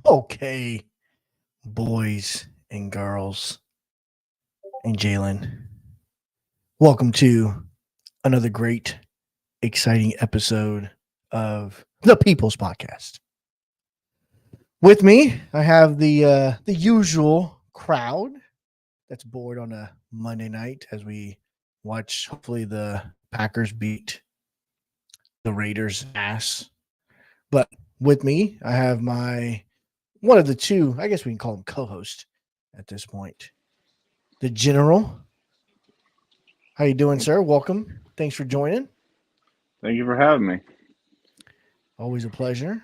Okay, boys and girls and Jalen, welcome to another great, exciting episode of the People's Podcast. With me, I have the usual crowd that's bored on a Monday night as we watch. Hopefully, the Packers beat the Raiders' ass. But with me, I have my one of the two. I guess we can call him co-host at this point. The General. How you doing, sir? Welcome. Thanks for joining. Thank you for having me. Always a pleasure.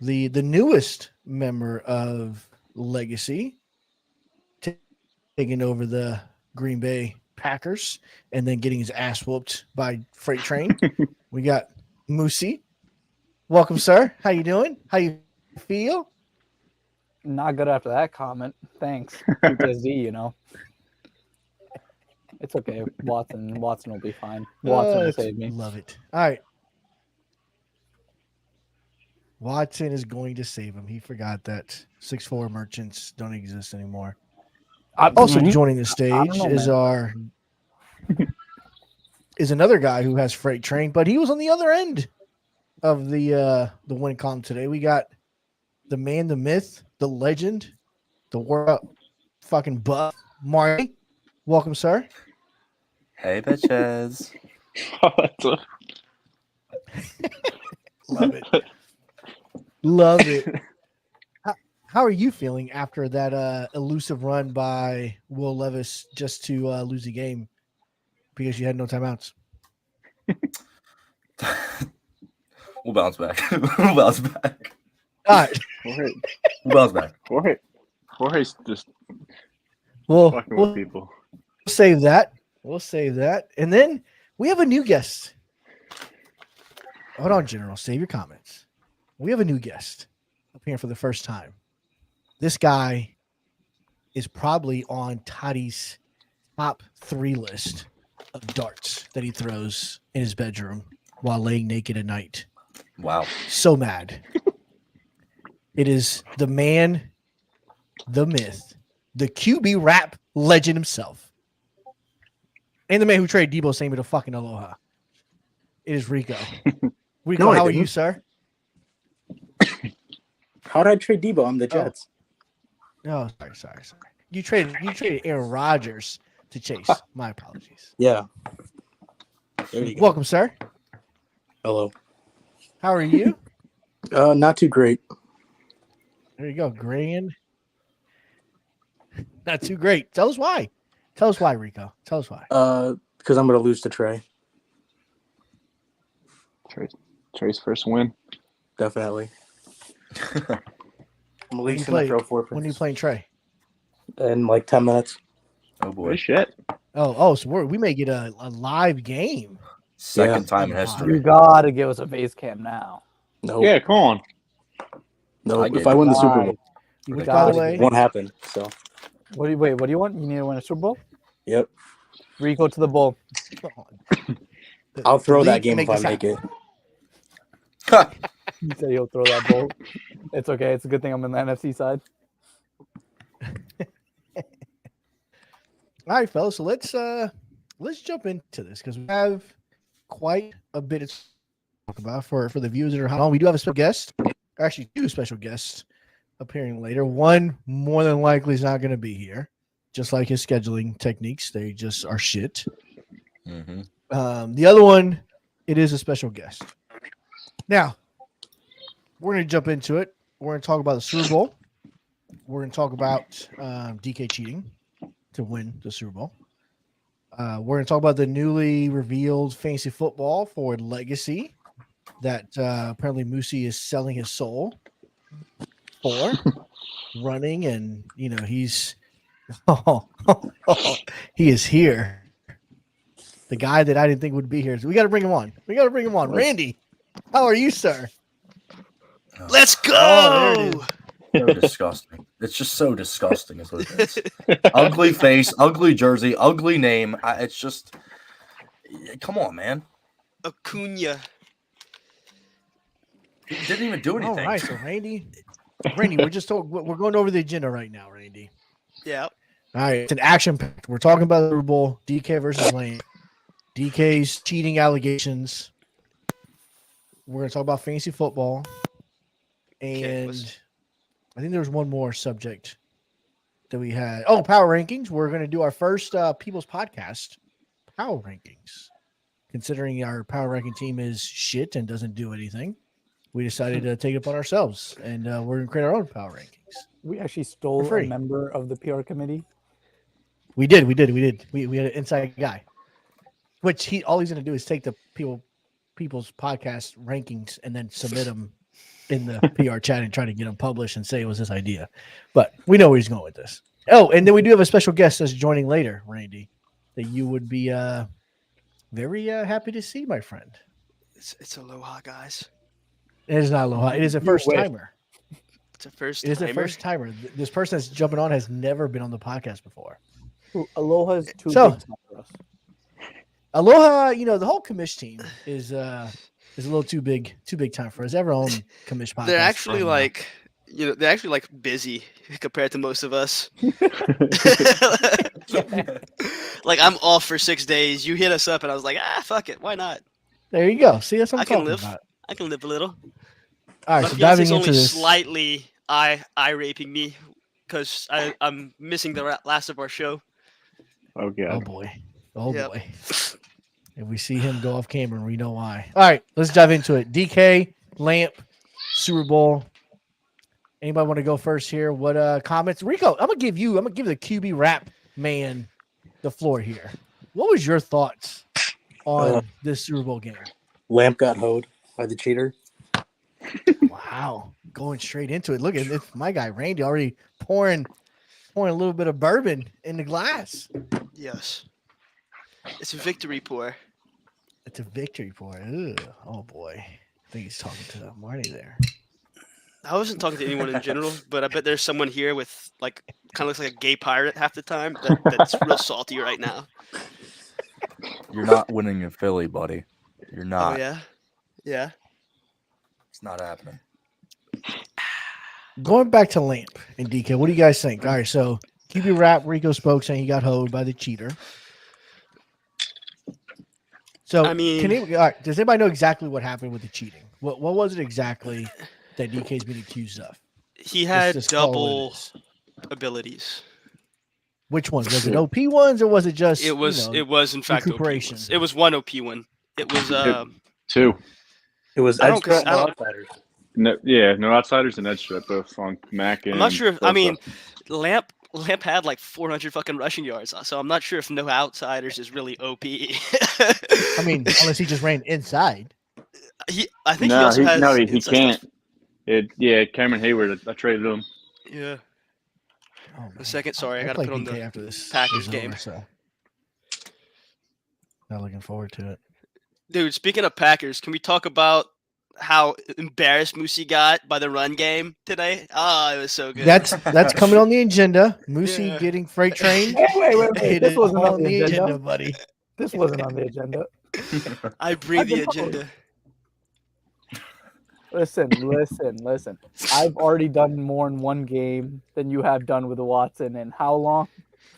The newest member of Legacy, taking over the Green Bay Packers and then getting his ass whooped by Freight Train. We got Moosey. Welcome, sir. How you doing? How you feel? Not good after that comment. Thanks. PTSD. It's okay. Watson will be fine. Watson will save me. Love it. All right. Watson is going to save him. He forgot that 6'4" merchants don't exist anymore. Also joining the stage is another guy who has Freight Train, but he was on the other end of the win column today. We got the man, the myth, the legend, the world fucking buff, Marty. Welcome, sir. Hey, bitches. Love it. Love it. How are you feeling after that elusive run by Will Levis just to lose the game because you had no timeouts? We'll bounce back. We'll bounce back. All right. We'll bounce back. Jorge's just We'll fucking with people. save that. We'll save that. And then we have a new guest. Hold on, General. Save your comments. We have a new guest appearing for the first time. This guy is probably on Toddy's top 3 list of darts that he throws in his bedroom while laying naked at night. Wow. So mad. It is the man, the myth, the QB rap legend himself, and the man who traded Debo Samuel to fucking Aloha. It is Rico. Rico, No, I how are didn't. you, sir? How did I trade Debo? I'm the Jets. Oh, sorry. You traded Aaron Rodgers to Chase. My apologies. Yeah. There you go. Welcome, sir. Hello. How are you? Not too great. There you go, grand. Not too great. Tell us why. Tell us why, Rico. Tell us why. Because I'm gonna lose to Trey. Trey's first win. Definitely. I'm at When least you gonna play- throw 4 When are you picks playing Trey? in like 10 minutes. Oh, boy. Good shit. So we may get a live game. Second time in Yeah. You history. gotta give us a base cam now. No. Yeah, come on. No. I If get I it. win the Super Bowl, Which, Got by it. the way, it won't happen. So. What do you want? You need to win a Super Bowl? Yep. Rico to the bowl. I'll throw the that league game can if I this make happen. it. He said he'll throw that bowl. It's okay. It's a good thing I'm in the NFC side. All right, fellas. So let's jump into this because we have quite a bit to talk about for the viewers that are home. We do have a special guest, actually 2 special guests appearing later. One more than likely is not going to be here, just like his scheduling techniques. They just are shit. Mm-hmm. The other one, it is a special guest. Now, we're going to jump into it. We're going to talk about the Super Bowl. We're going to talk about DK cheating to win the Super Bowl. We're going to talk about the newly revealed fantasy football for Legacy that apparently Moosey is selling his soul for running, and he's he is here. The guy that I didn't think would be here. So we got to bring him on. Randy, how are you, sir? Let's go. Oh, there it is. So disgusting. It's just so disgusting is what it is. Ugly face, ugly jersey, ugly name. It's just, come on, man. Acuna. He didn't even do anything. All right, so Randy, Randy, we're going over the agenda right now, Randy. Yeah. All right, it's an action packed. We're talking about the Super Bowl, DK versus Lane. DK's cheating allegations. We're going to talk about fantasy football. And I think there was one more subject that we had. Oh, power rankings. We're going to do our first People's Podcast power rankings. Considering our power ranking team is shit and doesn't do anything, we decided to take it upon ourselves, and we're going to create our own power rankings. We actually stole For a free. member of the PR committee. We did. We had an inside guy, which all he's going to do is take the people's podcast rankings and then submit them in the PR chat and try to get them published and say it was his idea. But we know where he's going with this. Oh, and then we do have a special guest that's joining later, Randy, that you would be very happy to see, my friend. It's Aloha, guys. It is not Aloha. It is a first timer. It's a first It is a timer. first timer. This person that's jumping on has never been on the podcast before. Ooh, Aloha's too So- big for us. Aloha, the whole commish team is a little too big time for us. They have our own commish podcast. They're actually right now. they're actually busy compared to most of us. Like I'm off for 6 days. You hit us up and I was like, fuck it, why not? There you go. See, that's what I'm I can talking live. about. I can live a little. All right, My so diving fiance's into only this. slightly eye raping me because I'm missing the last of our show. Oh Oh god. boy. Oh Yep. boy. If we see him go off camera, we know why. All right, let's dive into it. DK, Lamp, Super Bowl. Anybody want to go first here? What comments? Rico, I'm gonna give the QB rap man the floor here. What was your thoughts on this Super Bowl game? Lamp got hoed by the cheater. Wow, going straight into it. Look at this, my guy Randy already pouring a little bit of bourbon in the glass. Yes. It's a victory pour. It's a victory pour. Ugh. Oh boy, I think he's talking to Marty there. I wasn't talking to anyone in general, but I bet there's someone here with kind of looks like a gay pirate half the time that's real salty right now. You're not winning in Philly, buddy. You're not. Oh yeah, yeah. It's not happening. Going back to Lamp and DK, what do you guys think? All right, so QB rap, Rico spoke saying he got hoed by the cheater. So I mean- all right, does anybody know exactly what happened with the cheating? What was it exactly that DK's been accused of? He had Let's just call it what it double is. abilities. Which ones? Was it OP ones or was it just It was in fact OP recuperation. ones. It was one OP one. It was 2. It was I don't extra cons- I don't- outsiders. No outsiders and extra both on Mac. I'm not sure if Lamp had 400 fucking rushing yards, so I'm not sure if no outsiders is really OP. I mean, unless he just ran inside. I think he No, also has. he inside stuff. can't. Cameron Hayward. I traded him. Yeah. Oh, man. A second, sorry, I I'll gotta play put on DK the after this Packers is game. over, so. Not looking forward to it. Dude, speaking of Packers, can we talk about how embarrassed Moosey got by the run game today? Oh, it was so good. That's coming on the agenda. Moosey Yeah. getting freight train. Wait. This wasn't on the agenda, agenda. buddy. This wasn't on the agenda. I bring I've the been told. agenda. Listen. I've already done more in one game than you have done with Watson. And how long?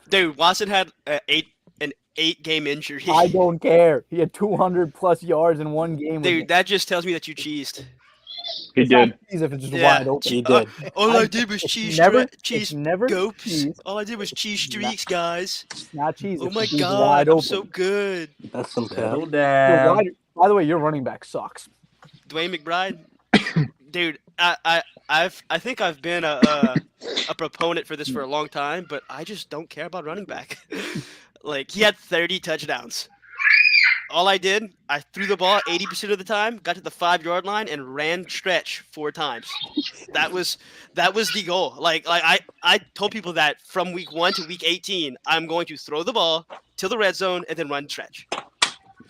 Dude, Watson had an 8-game injury. I don't care. He had 200 plus yards in one game. Dude, that just tells me that you cheesed. He did. If it's just Yeah. wide open. He did. All I- I did was cheese It's never scopes. cheese. All I did was cheese streaks, guys. It's not cheese. Oh It's my just god, wide I'm open. so good. That's some cap. Settle Your down. by the way, your running back sucks. Dwayne McBride, dude, I think I've been a proponent for this for a long time, but I just don't care about running back. He had 30 touchdowns. All I did, I threw the ball 80% of the time, got to the 5-yard line, and ran stretch 4 times. That was the goal. I told people that from week 1 to week 18, I'm going to throw the ball to the red zone and then run stretch.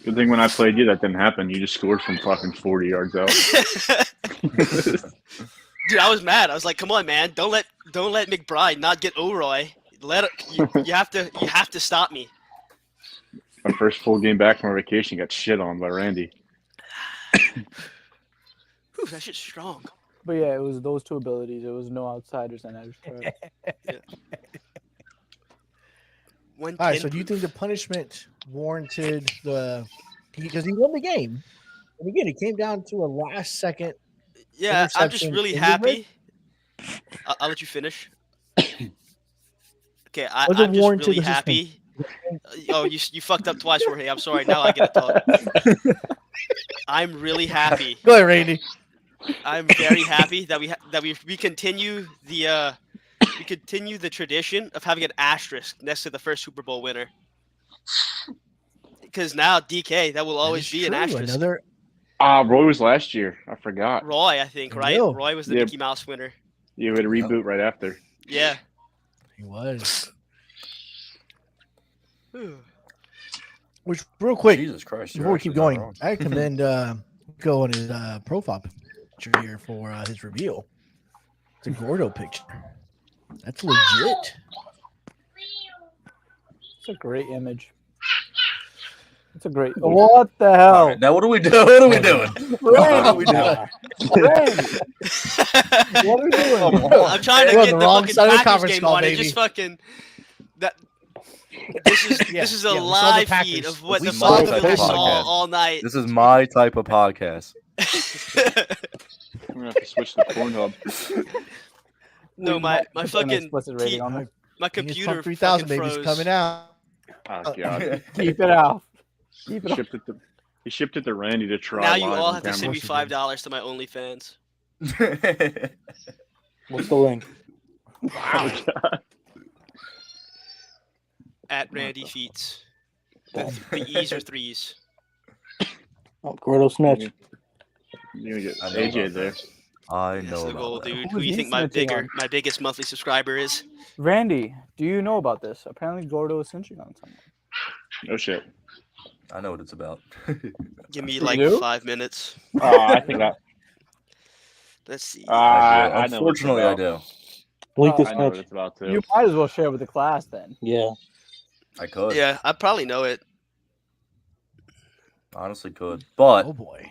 Good thing when I played you, that didn't happen. You just scored from fucking 40 yards out. Dude, I was mad. I was like, "Come on, man! Don't let McBride not get O'Roy. You have to stop me." My first full game back from our vacation got shit on by Randy. Whew, that shit's strong. But yeah, it was those two abilities. It was no outsiders and edge threat. When All right. can So do you proof- think the punishment warranted the? Because he won the game. And again, it came down to a last second. Yeah, I'm just interception really in the red? happy. I'll let you finish. Okay, Was it I'm just warranted really the suspension? happy. Oh, you fucked up twice, Jorge. I'm sorry. Now I get to talk. I'm really happy. Go ahead, Randy. I'm very happy that we continue the tradition of having an asterisk next to the first Super Bowl winner. Because now DK, that will always That is be an true. asterisk. Another Roy was last year. I forgot. Roy, I think, right? Will. Roy was the Yeah. Mickey Mouse winner. You had a reboot right after. Yeah. he was. Which real quick Jesus Christ! you're before we actually keep not going, wrong. I commend Go on his profile picture here for his reveal. It's a Gordo picture. That's legit. It's a great image. It's a great. What the hell? All right, now what are we doing? What are we doing? What are we doing? Nah. Randy, what are you doing? Come on. I'm trying to We're on get the the wrong fucking side of the Packers conference game call, on. It baby. just fucking that. This is Yeah, this is a yeah, we saw the live feed Packers. of what This the is my Falcons type of saw podcast. all night. This is my type of podcast. I'm gonna have to switch to Pornhub. No, We my might put an fucking explicit rating on there. my Genius computer Pump 3000 fucking baby's froze. coming out. Oh god. Keep it out. Keep it out. He shipped it to Randy to try. Now you live all on have to send me camera. $5 to my OnlyFans. What's the link? Oh, God. At Randy Feets. The E's or threes. Oh, Gordo Snitch. You're gonna get I know AJ about there. that. I That's know the about goal, that. dude. Who Who is you he think my snitching on? biggest monthly subscriber is? Randy, do you know about this? Apparently, Gordo is cinching on someone. No shit. I know what it's about. Give me You like do? 5 minutes. I think I. Let's see. I know what it's Unfortunately, I about. Link Oh, this I know what snitch. it's about too. You might as well share with the class then. Yeah. I could. Yeah, I probably know it. Honestly, could. But Oh boy.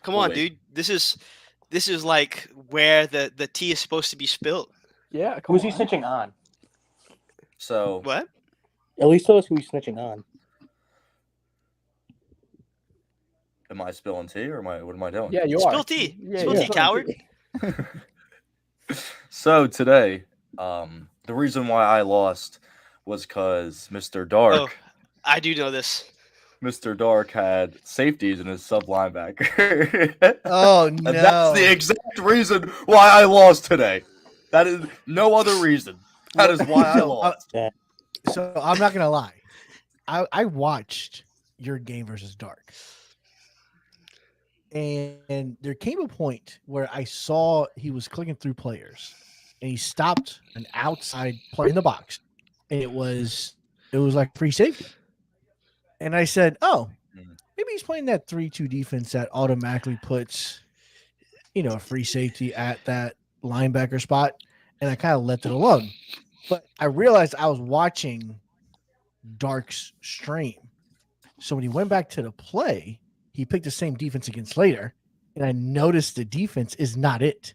Come on, Wait. dude. This is like where the tea is supposed to be spilled. Yeah, come Who's he on. snitching on? so What? At least tell us who he's snitching on. am I spilling tea or what am I doing? Yeah, you Spill are. tea. Yeah, Spill yeah. tea, coward. So today, the reason why I lost was because Mr. Dark, Oh, I do know this. Mr. Dark had safeties in his sub linebacker. Oh And no. that's the exact reason why I lost today. That is no other reason. That is why I So, lost. So I'm not gonna lie. I watched your game versus Dark. And there came a point where I saw he was clicking through players and he stopped an outside play in the box. And it was like free safety. And I said, oh, maybe he's playing that 3-2 defense that automatically puts, a free safety at that linebacker spot. And I kind of left it alone. But I realized I was watching Dark's stream. So when he went back to the play, he picked the same defense against Slater. And I noticed the defense is not it.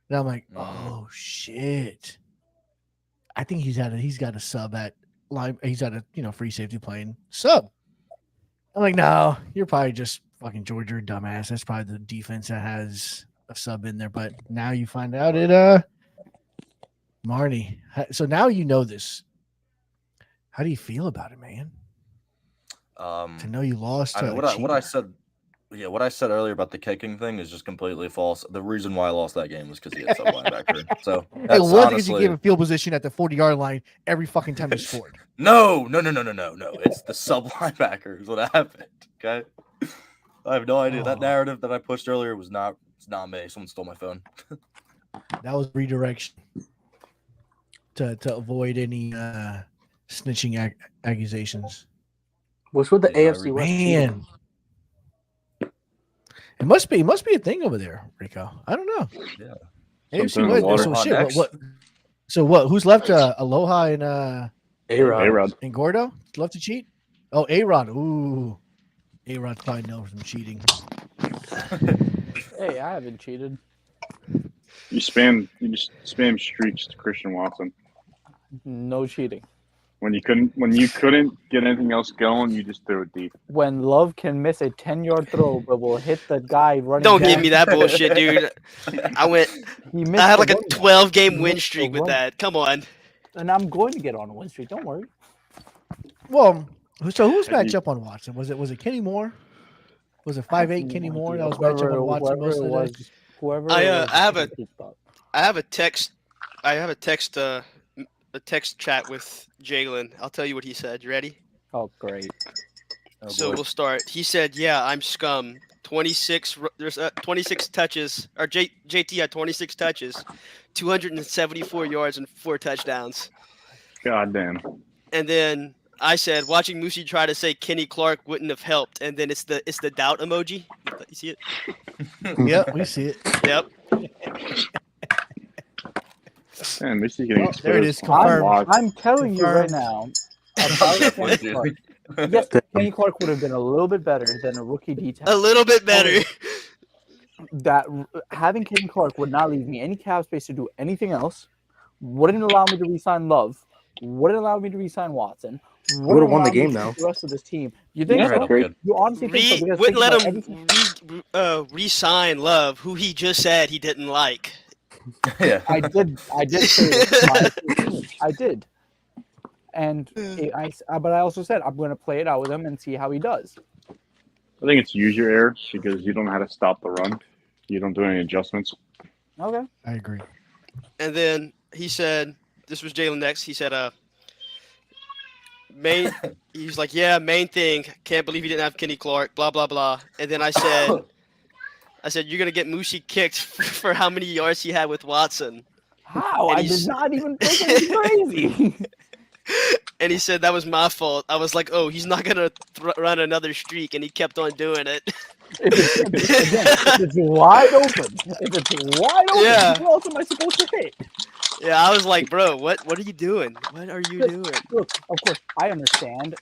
And I'm like, oh shit. I think he's got a sub at line. He's got a free safety playing sub. I'm like, no, you're probably just fucking Georgia dumbass. That's probably the defense that has a sub in there. But now you find out it Marnie. So now you know this. How do you feel about it, man? To know you lost. I To mean, a what I cheater. said, what I said earlier about the kicking thing is just completely false. The reason why I lost that game was because he had sub linebacker. So It that's was because you honestly gave him field position at the 40-yard line every fucking time you scored. no. It's the sub linebacker is what happened. Okay, I have no idea. That Oh. narrative that I pushed earlier was not. It's not me. Someone stole my phone. That was redirection to avoid any snitching accusations. What's with the Yeah, AFC West? cheating? Man, it must be a thing over there, Rico. I don't know. Yeah. AFC Something in the West. water. So shit. Next. What? Who's left? Aloha and A-Rod. A-Rod. Gordo left to cheat. Oh, A-Rod. Ooh, A-Rod probably knows from cheating. Hey, I haven't cheated. You just spam streaks to Christian Watson. No cheating. When you couldn't get anything else going, you just threw it deep. When Love can miss a 10-yard throw, but will hit the guy running. Don't give back, me that bullshit, dude. I missed had the like a running back. 12-game He win missed the streak with run. that. Come on. And I'm going to get on a win streak. Don't worry. Well, so who was Have matched you- up on Watson? Was it Kenny Moore? Was it 5'8" Kenny Moore that was matched up on Watson most of the day? Whoever. I, it uh, was, I have a- he stopped. I have a text chat with Jalen. I'll tell you what he said. You ready? Oh, great. Oh, So boy. we'll start. He said, "Yeah, I'm scum. 26. There's 26 touches. Or JT had 26 touches, 274 yards and 4 touchdowns." God damn. And then I said, "Watching Moosey try to say Kenny Clark wouldn't have helped." And then it's the doubt emoji. You see it? Yep, we see it. Yep. Man, Missy's getting Well, there it is, exposed. confirmed. I'm telling you right Confirmed. now. About That's funny, Kenny dude. Clark. Yes, Kenny Clark would have been a little bit better than a rookie D A little bit better. Having Kenny Clark would not leave me any cap space to do anything else. Wouldn't allow me to re-sign Love. Wouldn't allow me to re-sign Watson. Would've won the allow me game, to though. keep the rest of this team. You think Yeah, so? that's great. You honestly think so? Because Wouldn't think let about him everything- re-sign Love, who he just said he didn't like. Yeah. I did say it. I did. And but I also said I'm going to play it out with him and see how he does. I think it's use your air because you don't know how to stop the run. You don't do any adjustments. Okay. I agree. And then he said, "This was Jalen next." He said, main." He's like, "Yeah, main thing. Can't believe he didn't have Kenny Clark. Blah blah blah." And then I said, "You're gonna get Mushi kicked for how many yards he had with Watson." How? And I he's- did not even think it was crazy. And he said that was my fault. I was like, "Oh, he's not gonna run another streak," and he kept on doing it. If it's wide open. If it's wide open, Yeah. who else am I supposed to hit? Yeah, I was like, "Bro, what are you doing? What are you doing?" Look, of course, I understand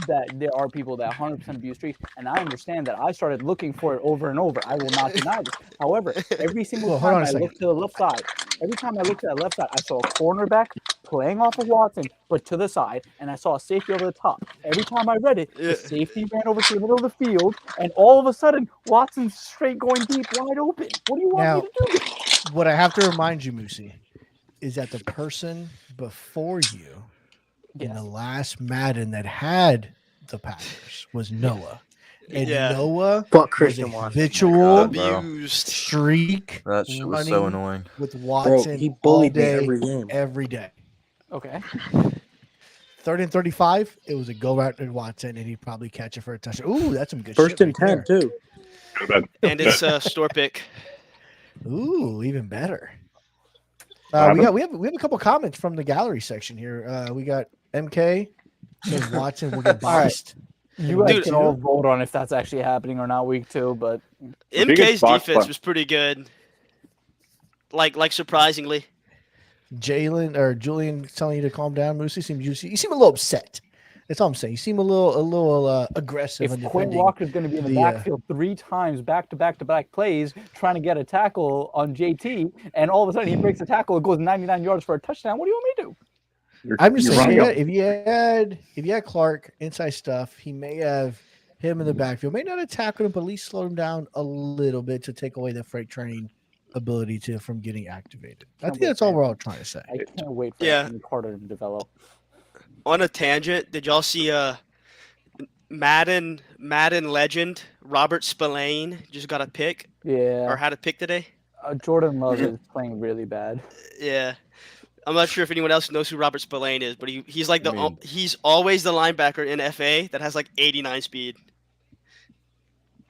that there are people that 100% abuse streaks, and I understand that I started looking for it over and over. I will not deny this. However, every single Well, hold time on a I second. looked to the left side, I saw a cornerback playing off of Watson, but to the side, and I saw a safety over the top. Every time I read it, Yeah. the safety ran over to the middle of the field, and all of a sudden, Watson's straight going deep, wide open. What do you want me to do? What I have to remind you, Moosey, is that the person before you in Yes. the last Madden that had the Packers was Noah. And Yeah. Noah Fuck was a Christian Watson. habitual God, bro. Abused. streak That shit was so running annoying. with Bro, Watson he all bullied me day, every game. every day. Okay. 3rd and 35, it was a go route to Watson, and he'd probably catch it for a touchdown. Ooh, that's some good First shit and right 10, too. Go to bed. And it's a store pick. there. Ooh, even better. What We have a couple comments from the gallery section here. We got MK says Watson will get All right. boxed. You guys Dude. can all vote on if that's actually happening or not week 2, but The biggest MK's box defense play- was pretty good. Like surprisingly. Jalen or Julian telling you to calm down, Moosey. You seem a little upset. That's all I'm saying. You seem a little aggressive. if in Quinn defending. Walker's going to be in the the, backfield 3 times back-to-back plays trying to get a tackle on JT, and all of a sudden he breaks a tackle and goes 99 yards for a touchdown, what do you want me to do? I'm just you're saying, running if you had Clark inside stuff, he may have him in the backfield. May not have tackled him, but at least slowed him down a little bit to take away the freight train ability from getting activated. I think that's all we're all trying to say. I can't wait for Yeah. Anthony Carter to develop. On a tangent, did y'all see Madden legend Robert Spillane just got a pick or Yeah, had a pick today? Jordan Love is playing really bad. Yeah. I'm not sure if anyone else knows who Robert Spillane is, but he's like I mean- he's always the linebacker in FA that has like 89 speed.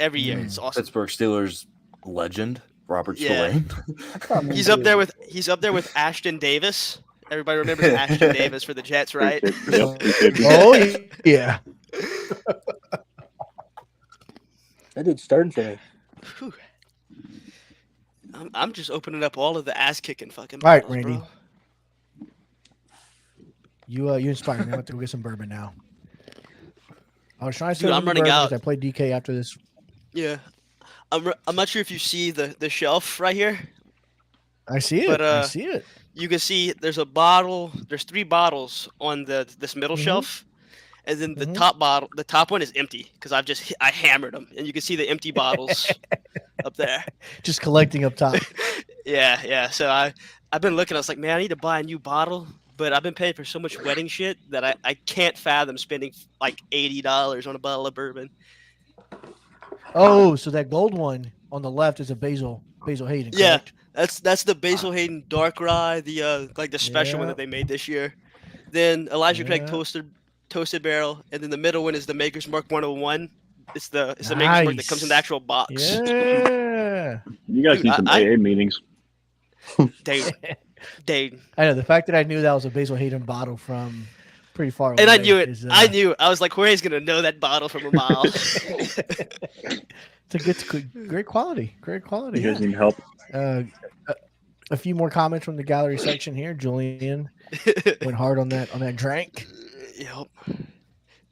Every year. It's awesome. Pittsburgh Steelers legend Robert Yeah. Spillane. He's up there with Ashton Davis. Everybody remembers Ashton Davis for the Jets, right? Yep, he did. Oh yeah. That dude's starting for me. Whew. I'm just opening up all of the ass kicking fucking All right, bottles, Randy. bro. You inspire me. I'm about to go get some bourbon now. I was trying to Dude, save I'm some running bourbon out. 'cause I play DK after this. Yeah. I'm not sure if you see the shelf right here. I see it. But, I see it. You can see there's a bottle. There's 3 bottles on this middle Mhm. shelf, and then the Mhm. the top one is empty because I hammered them, and you can see the empty bottles up there. Just collecting up top. Yeah. So I've been looking. I was like, man, I need to buy a new bottle, but I've been paying for so much wedding shit that I can't fathom spending like $80 on a bottle of bourbon. Oh, so that gold one on the left is a Basil Hayden. Yeah. Correct? That's the Basil Hayden Dark Rye, the like the special one Yeah. that they made this year. Then Elijah Craig Yeah. toasted barrel, and then the middle one is the Maker's Mark 101. It's the Maker's Mark that comes in the Nice. actual box. Yeah. You guys Dude, need some I- AA meetings. Dude. I know the fact that I knew that was a Basil Hayden bottle from pretty far away. And I knew it. is, I knew. I was like, Jorge's gonna know that bottle from a mile. It's a great quality. Great quality. You guys Yeah. need help. A few more comments from the gallery section here. Julian went hard on that drink. Yep.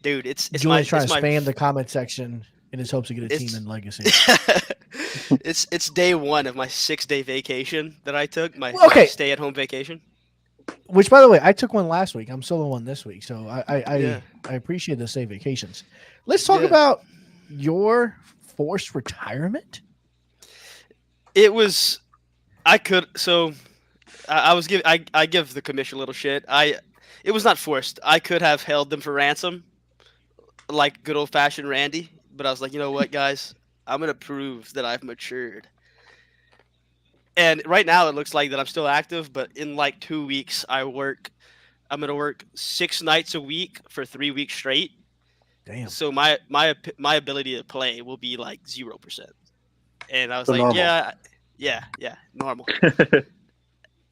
Dude, it's Julian's trying it's to my spam the comment section in his hopes to get a team It's- in Legacy. it's day 1 of my 6-day vacation that I took. My Okay. stay-at-home vacation. Which, by the way, I took one last week. I'm solo one this week, so I Yeah. appreciate the safe vacations. Let's talk Yeah. about your forced retirement. It was. I could. So, I was give. I give the commission a little shit. It was not forced. I could have held them for ransom, like good old fashioned Randy. But I was like, you know what, guys, I'm gonna prove that I've matured. And right now it looks like that I'm still active, but in like 2 weeks I'm gonna work 6 nights a week for 3 weeks straight. Damn. So my ability to play will be like 0%. And I was So like, normal. yeah, normal.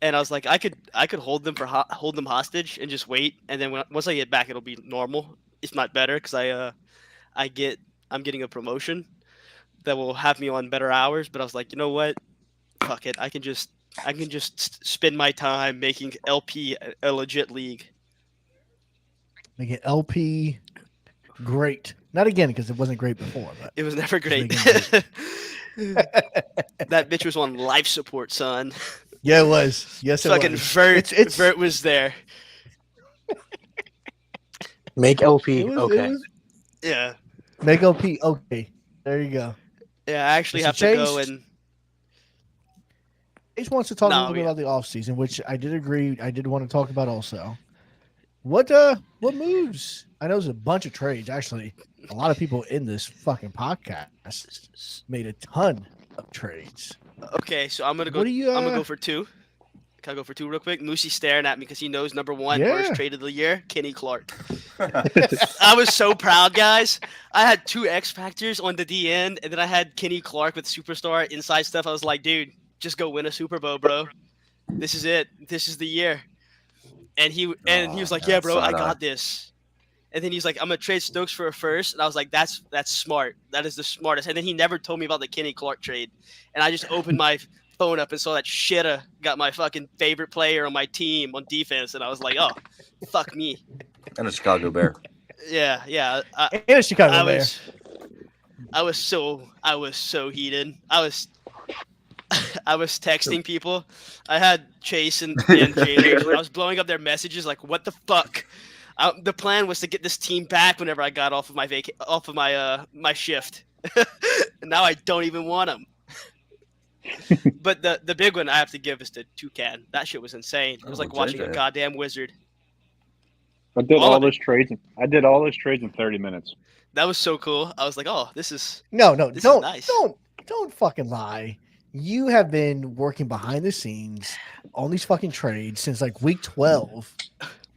And I was like, I could hold them hold them hostage and just wait, and then once I get back, it'll be normal, if not better, because I'm getting a promotion that will have me on better hours. But I was like, you know what, fuck it, I can just spend my time making LP a legit league. Make it LP great. Not again because it wasn't great before, but It was never great. making That bitch was on life support, son. yeah, it was. Yes, it Fucking was. Vert, It's- Vert was there. Make LP. It was, Okay. It was, Yeah. make LP. Okay, there you go. Yeah, I actually Mr. have to go Chase? and Chase wants to talk a No, little bit yeah. about the offseason, which I did agree. I did want to talk about also. What moves? I know there's a bunch of trades. Actually, a lot of people in this fucking podcast made a ton of trades. okay, so I'm gonna go. What do you? I'm gonna go for 2. Can I go for 2 real quick? Moosey's staring at me because he knows number 1 Yeah. worst trade of the year, Kenny Clark. I was so proud, guys. I had 2 X Factors on the D end, and then I had Kenny Clark with Superstar inside stuff. I was like, dude, just go win a Super Bowl, bro. This is it. This is the year. And he was like, yeah, bro, I got this. And then he's like, I'm gonna trade Stokes for a first, and I was like, that's smart. That is the smartest. And then he never told me about the Kenny Clark trade, and I just opened my phone up and saw that shitta got my fucking favorite player on my team on defense, and I was like, oh, fuck me. And a Chicago Bear. Yeah. And a Chicago I Bear. was so heated. I was texting people. I had Chase and Jalen. I was blowing up their messages like, what the fuck? The plan was to get this team back whenever I got off of my my shift. And now I don't even want them. But the big one I have to give is to Toucan. That shit was insane. It was like watching a JJ. goddamn wizard. I did All all of it. those trades. I did all those trades in 30 minutes. That was so cool. I was like, oh, this is No, This is don't, nice. don't fucking lie. You have been working behind the scenes on these fucking trades since like week 12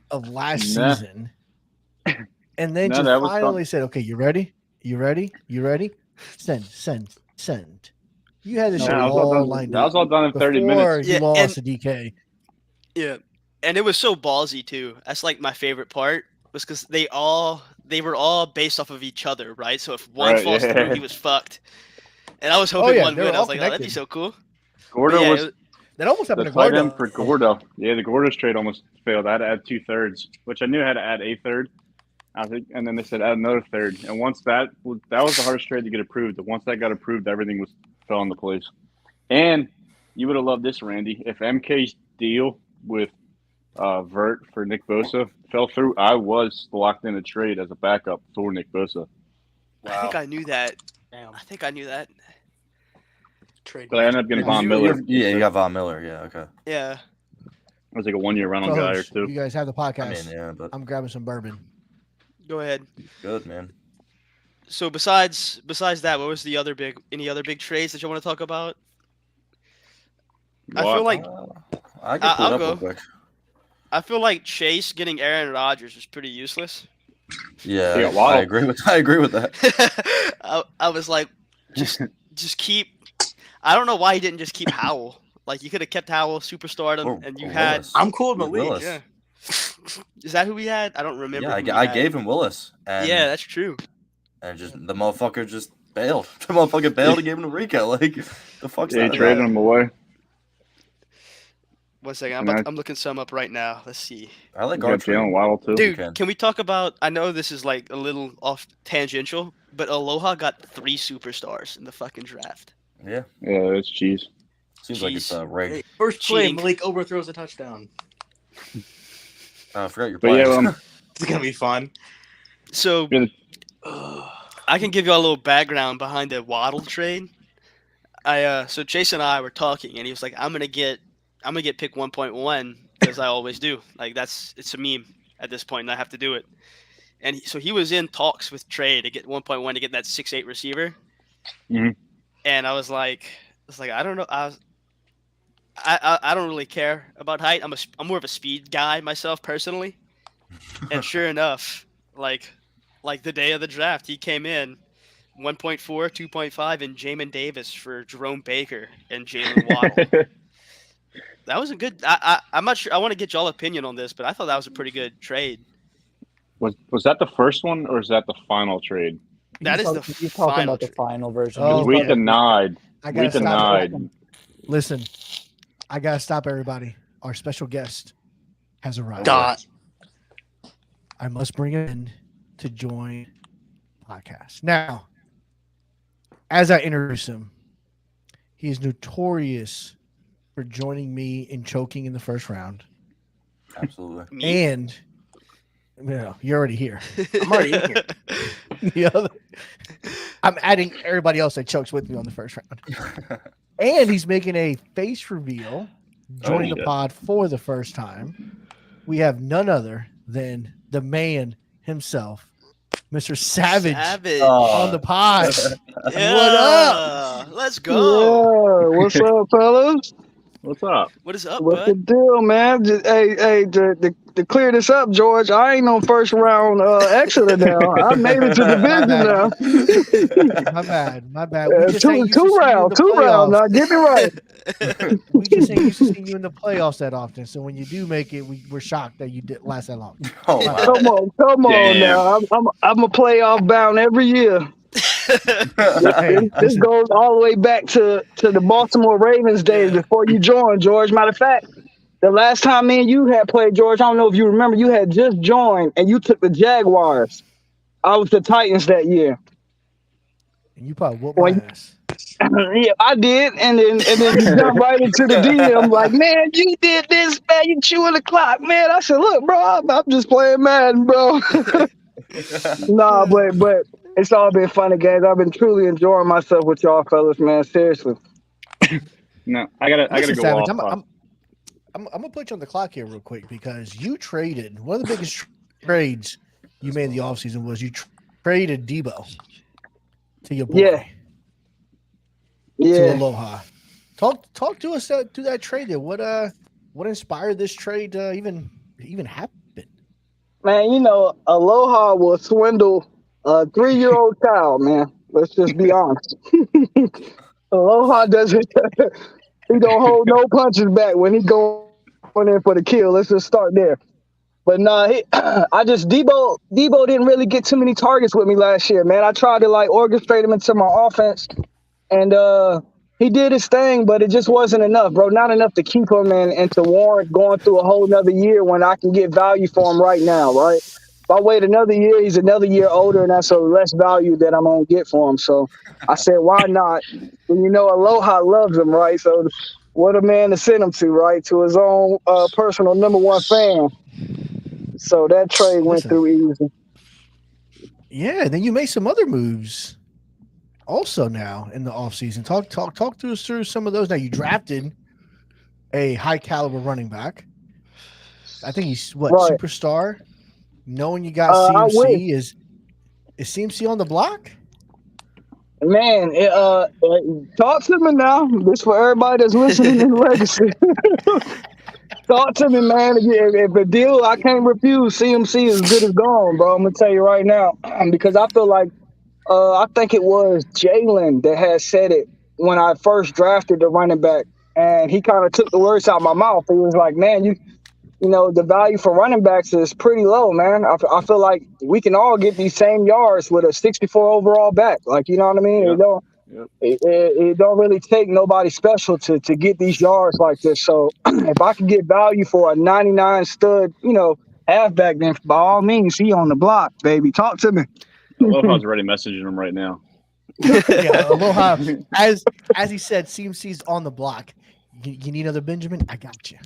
of last Nah. season, and then No, just that was finally said, "Okay, you ready? You ready? You ready? Send." You had this No, shit that was all all done- lined that up was all done in 30 before minutes. you Yeah, lost to DK. Yeah, and it was so ballsy too. That's like my favorite part was because they were all based off of each other, right? So if one Right, falls yeah. through, he was fucked. And I was hoping yeah, one they were win. I all was like, oh, that'd be connected. so cool. Gordo But yeah, was it That almost happened the to fight Gordo. in for Gordo. Yeah, the Gordo's trade almost failed. I had to add 2 thirds, which I knew I had to add a third. I think, and then they said add another third. And once that was the hardest trade to get approved. And once that got approved, everything fell into place. And You would have loved this, Randy. If MK's deal with Vert for Nick Bosa fell through, I was locked in a trade as a backup for Nick Bosa. I think I knew that. Damn. I think I knew that. Trade. But I ended up getting Von Miller. You got Von Miller. Yeah, okay. Yeah. I was like a 1 year rental guy or Co-host, two. you guys have the I podcast. mean, yeah, but I'm grabbing some bourbon. Go ahead. good, man. So besides that, what was any other big trades that you want to talk about? I feel like I can pull I'll it up go. real quick. I feel like Chase getting Aaron Rodgers was pretty useless. Yeah, Yeah, wow. I agree with that. I was like, just keep. I don't know why he didn't just keep Howell. Like you could have kept Howell, superstardom, Or- and you or had. Willis. I'm cool with With Malik. Willis. Yeah. Is that who we had? I don't remember. Yeah, who we I had. gave him Willis, and Yeah, that's true. and just the motherfucker just bailed. The motherfucker bailed and gave him to Rico. Like the fuck's Yeah, he that? traded him away. 1 second, And I- I'm looking some up right now. Let's see. I like You got Gartrell. Jalen Waddle too. Dude, can. can we talk about? I know this is like a little off tangential, but Aloha got 3 superstars in the fucking draft. Yeah, Yeah, it's cheese. seems like it's Jeez. rigged. Hey, first play, Cheating. Malik overthrows a touchdown. I forgot your But players. yeah, It's gonna be fun. So Yeah. I can give you a little background behind the Waddle trade. So Chase and I were talking, and he was like, "I'm gonna get pick 1.1 because I always do. Like it's a meme at this point, and I have to do it." And so he was in talks with Trey to get 1.1 to get that 6'8" receiver. Mhm. And I was like, I don't know. I don't really care about height. I'm more of a speed guy myself personally. And sure enough, like the day of the draft, he came in 1.4, 2.5, and Jamin Davis for Jerome Baker and Jalen Waddle. That was a good. I'm not sure. I want to get y'all opinion on this, but I thought that was a pretty good trade. Was that the first one or is that the final trade? That He's is talk- the he's talking final about the trade. final version. Oh, Because we okay. denied. I We gotta stop. denied. Listen, I gotta stop everybody. Our special guest has arrived. Dot. I must bring him in to join the podcast. Now, as I introduce him, he is notorious for joining me in choking in the first round. Absolutely. Me? And you're already here. I'm already in here. The other, I'm adding everybody else that chokes with me on the first round. And he's making a face reveal, joining the shit. pod for the first time. We have none other than the man himself, Mr. Savage, Savage. on the pod. Yeah. What up? Let's go. Yeah, what's up, fellas? What's up? What is up, What's the bud? deal, man? Hey, to clear this up, George, I ain't no first round exeter now. I made it to the division now. My bad. My bad. We just ain't used to Two seeing you in round, the two round. playoffs. Now get me right. We just ain't used to seeing you in the playoffs that often. So when you do make it, we're shocked that you did last that long. Oh, wow. Come on Damn. now. I'm a playoff bound every year. Hey, This listen, goes all the way back to the Baltimore Ravens days before you joined, George. Matter of fact, the last time me and you had played, George, I don't know if you remember, you had just joined and you took the Jaguars. I was the Titans that year. and you probably whooped my ass. Yeah, I did, and then you jump right into the DM like, man, you did this, man, you chewing the clock, man. I said, look, bro, I'm just playing Madden, bro. Nah, but it's all been fun and games. I've been truly enjoying myself with y'all fellas, man. Seriously. No, I gotta Listen, go Savage, off. I'm gonna put you on the clock here real quick because you traded one of the biggest trades you made in the offseason was you traded Debo to your boy, Yeah. to Yeah. Aloha. Talk to us to that trade there. What inspired this trade to even happen? Man, you know, Aloha will swindle a 3-year-old child, man. Let's just be honest. Aloha doesn't he don't hold no punches back when he going in for the kill. Let's just start there. But nah, Debo didn't really get too many targets with me last year, man. I tried to like orchestrate him into my offense, and he did his thing, but it just wasn't enough, bro. Not enough to keep him and to warrant going through a whole nother year when I can get value for him right now, right? If I wait another year, he's another year older, and that's a less value that I'm gonna get for him. So I said, why not? And you know, Aloha loves him, right? So what a man to send him to, right? To his own personal number one fan. So that trade went Listen. through easy. Yeah, then you made some other moves also now in the offseason. Talk through some of those. Now you drafted a high caliber running back. I think he's what Right. superstar. Knowing you got I wish. CMC is CMC on the block? Man, talk to me now. This for everybody that's listening in Legacy. Talk to me, man. If a deal I can't refuse, CMC is good as gone, bro. I'm gonna tell you right now, because I feel like I think it was Jalen that had said it when I first drafted the running back, and he kind of took the words out of my mouth. He was like, "Man, you know, the value for running backs is pretty low, man. I feel like we can all get these same yards with a 64 overall back. Like, you know what I mean? Yep. It don't really take nobody special to get these yards like this. So if I can get value for a 99 stud, you know, halfback, then by all means, he on the block, baby. Talk to me. Aloha's already messaging him right now. Yeah, Aloha. As he said, CMC's on the block. You need another Benjamin? I got you.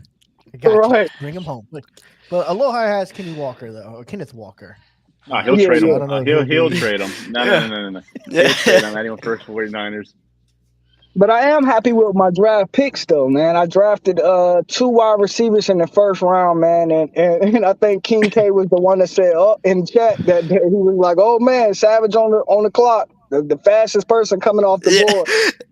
Right. You. Bring him home. But Aloha has Kenny Walker though, or Kenneth Walker. He'll Yeah, trade yeah. I don't know him. if He'll he'll be- trade him. No. He'll trade him. Not even first 49ers. But I am happy with my draft picks, though, man. I drafted 2 wide receivers in the first round, man, and I think King K was the one that said, in chat that he was like, "Oh man, Savage on the clock, the fastest person coming off the board."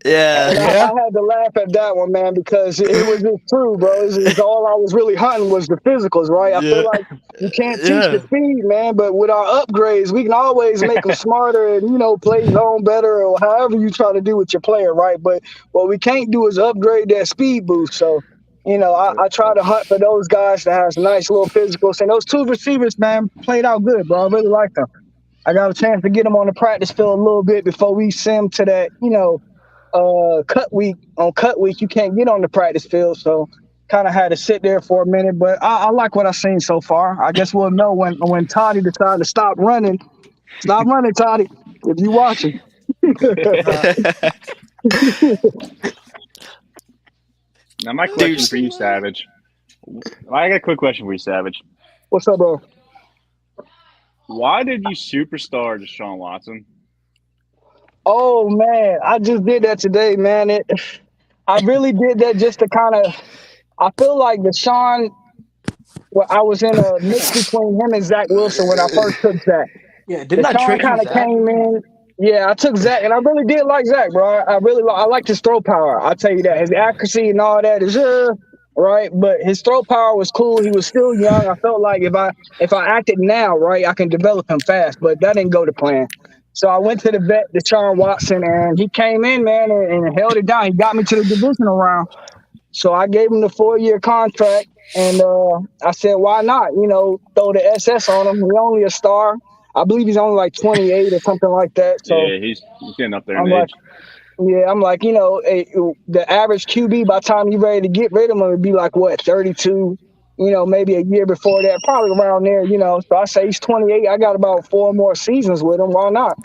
And Yeah. I had to laugh at that one, man, because it was just true, bro. It's all I was really hunting was the physicals, right? I feel like you can't teach the speed, man, but with our upgrades, we can always make them smarter and, you know, play zone better or however you try to do with your player, right? But what we can't do is upgrade that speed boost. So, you know, I try to hunt for those guys that has nice little physicals. And those 2 receivers, man, played out good, bro. I really like them. I got a chance to get them on the practice field a little bit before we send them to that, you know, cut week. On cut week, you can't get on the practice field, so kind of had to sit there for a minute. But I like what I've seen so far. I guess we'll know when Toddy decided to stop running. Stop running, Toddy, if you watching. Now, my question for you, Savage. I got a quick question for you, Savage. What's up, bro? Why did you superstar Deshaun Watson? Oh man, I just did that today, man. I really did that just to kind of. I feel like Deshaun. Well, I was in a mix between him and Zach Wilson when I first took Zach. Yeah, didn't I Deshaun trade kind you of Zach? came in. Yeah, I took Zach, and I really did like Zach, bro. I liked his throw power. I'll tell you that. His accuracy and all that is right, but his throw power was cool. He was still young. I felt like if I acted now, right, I can develop him fast, but that didn't go to plan. So I went to the vet, Deshaun Watson, and he came in, man, and held it down. He got me to the divisional round. So I gave him the 4-year contract, and I said, why not? You know, throw the SS on him. He's only a star. I believe he's only like 28 or something like that. So Yeah, he's getting up there in I'm like, age. I'm like, you know, the average QB by the time you're ready to get rid of him would be like, what, 32? You know, maybe a year before that, probably around there, you know. So I say he's 28. I got about 4 more seasons with him. Why not?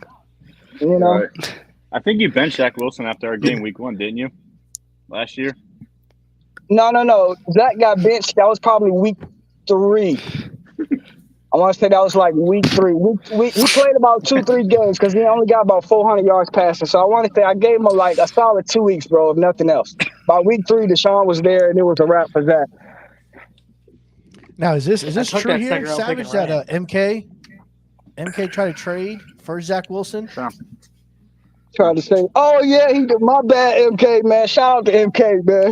You know? Right. I think you benched Zach Wilson after our game week 1, didn't you? Last year? No. Zach got benched. That was probably week 3. I want to say that was like week 3. We played about 2-3 games because he only got about 400 yards passing. So I want to say I gave him a solid 2 weeks, bro, if nothing else. By week 3, Deshaun was there, and it was a wrap for Zach. Now is this took true that here, second round pick Savage? and That MK tried to trade for Zach Wilson? Trying to say, oh yeah, he did. My bad, MK, man. Shout out to MK, man.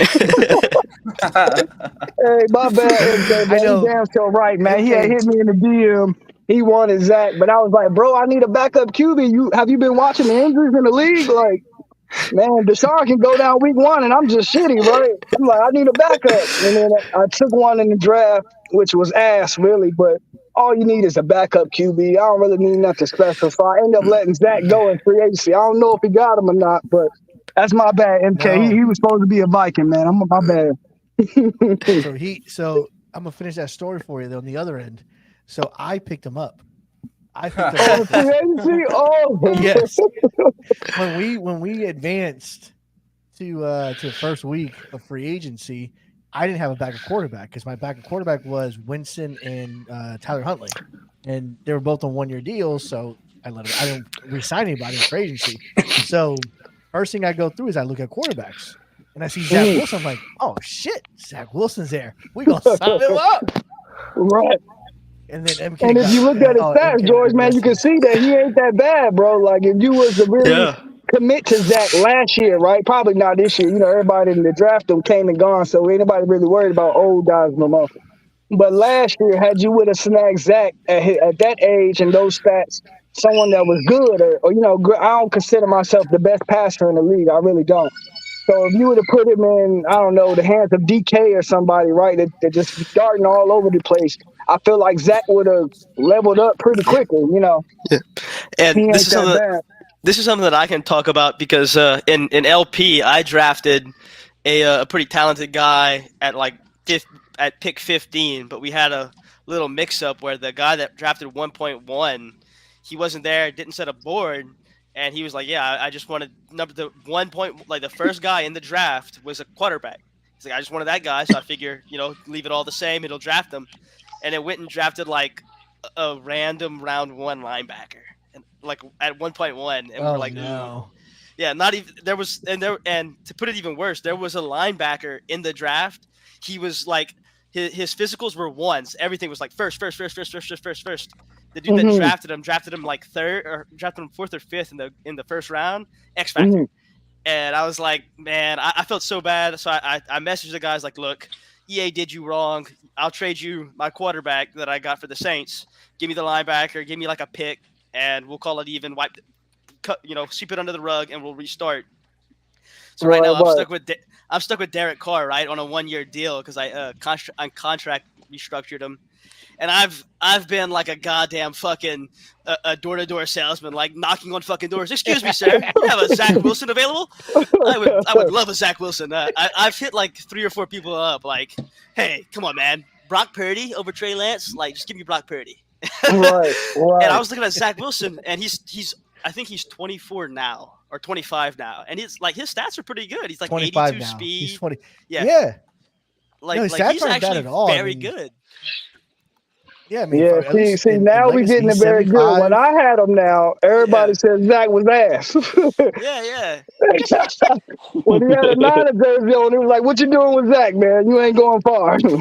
Hey, my bad, MK, I man. know. He damn sure right, man. He had MK. hit me in the DM. He wanted Zach, but I was like, bro, I need a backup QB. Have you been watching the injuries in the league? Like, man, Deshaun can go down week 1, and I'm just shitty, right? I'm like, I need a backup. And then I took one in the draft, which was ass, really, but all you need is a backup QB. I don't really need nothing special. So I ended up letting Zach go in free agency. I don't know if he got him or not, but that's my bad, MK. No. He was supposed to be a Viking, man. I'm my bad. So I'm gonna finish that story for you though on the other end. So I picked him up. I picked him Oh, up. free agency? Oh, Yes. When we advanced to the first week of free agency, I didn't have a backup quarterback because my backup quarterback was Winston and Tyler Huntley, and they were both on 1-year deals. So I didn't re-sign anybody in free agency. So first thing I go through is I look at quarterbacks, and I see Zach Wilson. I'm like, oh shit, Zach Wilson's there. We gonna sign him up. Right. And then MK. And if you look at his stats, MK George, man, you can see that he ain't that bad, bro. Like if you was to really commit to Zach last year, right? Probably not this year. You know, everybody in the draft them came and gone, so ain't nobody really worried about old guys no more. But last year, had you would have snagged Zach at that age and those stats, someone that was good, or you know, I don't consider myself the best passer in the league. I really don't. So if you would have put him in, I don't know, the hands of DK or somebody, right, that just starting all over the place, I feel like Zach would have leveled up pretty quickly, you know. Yeah. And He ain't this is that bad. this is something that I can talk about because in LP I drafted a pretty talented guy at at pick 15, but we had a little mix-up where the guy that drafted 1.1, he wasn't there, didn't set a board, and he was like, "Yeah, I just wanted the 1 point, like the first guy in the draft was a quarterback." He's like, "I just wanted that guy, so I figure, you know, leave it all the same, it'll draft him," and it went and drafted like a random round 1 linebacker, and like at 1.1, and we're like, no. yeah, not even there was, and to put it even worse, there was a linebacker in the draft. He was like his physicals were ones. Everything was like first. The dude that drafted him like third, or drafted him 4th or 5th in the first round. X factor. And I was like, man, I felt so bad. So I messaged the guys like, look, EA did you wrong. I'll trade you my quarterback that I got for the Saints. Give me the linebacker. Give me like a pick, and we'll call it even. Sweep it under the rug, and we'll restart. So right now I'm stuck with Derek Carr, right, on a 1-year deal because I contract restructured him, and I've been like a goddamn fucking a door-to-door salesman, like knocking on fucking doors. Excuse me, sir, you have a Zach Wilson available? I would love a Zach Wilson. I've hit like 3 or 4 people up, like, hey, come on, man, Brock Purdy over Trey Lance, like just give me Brock Purdy. Right. And I was looking at Zach Wilson, and he's I think he's 24 now or 25 now, and it's like his stats are pretty good. He's like 82 now. speed. He's 20. Yeah. No, his like stats he's aren't bad actually at all. very good. Yeah, I mean, Yeah, at least see, in now we Legacy, getting it very good. 75. When I had him now, everybody said Zach was ass. Yeah. When he had a Niner jersey on, he was like, "What you doing with Zach, man? You ain't going far." So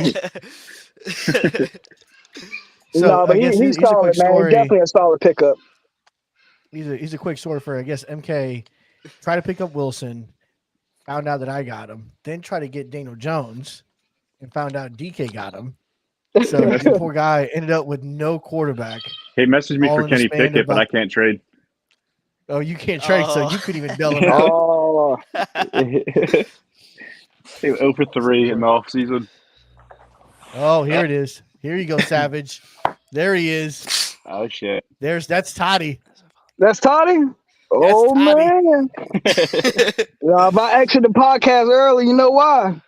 No, but I guess he's here's a solid, quick man. story. He's definitely a solid pickup. He's a quick story for, I guess, MK. Try to pick up Wilson, found out that I got him, then try to get Daniel Jones, and found out DK got him. So the poor guy ended up with no quarterback. He messaged me All for in the Kenny span Pickett, of but I about- can't trade. Oh, you can't trade, so Oh. you couldn't even bail him out. Oh, 0 for 3 in the offseason. Oh, here it is. Here you go, Savage. There he is. Oh, shit. That's Toddy. that's Toddy. Oh Toddy. man! If I exited the podcast early, you know why?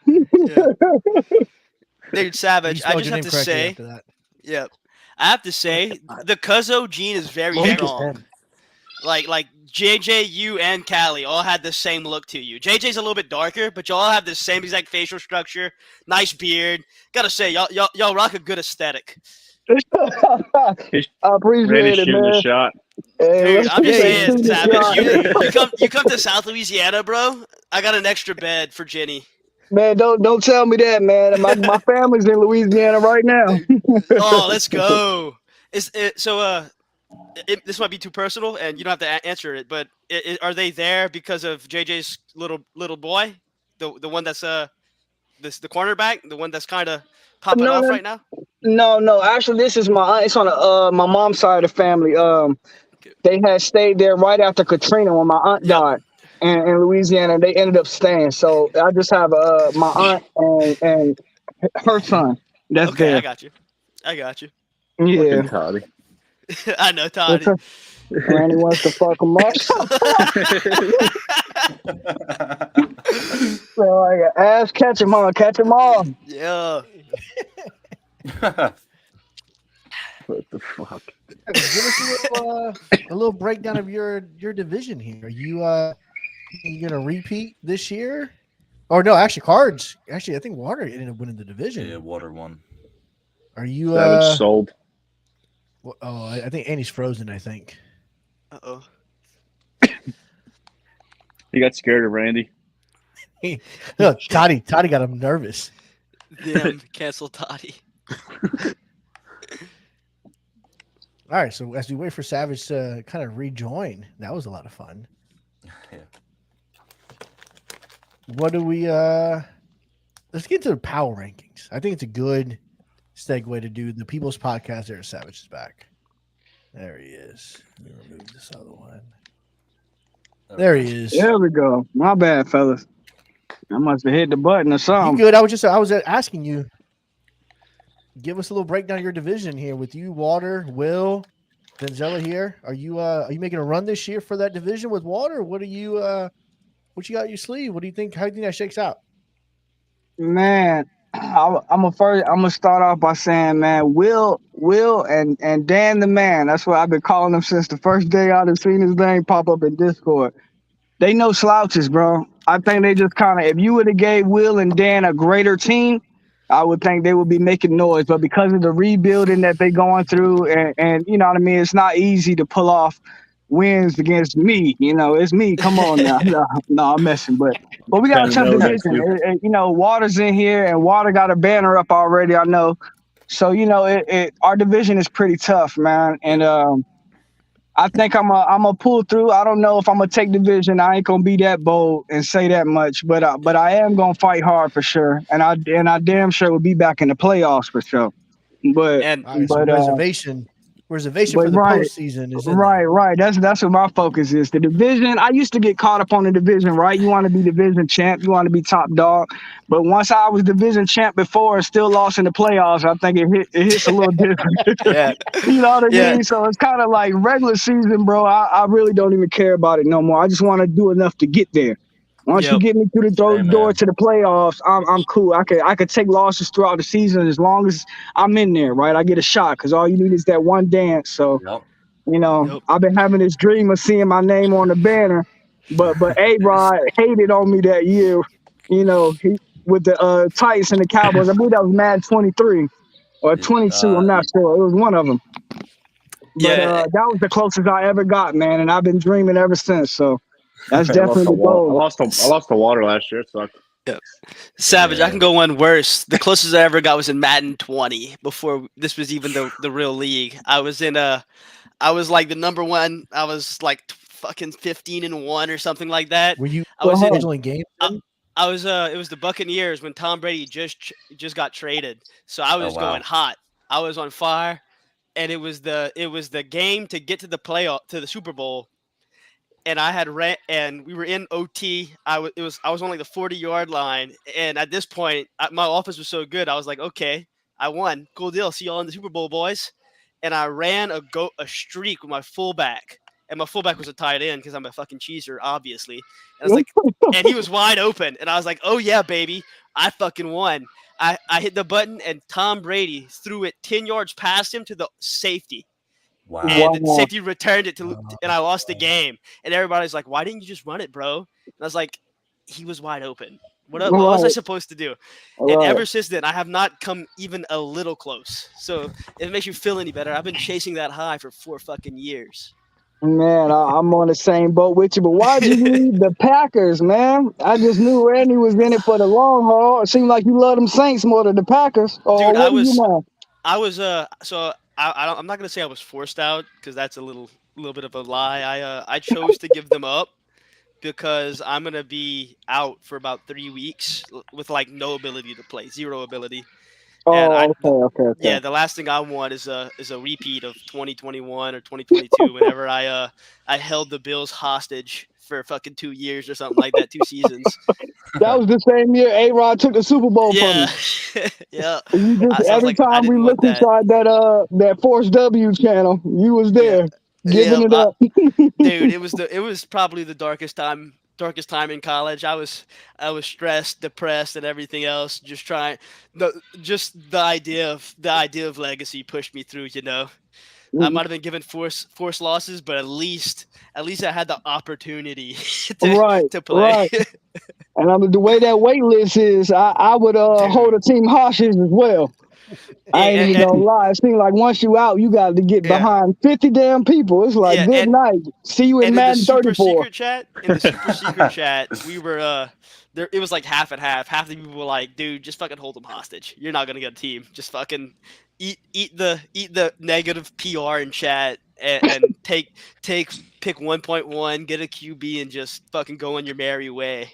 Dude, Savage, You I spelled just your have name to correctly say, after that. yeah, I have to say the Cuzzo gene is very strong. Like JJ, you and Callie all had the same look to you. JJ's a little bit darker, but y'all have the same exact facial structure, nice beard. Gotta say, y'all rock a good aesthetic. I appreciate Randy it, shooting man. the shot. Hey, Dude, I'm just let's saying, shoot this Savage, shot. you come to South Louisiana, bro. I got an extra bed for Jenny. Man, don't tell me that, man. My family's in Louisiana right now. Oh, let's go. This might be too personal, and you don't have to answer it. But are they there because of JJ's little boy, the one that's the cornerback, the one that's kind of popping No, off no. right now? No. Actually, this is my aunt. It's on my mom's side of the family. They had stayed there right after Katrina when my aunt died in Louisiana. They ended up staying. So I just have my aunt and her son. That's Okay, there. I got you. Yeah. Fucking Toddy. I know, Toddy. Randy wants to fuck him up. So like an ass catch him on, catch him all. Yeah. What the fuck? Give us a little breakdown of your division here. Are you you gonna repeat this year? Or no, actually, Cards. Actually, I think Water ended up winning the division. Yeah, Water won. Are you? Savage sold. Oh, I think Andy's frozen. I think. Uh-oh. He got scared of Randy. No, Toddy got him nervous. Damn, cancel Toddy. All right, so as we wait for Savage to kind of rejoin, that was a lot of fun. Yeah. What do we? Let's get to the power rankings. I think it's a good segue to do the People's Podcast. There, Savage is back. There he is. Let me remove this other one. There he is. There we go. My bad, fellas. I must have hit the button or You something. good? I was asking you. Give us a little breakdown of your division here with you, Water, Will, Denzella here. Are you making a run this year for that division with Water? What you got in your sleeve? What do you think? How do you think that shakes out? Man, I'm gonna start off by saying, man, Will and Dan the man. That's what I've been calling him since the first day I've seen his name pop up in Discord. They no slouches, bro. I think they just kind of, if you would have gave Will and Dan a greater team, I would think they would be making noise. But because of the rebuilding that they going through, and you know what I mean, it's not easy to pull off wins against me. You know, it's me. Come on now. No, I'm messing. But we got a tough division. You know, Water's in here, and Water got a banner up already, I know. So, you know, our division is pretty tough, man. And I think I'm a pull through. I don't know if I'm gonna take division. I ain't gonna be that bold and say that much, but I am gonna fight hard for sure, and I damn sure will be back in the playoffs for sure. But And All right, so But, reservation for the right. postseason is in Right. That's what my focus is. The division. I used to get caught up on the division, right? You want to be division champ. You want to be top dog. But once I was division champ before and still lost in the playoffs, I think it hits a little different. yeah, You know what I Yeah. mean? So it's kind of like regular season, bro. I really don't even care about it no more. I just want to do enough to get there. Once you Yep. get me through the Amen. door to the playoffs, I'm cool. I could take losses throughout the season as long as I'm in there, right? I get a shot because all you need is that one dance. So Yep. you know, Yep. I've been having this dream of seeing my name on the banner, but A-Rod hated on me that year. You know, with the Titans and the Cowboys. I believe that was Mad 23 or 22. I'm not sure. It was one of them. But Yeah. that was the closest I ever got, man, and I've been dreaming ever since. So that's I definitely the goal. lost to Water last year. It sucked. Savage, I Yeah. can go one worse. The closest I ever got was in Madden 20 before this was even the real league. I was like the number one. I was like fucking 15-1 or something like that. Were you I was in scheduling games? then? I was it was the Buccaneers when Tom Brady just got traded. So I was wow. going hot. I was on fire, and it was the game to get to the to the Super Bowl. And I had and we were in OT. I was on like the 40-yard line, and at this point, my offense was so good. I was like, okay, I won. Cool deal. See y'all in the Super Bowl, boys. And I ran a streak with my fullback, and my fullback was a tight end because I'm a fucking cheeser, obviously. And I was like, and he was wide open, and I was like, oh yeah, baby, I fucking won. I hit the button, and Tom Brady threw it 10 yards past him to the safety. Wow. And the Wow. safety returned it and I lost the game. And everybody's like, "Why didn't you just run it, bro?" And I was like, "He was wide open. What was I Right. supposed to do?" And Right. ever since then, I have not come even a little close. So if it makes you feel any better, I've been chasing that high for 4 fucking years. Man, I'm on the same boat with you. But why'd you leave the Packers, man? I just knew Randy was in it for the long haul. It seemed like you love them Saints more than the Packers. Oh, Dude, what do you know? I was so I'm not gonna say I was forced out because that's a little bit of a lie. I chose to give them up because I'm gonna be out for about 3 weeks with like no ability to play, zero ability. And Okay. Yeah, the last thing I want is a repeat of 2021 or 2022. Whenever I held the Bills hostage for fucking 2 years or something like that, 2 seasons. That was the same year A-Rod took the Super Bowl Yeah, from yeah. you. You just, Sounds every like I time we didn't looked want that. inside that Force W channel, you was there giving it up. Dude, it was probably the darkest time in college. I was stressed, depressed, and everything else. Just the idea of legacy pushed me through. You know. I might have been given forced losses, but at least I had the opportunity to Right, to play. right. And I mean, the way that wait list is, I would hold a team hostage as well. I ain't Yeah, even gonna lie. It seems like once you out, you got to get Yeah. behind 50 damn people. It's like, Yeah, good and- night. See you in and in the Madden super 34. secret chat, we were there. It was like half and half. Half the people were like, "Dude, just fucking hold them hostage. You're not gonna get a team. Just fucking eat the negative PR in chat and pick 1.1, get a QB, and just fucking go on your merry way."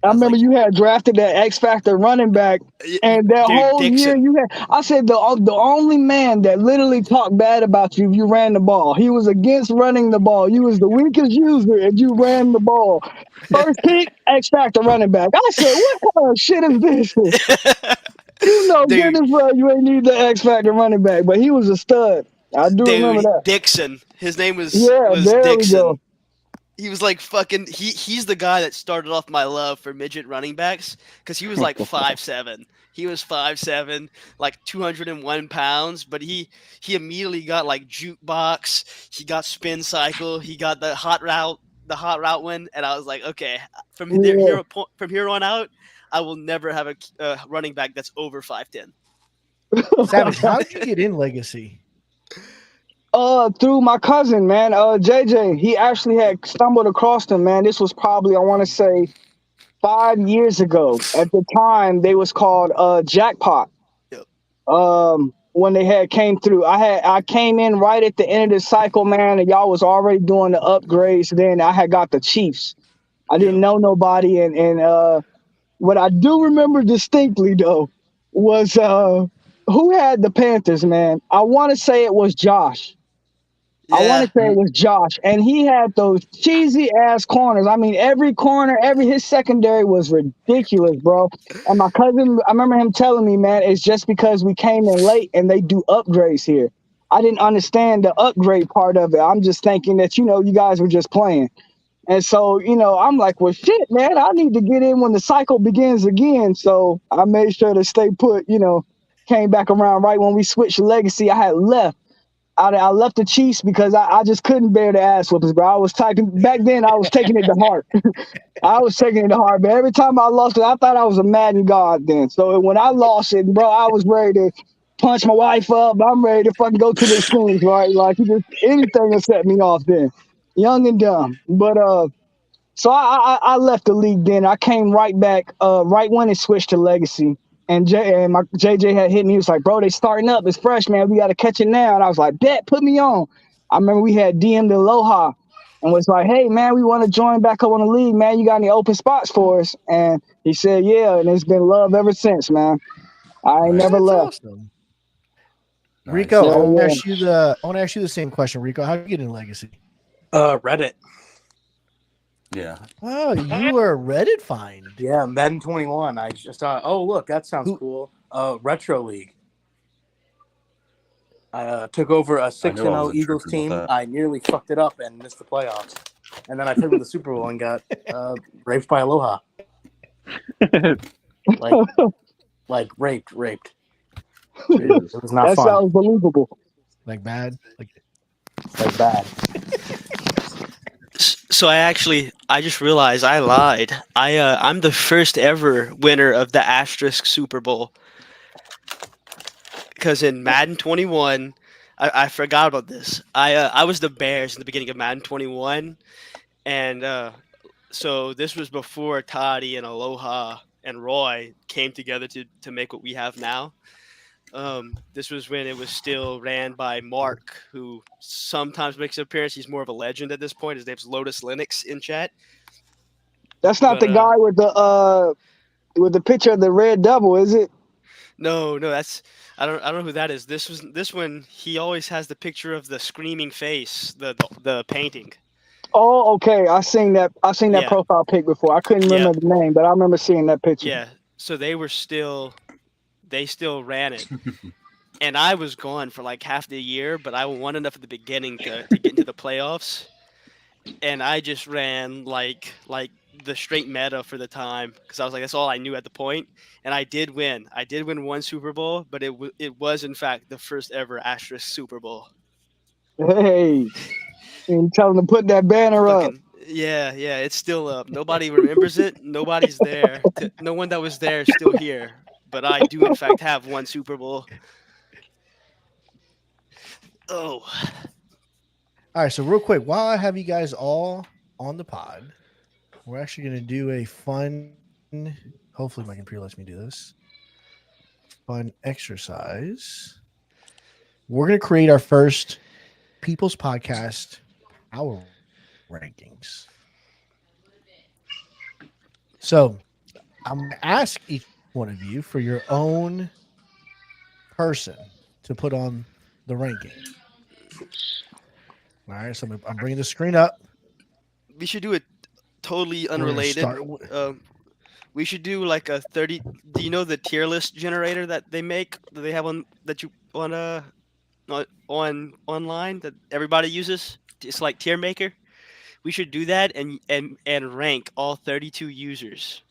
I was remember like, you had drafted that X Factor running back, and that dude, whole year Dixon. you had. I said the only man that literally talked bad about you if you ran the ball. He was against running the ball. You was the weakest user, and you ran the ball. First pick, X Factor running back. I said, what kind of shit is this? You know, Dude. goodness well, you ain't need the X Factor running back, but he was a stud. I do remember Dude, that. Dixon. His name was Yeah, there we Dixon. go. He was like fucking. He's the guy that started off my love for midget running backs because he was like 5'7". He was 5'7", like 201 pounds. But he immediately got like jukebox. He got spin cycle. He got the hot route one. And I was like, okay, from here on out, I will never have a running back that's over 5'10". Savage, how did you get in Legacy? Through my cousin, man. JJ, he actually had stumbled across them, man. This was probably, I want to say, 5 years ago. At the time, they was called Jackpot. Yep. When they had came through, I came in right at the end of the cycle, man, and y'all was already doing the upgrades. Then I had got the Chiefs. I didn't know nobody, and what I do remember distinctly though was who had the Panthers, man. I want to say it was Josh. I want Yeah. to say it was Josh, and he had those cheesy ass corners. I mean, every corner, his secondary was ridiculous, bro. And my cousin, I remember him telling me, man, it's just because we came in late and they do upgrades here. I didn't understand the upgrade part of it. I'm just thinking that, you guys were just playing. And so, I'm like, well, shit, man, I need to get in when the cycle begins again. So I made sure to stay put, came back around right when we switched to Legacy. I had left. I left the Chiefs because I just couldn't bear the ass whoopings, bro. I was typing back then. I was taking it to heart. I was taking it to heart, but every time I lost it, I thought I was a Madden god then. So when I lost it, bro, I was ready to punch my wife up. I'm ready to fucking go to the extremes, right? Like anything to set me off then, young and dumb. But so I left the league then. I came right back right when it switched to Legacy. And my JJ had hit me. He was like, bro, they starting up. It's fresh, man. We got to catch it now. And I was like, bet, put me on. I remember we had DM'd Aloha and was like, hey, man, we want to join back up on the league, man. You got any open spots for us? And he said, yeah. And it's been love ever since, man. I ain't never That's left. awesome. Nice. Rico, Yeah, I want to yeah. ask you the same question, Rico. How did you get in Legacy? Reddit. Yeah. Oh, you were a Reddit find. Yeah, Madden 21. I just thought, oh look, that sounds cool. Retro League. I took over a 6-0 Eagles team. I nearly fucked it up and missed the playoffs. And then I took over the Super Bowl and got raped by Aloha. Like raped. Jesus. It was not That fun. sounds believable. Like bad? Like bad. So I just realized I lied. I'm the first ever winner of the Asterisk Super Bowl. Because in Madden 21, I forgot about this. I was the Bears in the beginning of Madden 21, and so this was before Toddy and Aloha and Roy came together to make what we have now. This was when it was still ran by Mark, who sometimes makes an appearance. He's more of a legend at this point. His name's Lotus Linux in chat. That's not But, the guy with the picture of the red double, is it? No, that's I don't know who that is. This one he always has the picture of the screaming face, the painting. Oh, okay. I seen that Yeah. profile pic before. I couldn't remember the name, but I remember seeing that picture. Yeah. So they still ran it. And I was gone for like half the year, but I won enough at the beginning to get into the playoffs. And I just ran like the straight meta for the time because I was like, that's all I knew at the point. And I did win. I did win one Super Bowl, but it was in fact the first ever Asterisk Super Bowl. Hey, and tell them to put that banner up. Fucking, yeah, it's still up. Nobody remembers it. Nobody's there. No one that was there is still here. But I do, in fact, have one Super Bowl. Oh, All right, so real quick, while I have you guys all on the pod, we're actually going to do a fun, hopefully my computer lets me do this, fun exercise. We're going to create our first People's Podcast Power Rankings. So I'm going to ask each one of you for your own person to put on the ranking. All right, so I'm bringing the screen up. we should do it totally We're gonna unrelated. start with- We should do like a 30. Do you know the tier list generator that they make? That they have on that you on online that everybody uses? It's like Tier Maker. We should do that and rank all 32 users.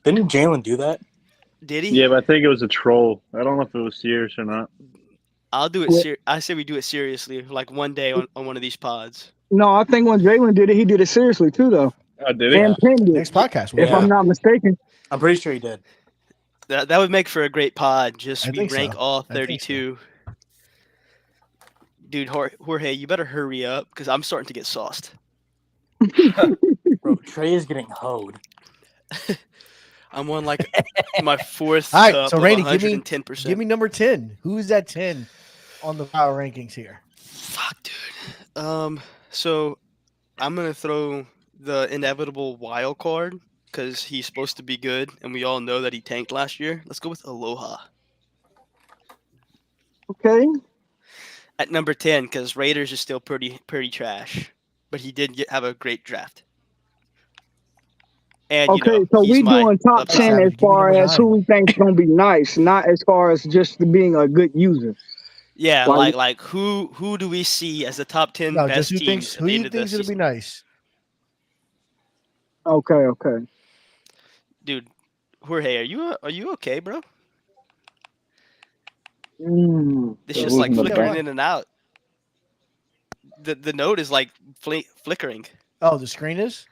Didn't Jalen do that? Did he? Yeah, but I think it was a troll. I don't know if it was serious or not. I'll do it. I say we do it seriously, like one day on one of these pods. No, I think when Jalen did it, he did it seriously too, though. I did it. And Penn did, next podcast. if Yeah. I'm not mistaken. I'm pretty sure he did. That would make for a great pod. Just I we think so. rank all I think so. 32. Dude, Jorge, you better hurry up because I'm starting to get sauced. Bro, Trey is getting hoed. I'm on like my fourth All right, cup so of Randy, give me 110%. Give me number 10. Who's that 10 on the power rankings here? Fuck, dude. So I'm gonna throw the inevitable wild card because he's supposed to be good, and we all know that he tanked last year. Let's go with Aloha Okay. at number 10 because Raiders is still pretty trash, but he did have a great draft. And Okay, you know, so he's we my doing top upside. 10 as Give me far number as who 9. we think's gonna be nice, not as far as just being a good user. Yeah, Like- like who do we see as the top 10 No, best just who teams thinks at who the you end of think's this gonna be season? nice. Okay. Dude, Jorge, are you okay, bro? It's Yeah, just like losing the flickering bat. in and out. The note is like flickering. Oh, the screen is?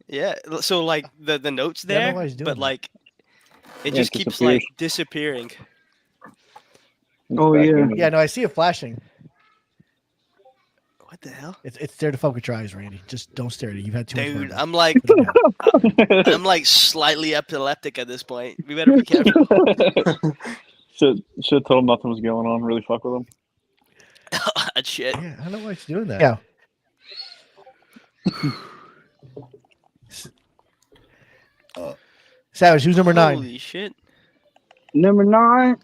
Yeah, so like the note's Yeah, I don't know there, why he's doing but that. like it Yeah, just it keeps disappears. like disappearing. Oh, yeah. Yeah, no, I see it flashing. What the hell, It's there to fuck with your eyes, Randy. Just don't stare at it. You've had too much. dude? bourbon. I'm like Put it down. I'm like slightly epileptic at this point. We better be careful. should have told him nothing was going on. Really fuck with him. Shit. Yeah, I don't know why he's doing that. Yeah. Savage, who's number 9? Holy shit. Number 9,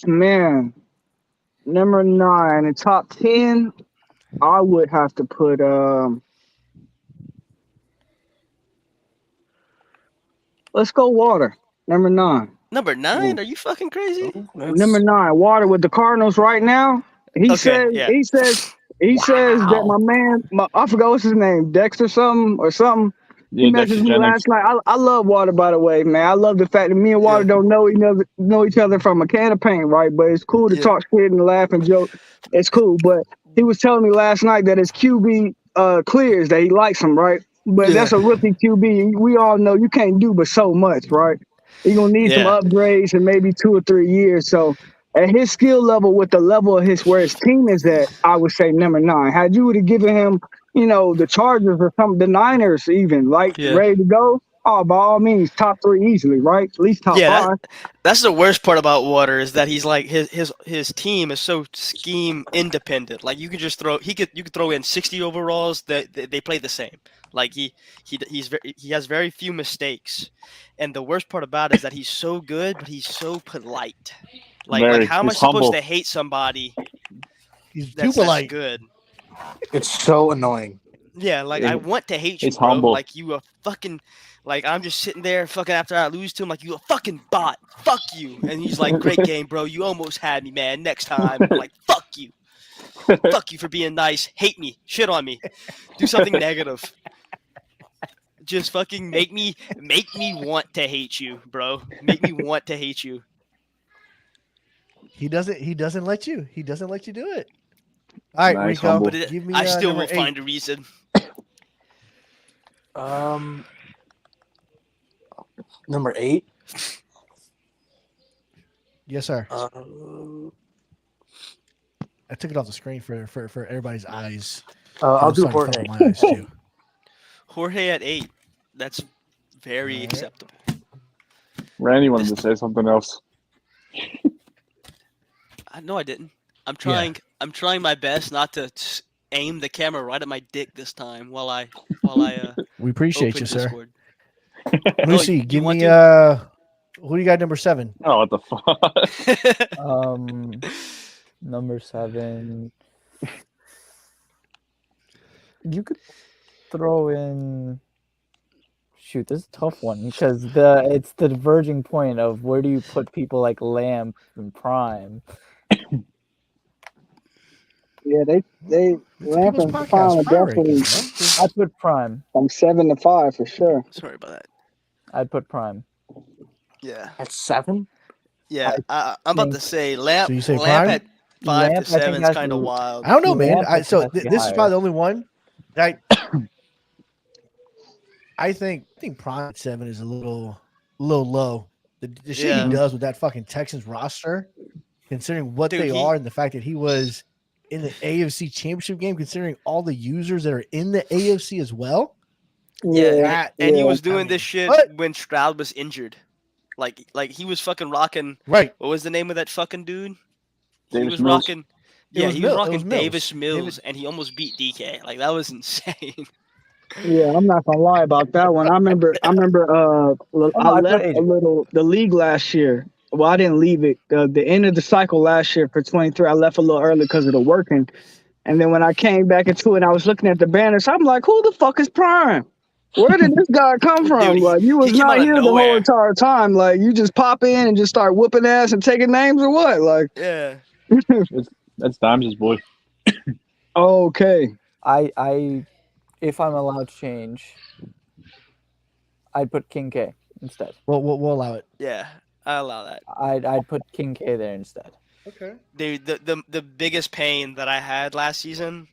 man. Number 9, in top 10, I would have to put let's go Water. Number 9. Number 9? Are you fucking crazy? Number 9, Water with the Cardinals right now. He Okay, says yeah. he says that my man, I forgot what's his name, Dexter something. He Yeah, messaged Dexter me Jennings. last night. I love Water, by the way, man. I love the fact that me and Water Yeah. don't know each other from a can of paint, right? But it's cool to Yeah. talk shit and laugh and joke. It's cool. But he was telling me last night that his QB clears, that he likes him, right? But Yeah. that's a rookie QB. We all know you can't do but so much, right? You're gonna need some Yeah. upgrades in maybe 2 or 3 years. So at his skill level, with the level of where his team is at, I would say number 9. Had you would have given him, the Chargers or the Niners even, Yeah. ready to go, oh, by all means, top 3 easily, right? At least top Yeah, 5. That's the worst part about Water is that he's like his team is so scheme independent. Like you could just you could throw in 60 overalls that they play the same. Like he has very few mistakes, and the worst part about it is that he's so good, but he's so polite. Very. Like how am I He's supposed humble. to hate somebody He's too that's polite. good? It's so annoying. Yeah, like Yeah, I want to hate you, he's bro. humble. Like you a fucking, like I'm just sitting there fucking after I lose to him, like you a fucking bot. Fuck you. And he's like, great game, bro. You almost had me, man. Next time, I'm like, fuck you. Fuck you for being nice. Hate me. Shit on me. Do something negative. Just fucking make me want to hate you, bro. Make me want to hate you. He doesn't let you. He doesn't let you do it. All right, Nice, Rico, humble. But give me I still number will 8. find a reason. Number 8. Yes, sir. Uh, I took it off the screen for everybody's eyes. I'll It's do starting to fill Jorge. up my eyes too. Jorge at 8. That's very Alright. acceptable. Randy wanted to say something else. No, I didn't. I'm trying. I'm trying my best not to aim the camera right at my dick this time while I We appreciate open you, sir. Discord. Lucy, you give want me who do you got number 7? Oh, what the fuck? Number 7. You could throw in. Shoot, this is a tough one because it's the diverging point of where do you put people like Lamp and Prime. Yeah, they It's Lamp people's and podcast, Prime are Power definitely Rankings, bro. I'd put Prime. from 7 to 5 for sure. Sorry about that. I'd put Prime. Yeah, At 7? yeah. I'm about to say Lamp. So you say Lamp Prime? at 5 Lamp, to I think 7 is has kind of to- wild. I don't know, man. Lamp has to be This is higher. probably the only one that I think Prime at 7 is a little low. The shit Yeah. he does with that fucking Texans roster, considering what Dude, they he- are and the fact that he was in the AFC Championship game, considering all the users that are in the AFC as well. Yeah, that- and he yeah. was doing I mean, this shit what? when Stroud was injured. Like he was fucking rocking. Right. What was the name of that fucking dude? He Davis was Mills. rocking. It Yeah, was he Mil- was it rocking was Mills. Davis Mills, Davis- and he almost beat DK. Like that was insane. Yeah, I'm not gonna lie about that one. I remember I left a little the league last year. Well, I didn't leave it. The end of the cycle last year for 23, I left a little early because of the working. And then when I came back into it, I was looking at the banners. I'm like, who the fuck is Prime? Where did this guy come from? Dude, he- Like, you was he came not out of here the whole nowhere. entire time. Like, you just pop in and just start whooping ass and taking names or what? Like, Yeah. That's Dimes' boy. okay. I if I'm allowed to change, I'd put King K instead. We'll allow it. Yeah, I allow that. I'd put King K there instead. Okay. Dude, the biggest pain that I had last season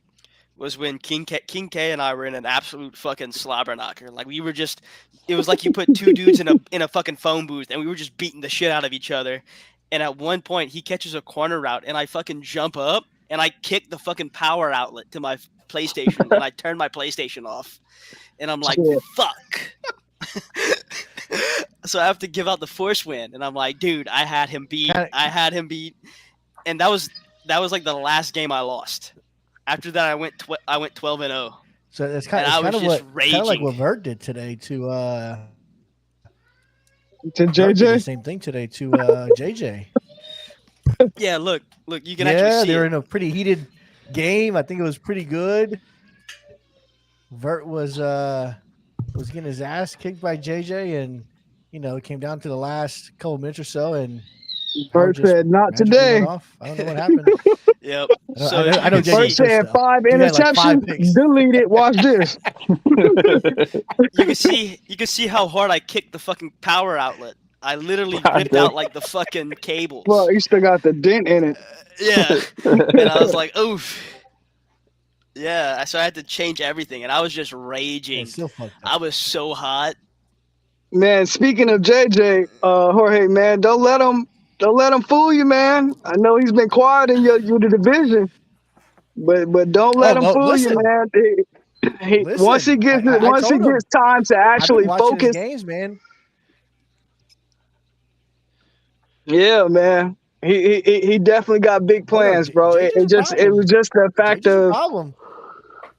was when King K and I were in an absolute fucking slobber knocker. Like we were just, it was like you put two dudes in a fucking phone booth and we were just beating the shit out of each other. And at one point he catches a corner route and I fucking jump up and I kick the fucking power outlet to my PlayStation and I turn my PlayStation off. And I'm like, Shit. fuck. So I have to give out the force win, and I'm like, dude, I had him beat. And that was like the last game I lost. After that, I went 12-0. So that's kind And I of was what just kind of like raging. what Vert did today to To Vert did the JJ? same thing today to JJ. Yeah, look, you can Yeah, actually see they were it. in a pretty heated game. I think it was pretty good. Vert was getting his ass kicked by JJ, and it came down to the last couple minutes or so, and Bert just said, not magically today. went off. I don't know what happened. Yep. I know- So I know you can JJ Bert see- said though. 5 He had like 5 interceptions. picks. Delete it. Watch this. you can see how hard I kicked the fucking power outlet. I literally God ripped damn. out like the fucking cables. Well, you still got the dent in it. Yeah. And I was like, oof. Yeah, so I had to change everything, and I was just Yeah, raging. still fucked up. I was so hot. Man, speaking of JJ, Jorge, man, don't let him fool you, man. I know he's been quiet in your division, but don't let him no, fool listen. you, man. Listen, Once he gets I once he told him. gets time to I've been actually watching his focus, games, man. yeah, man. He definitely got big Hold on, plans, bro. JJ's It was just the fact JJ's a of problem.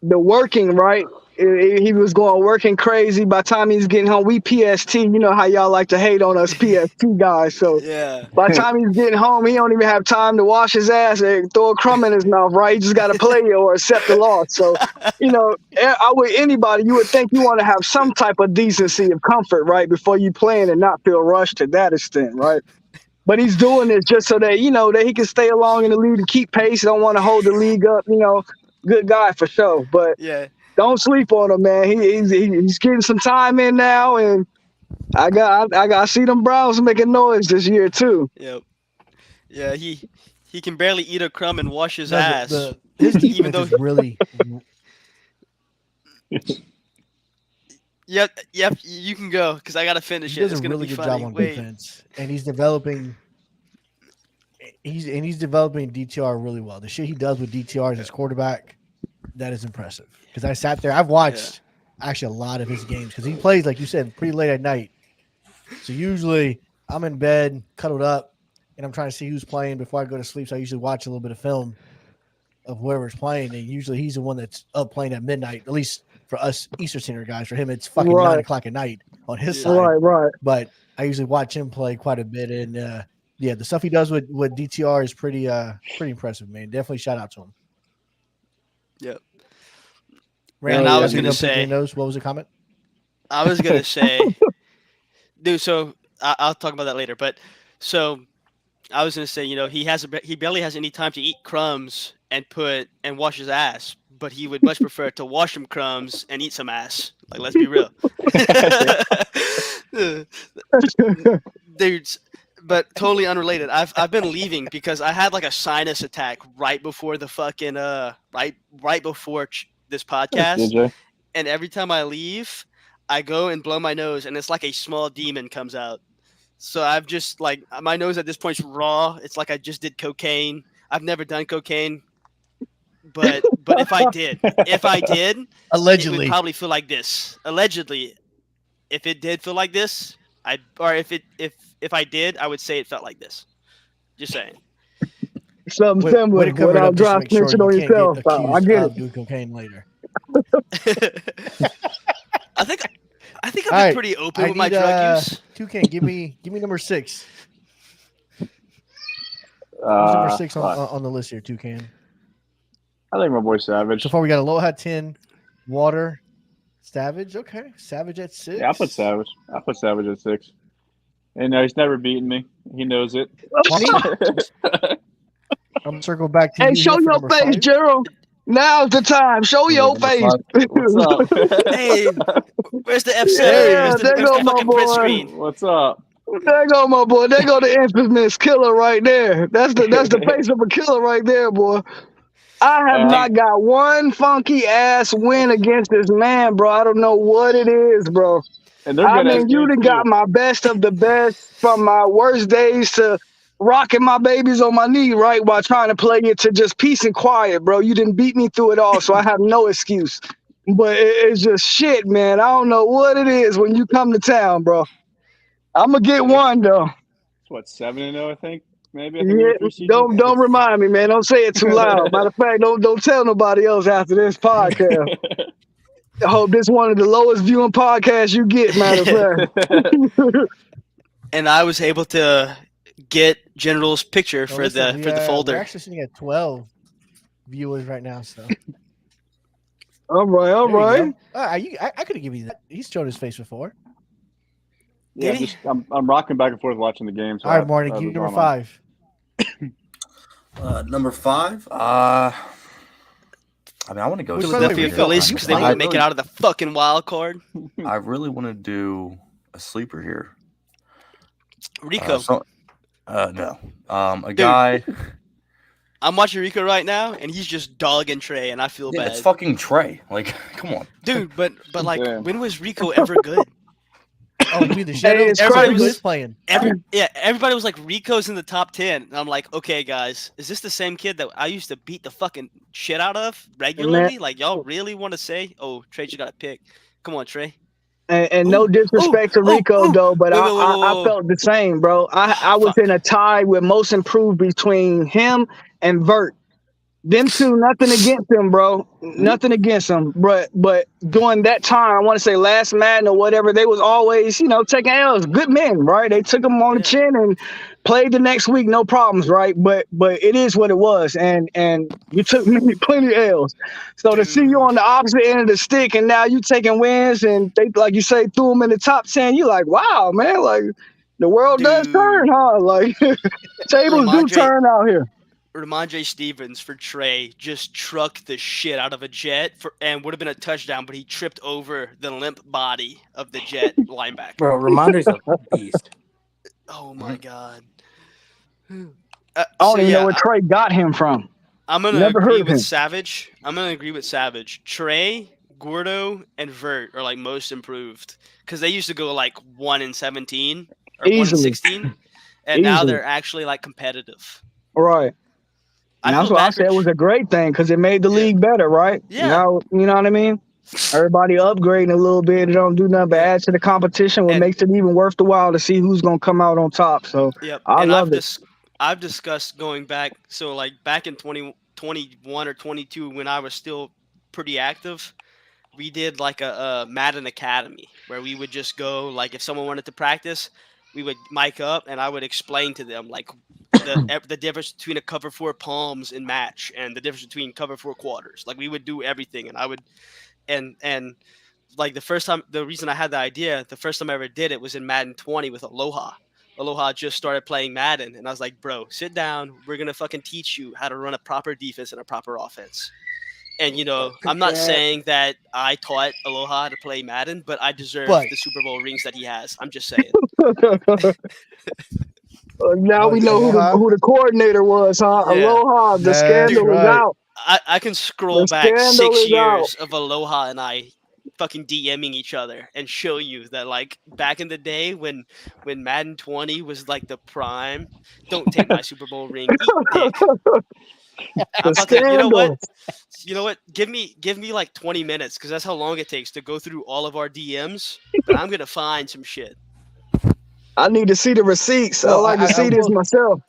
the working, right? He was going working crazy. By the time he's getting home, we PST. You know how y'all like to hate on us PST guys. So Yeah. by the time he's getting home, he don't even have time to wash his ass and throw a crumb in his mouth, right? He just got to play or accept the loss. So, I would anybody, you would think you want to have some type of decency of comfort, right, before you playing and not feel rushed to that extent, right? But he's doing this just so that, that he can stay along in the league and keep pace. Don't want to hold the league up, good guy for sure. But Yeah. don't sleep on him, man. He's getting some time in now, and I see them Browns making noise this year too. Yep. Yeah, he He can barely eat a crumb and wash his No, ass. his defense Even though is really. Yep, you can go because I gotta finish He it. does It's a gonna really be good funny. job on Wait. defense, and he's developing. He's developing DTR really well. The shit he does with DTR as his quarterback, that is impressive. Because I sat there, I've watched actually a lot of his games because he plays, like you said, pretty late at night. So usually I'm in bed, cuddled up, and I'm trying to see who's playing before I go to sleep. So I usually watch a little bit of film of whoever's playing, and usually he's the one that's up playing at midnight. At least for us Eastern Standard guys, for him it's fucking 9 o'clock at night on his side. Right. But I usually watch him play quite a bit, and yeah, the stuff he does with DTR is pretty impressive, man. Definitely shout out to him. Yep. Randy, And I was you gonna know, picking say- your nose. What was the comment? I was gonna say, dude. So I'll talk about that later. But so I was gonna say, he barely has any time to eat crumbs and wash his ass, but he would much prefer to wash some crumbs and eat some ass. Like, let's be real, dudes. But totally unrelated. I've been leaving because I had like a sinus attack right before the fucking right before this podcast. DJ. And every time I leave, I go and blow my nose, and it's like a small demon comes out. So I've just like my nose at this point's raw. It's like I just did cocaine. I've never done cocaine, but if I did, it Allegedly, would probably feel like this. Allegedly, if it did feel like this, if I did, I would say it felt like this. Just saying. Something way similar to cover it without up just to drop make sure snitching on you can't yourself. get I accused get of it. doing cocaine later. I think I've been All right, pretty open I with my need, drug use. Toucan, give me number 6. Who's number 6 on the list here, Toucan? I think my boy Savage. So far, we got Aloha 10, Water, Savage. Okay, Savage at 6. Yeah, I put Savage at 6. And he's never beaten me. He knows it. 20. I'm gonna circle back to Hey, you. show here for your number face, 5. Gerald. Now's the time. Show your Number face. 5. What's up? Hey, where's the F7? Yeah, where's there the go my fucking print boy. screen? What's up? There go my boy. There go the infamous killer right there. That's the face of a killer right there, boy. I have not got one funky ass win against this man, bro. I don't know what it is, bro. And they're I good at mean, you done games, got too. my best of the best from my worst days to rocking my babies on my knee, right? While trying to play it to just peace and quiet, bro. You didn't beat me through it all, so I have no excuse. But it's just shit, man. I don't know what it is when you come to town, bro. I'm gonna get one though. It's what, 7-0, I think? Maybe. I think Yeah, preseason. don't remind me, man. Don't say it too loud. Matter of fact, don't tell nobody else after this podcast. I hope this one of the lowest viewing podcasts you get. Matter of fact. And I was able to get General's picture Well, for listen, the We're folder. actually sitting at 12 viewers right now. So all right. I could have given you that. He's shown his face before. Yeah, Did he? I'm rocking back and forth watching the games. All right, Marty, give me number 5. Number 5. I mean, I want to go. Which sleeper one? Philadelphia Wait, Phillies you because they played? won't make it out of the fucking wild card. I really want to do a sleeper here. Rico. No. A guy. I'm watching Rico right now, and he's just dogging Trey, and I feel Yeah, bad. it's fucking Trey. Like, come on. Dude, but like, Damn. when was Rico ever good? Oh, you mean the shadow? it's Everybody crazy. was playing. Everybody was like, Rico's in the top 10. And I'm like, okay, guys, is this the same kid that I used to beat the fucking shit out of regularly? Like, y'all really want to say, oh, Trey just got a pick? Come on, Trey. And no disrespect to Rico though, but Wait, I felt the same, bro. I was Fuck. in a tie with most improved between him and Vert. Them two, nothing against them, bro. Nothing against them. But during that time, I want to say last Madden or whatever, they was always, taking L's. Good men, right? They took them on the chin and played the next week, no problems, right? But it is what it was, and you took plenty of L's. So to see you on the opposite end of the stick, and now you taking wins, and they, like you say, threw them in the top 10. You like, wow, man, like the world does Dude. turn, huh? Like tables do Ramondre- turn out here. Ramondre Stevens for Trey just trucked the shit out of a Jet and would have been a touchdown, but he tripped over the limp body of the Jet linebacker. Bro, Ramondre's a beast. Oh my god. I don't even know where Trey got him from. I'm gonna Never heard agree of with him. Savage. I'm gonna agree with Savage. Trey, Gordo, and Vert are like most improved because they used to go like 1-17 or Easily. 1-16, and now Easily. they're actually like competitive. Right. I And that's feel what I bad said for was a great thing because it made the Yeah. league better, right? Yeah. Now, you know what I mean? Everybody upgrading a little bit. It don't do nothing but Yeah. add to the competition, what And- makes it even worth the while to see who's going to come out on top. So Yep. I and love it. I've discussed going back. So like back in 2021 or 22 when I was still pretty active, we did like a Madden Academy where we would just go like if someone wanted to practice, we would mic up and I would explain to them like the difference between a cover 4 palms in match and the difference between cover 4 quarters. Like we would do everything, and I would and like the reason I had the idea, the first time I ever did it was in Madden 20 with Aloha. Aloha just started playing Madden, and I was like, bro, sit down. We're gonna fucking teach you how to run a proper defense and a proper offense. And you know, I'm not saying that I taught Aloha how to play Madden, but I deserve the Super Bowl rings that he has. I'm just saying. Now we know who the coordinator was, huh? Yeah. Aloha, the That's scandal is right. out. I can scroll The back scandal 6 is out. years of Aloha and I fucking DMing each other and show you that like back in the day when Madden 20 was like the prime, don't take my Super Bowl ring, eat dick. I'm about to, you know what? Give me like 20 minutes because that's how long it takes to go through all of our DMs. But I'm gonna find some shit. I need to see the receipts. Well, I like to see this myself.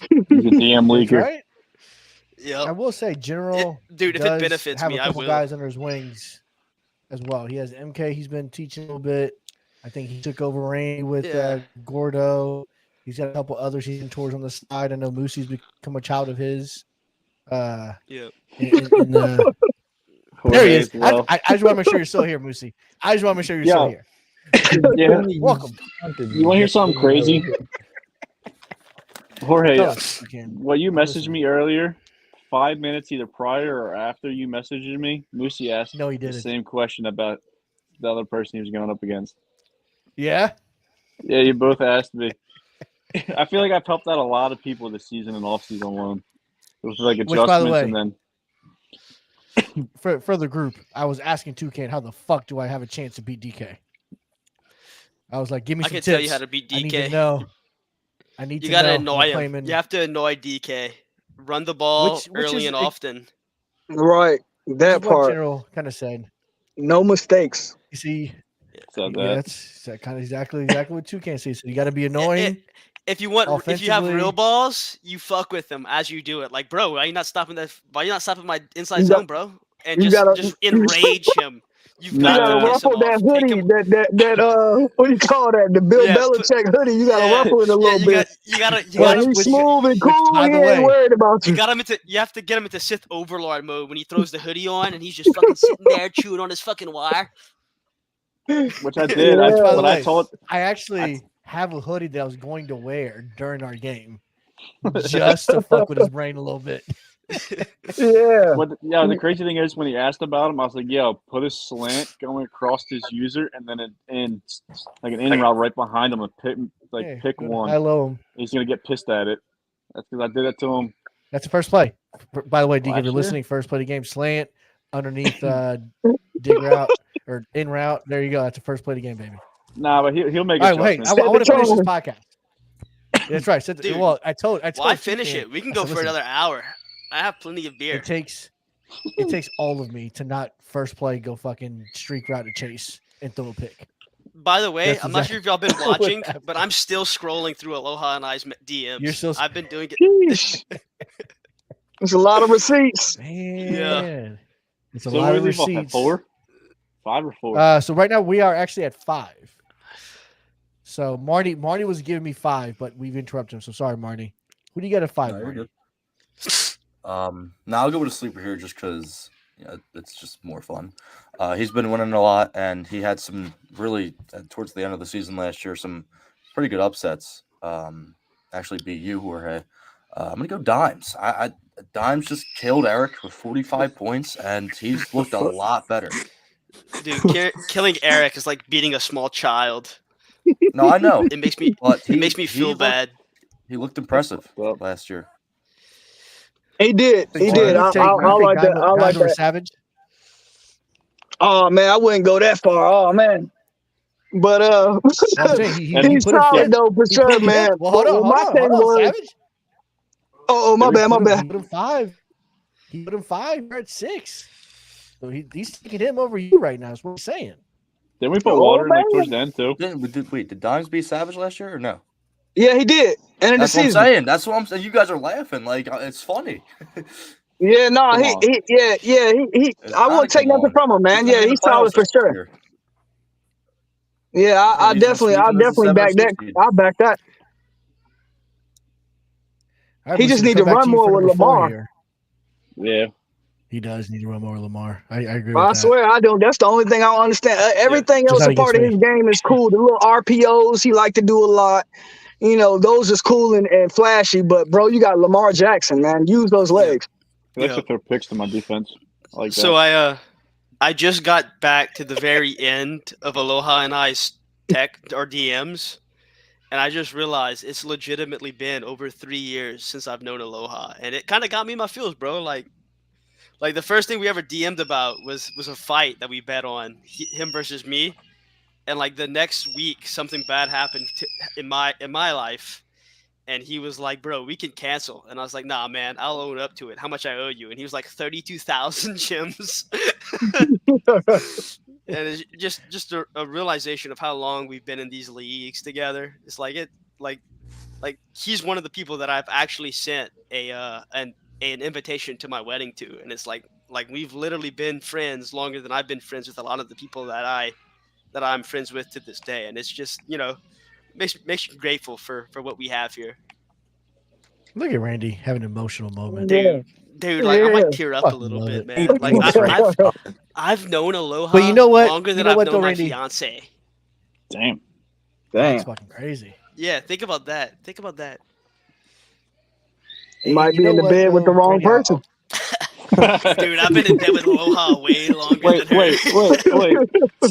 He's a DM That's leaker. right. Yeah, I will say, General, dude, if it does benefits have me, a I couple will. guys under his wings as well. He has MK. He's been teaching a little bit. I think he took over Randy with Yeah. Gordo. He's got a couple others he's in tours on the side. I know Moosey's become a child of his. Yeah. In the, there he is. I just want to make sure you're still here, Moosey. I just want to make sure you're still here. Yeah. Welcome. You want to hear something crazy? Jorge, Tell us, you can. well, you I'm messaged listening. me earlier, 5 minutes either prior or after you messaged me. Moosey asked No, he the didn't. same question about the other person he was going up against. Yeah. Yeah, you both asked me. I feel like I've helped out a lot of people this season and off season alone. It was like Which, adjustments by the way, and then for the group, I was asking Toucan, how the fuck do I have a chance to beat DK? I was like, give me I some can tips. tell you how to beat I need DK. to know. I need You to gotta know. annoy him. Claiming, You have to annoy DK. Run the ball Which early is and a- often. Right. which That is what part. General kind of said. No mistakes. You see, said yeah, that. that's kind of exactly what Toucan says. So you got to be annoying. If you have Offensively- real balls, you fuck with them as you do it. Like, bro, why you not stopping my inside You got- zone, bro? And you just gotta- enrage him. You've You Nah. got gotta to piss him ruffle that off. Take hoodie, him- that what do you call that? The Bill Yeah, Belichick hoodie. You gotta yeah, ruffle it a little you bit. gotta But which- he's smooth and cool. by He the ain't way- worried about you. you have to get him into Sith Overlord mode when he throws the hoodie on and he's just fucking sitting there chewing on his fucking wire. Which I did. Yeah. By the But I way, told I actually have a hoodie that I was going to wear during our game just to fuck with his brain a little bit. Yeah. But yeah, the crazy thing is when he asked about him, I was like, "Yo, put a slant going across his user, and then like an in route right behind him, and pick Hey, one. Hello him. He's gonna get pissed at it." That's because I did that to him. That's the first play. By the way, Deke, if Last you're year? listening, first play of the game, slant underneath dig route or in route. There you go. That's the first play of the game, baby. Nah, but he'll make All right, wait. adjustments. I want to finish this tone. podcast. That's right. Dude, Well, I told. Why finish Toucan, it? We can I go said, for "Listen, another hour. I have plenty of beer. It takes all of me to not first play go fucking streak route to chase and throw a pick. By the way, That's I'm not sure if y'all been what watching, happened. but I'm still scrolling through Aloha and I's DMs. You're still- I've been doing it. Sheesh. There's a lot of receipts. Man, it's a So lot we of leave off at receipts. 4, 5 or 4. So right now we are actually at 5. So Marty was giving me 5, but we've interrupted him. So sorry, Marty. Who do you got at 5, No, you're Marty? good. Now I'll go with a sleeper here just because it's just more fun. He's been winning a lot, and he had some really towards the end of the season last year some pretty good upsets. Actually, beat you, Jorge. I'm gonna go Dimes. Dimes just killed Eric with 45 points, and he's looked a lot better. Dude, killing Eric is like beating a small child. No, I know, It makes me but it makes me feel looked- bad. He looked impressive Well- last year. He did. He So did. you I take- you think like that. I like Gondor that. Savage. Oh man, I wouldn't go that far. Oh man, but Well, I'm saying he he's put him solid fifth. though for He sure, put him man. fifth. Well, hold on, my thing was, Savage. oh my bad, my He bad. put him 5. He put him 5. You're at 6. So he's taking him over you right now. Is what he's saying. Then we put Oh, Water in like man. towards the end too. Did Dimes beat Savage last year or no? Yeah, he did. End of the That's what I'm season. saying. That's what I'm saying. You guys are laughing like it's funny. Yeah, no, Come he on. It's I won't gotta take come nothing on. from him, man. He's gonna Yeah, be in he's the playoffs solid for next sure. year. Yeah, I He's gonna definitely sneak in as a back 7 that. seed. I back that. All right, He Bruce, just let's need come to back run you more for with number 4 Lamar. here. Yeah. He does need to run more with Lamar. I agree with I that. swear I don't. That's the only thing I don't understand. Everything Just else not a part of against his game is cool. The little RPOs he like to do a lot. You know, those is cool and flashy. But bro, you got Lamar Jackson, man. Use those legs. He likes Yeah. to throw picks to my defense. I like So that. I just got back to the very end of Aloha and I's tech or DMs, and I just realized it's legitimately been over 3 years since I've known Aloha, and it kind of got me in my feels, bro. Like the first thing we ever DM'd about was a fight that we bet on, him versus me, and like the next week something bad happened in my life. And he was like, "Bro, we can cancel." And I was like, "Nah, man, I'll own up to it. How much I owe you?" And he was like, 32,000 gems. And it's just a realization of how long we've been in these leagues together. It's like he's one of the people that I've actually sent an invitation to my wedding to, and it's like we've literally been friends longer than I've been friends with a lot of the people that I'm friends with to this day. And it's just makes you grateful for what we have here. Look at Randy having an emotional moment. Dude, like I Yeah. might tear up a Fucking little love bit, it. man. Like That's right. I've known Aloha But you know what? longer You than know I've what, known though, my Randy? fiance. Damn. That's Damn, fucking crazy. Yeah, think about that. Think about that. you might You be know in the what, bed with the though, wrong Randy, person. Dude, I've been in bed with Aloha way longer Wait, than her. wait.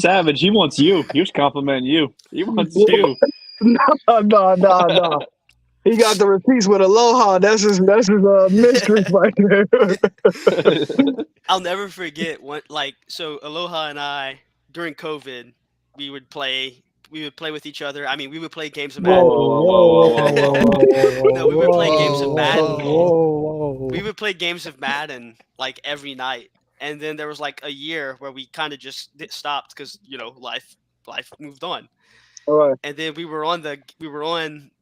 Savage, he wants you. He was complimenting you. He wants you. No. He got the receipts with Aloha. That's his mistress right there. I'll never forget so Aloha and I during COVID we would play with each other. I mean, we would play games of Madden. No, we would play games of Madden. We would play games of Madden like every night. And then there was like a year where we kind of just stopped because life moved on. All right. And then we were on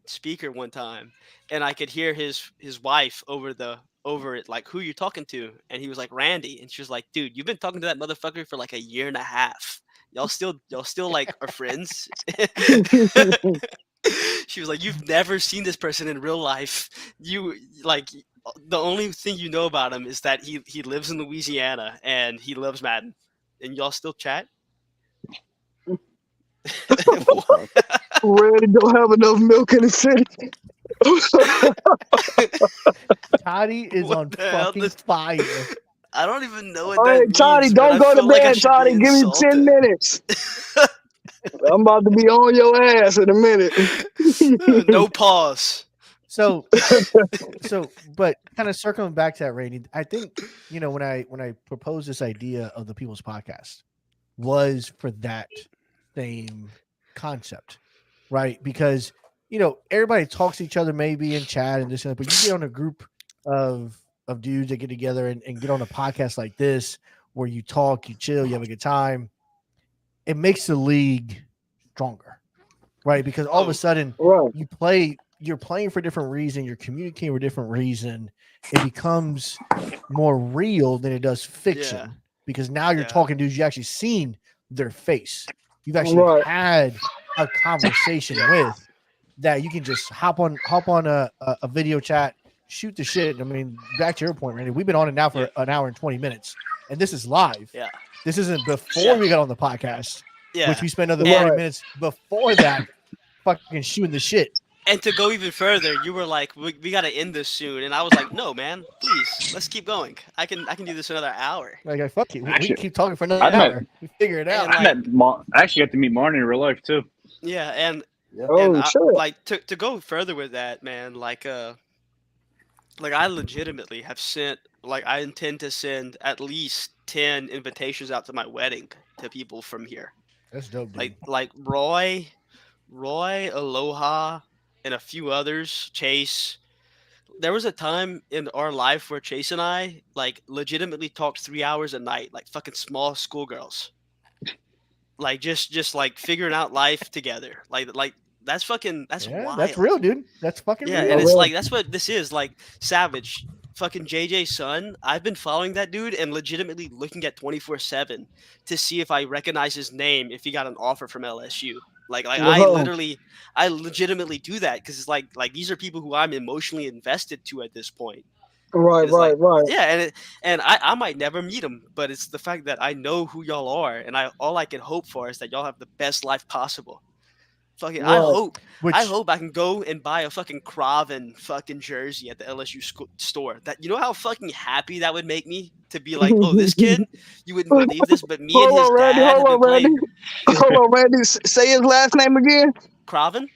speaker one time, and I could hear his wife over it, like, "Who you talking to?" And he was like, "Randy." And she was like, "Dude, you've been talking to that motherfucker for like a year and a half. Y'all still like are friends?" She was like, "You've never seen this person in real life. You like the only thing you know about him is that he lives in Louisiana and he loves Madden, and y'all still chat." Randy don't have enough milk in the city. Toddy is What on the hell fucking does- fire. I don't even know what All that right, means. Toddy, but don't I go to feel like I bed, should be Toddy. Give me 10 insulted. minutes. I'm about to be on your ass in a minute. No pause. So, but kind of circling back to that, Randy, I think when I proposed this idea of the People's Podcast was for that same concept, right? Because everybody talks to each other maybe in chat and this and that, but you get on a group of dudes that get together and get on a podcast like this where you talk, you chill, you have a good time. It makes the league stronger, right? Because all of a sudden Right. you're playing for a different reason, you're communicating for a different reason. It becomes more real than it does fiction. Yeah. Because now you're Yeah. talking to dudes you actually seen their face. You've actually Right. had a conversation with that you can just hop on a video chat, shoot the shit. I mean, back to your point, Randy, we've been on it now for an hour and 20 minutes, and this is live. Yeah. This isn't before we got on the podcast, Yeah. which we spent another And- 40 minutes before that fucking shooting the shit. And to go even further, you were like, "We got to end this soon," and I was like, "No, man, please, let's keep going. I can do this another hour." Like, fuck it. We Actually, can keep talking for another I met- hour. We figure it out. And, I actually got to meet Marnie in real life too. Yeah, and Oh, and shit. to go further with that, man, like Like I legitimately have sent, like I intend to send at least 10 invitations out to my wedding to people from here. That's dope, dude. Like Roy, Aloha, and a few others, Chase. There was a time in our life where Chase and I like legitimately talked 3 hours a night, like fucking small schoolgirls. Like just like figuring out life together. Like that's Yeah, wild. that's real, dude. That's fucking Yeah, real. and it's real. like that's what this is. Like Savage, fucking JJ's son. I've been following that dude and legitimately looking at 24/7 to see if I recognize his name if he got an offer from LSU. Like Whoa. I legitimately do that because it's like these are people who I'm emotionally invested to at this point. Right, And it's like, right. yeah, and I might never meet him, but it's the fact that I know who y'all are, and all I can hope for is that y'all have the best life possible. Fucking, I Right. hope Which I can go and buy a fucking Craven fucking jersey at the LSU store. That, you know how fucking happy that would make me to be like, oh, this kid, you wouldn't believe this, but me and his Hold on, Randy. dad have Hold been on, Randy. playing Hold on, Randy. Say his last name again. Craven.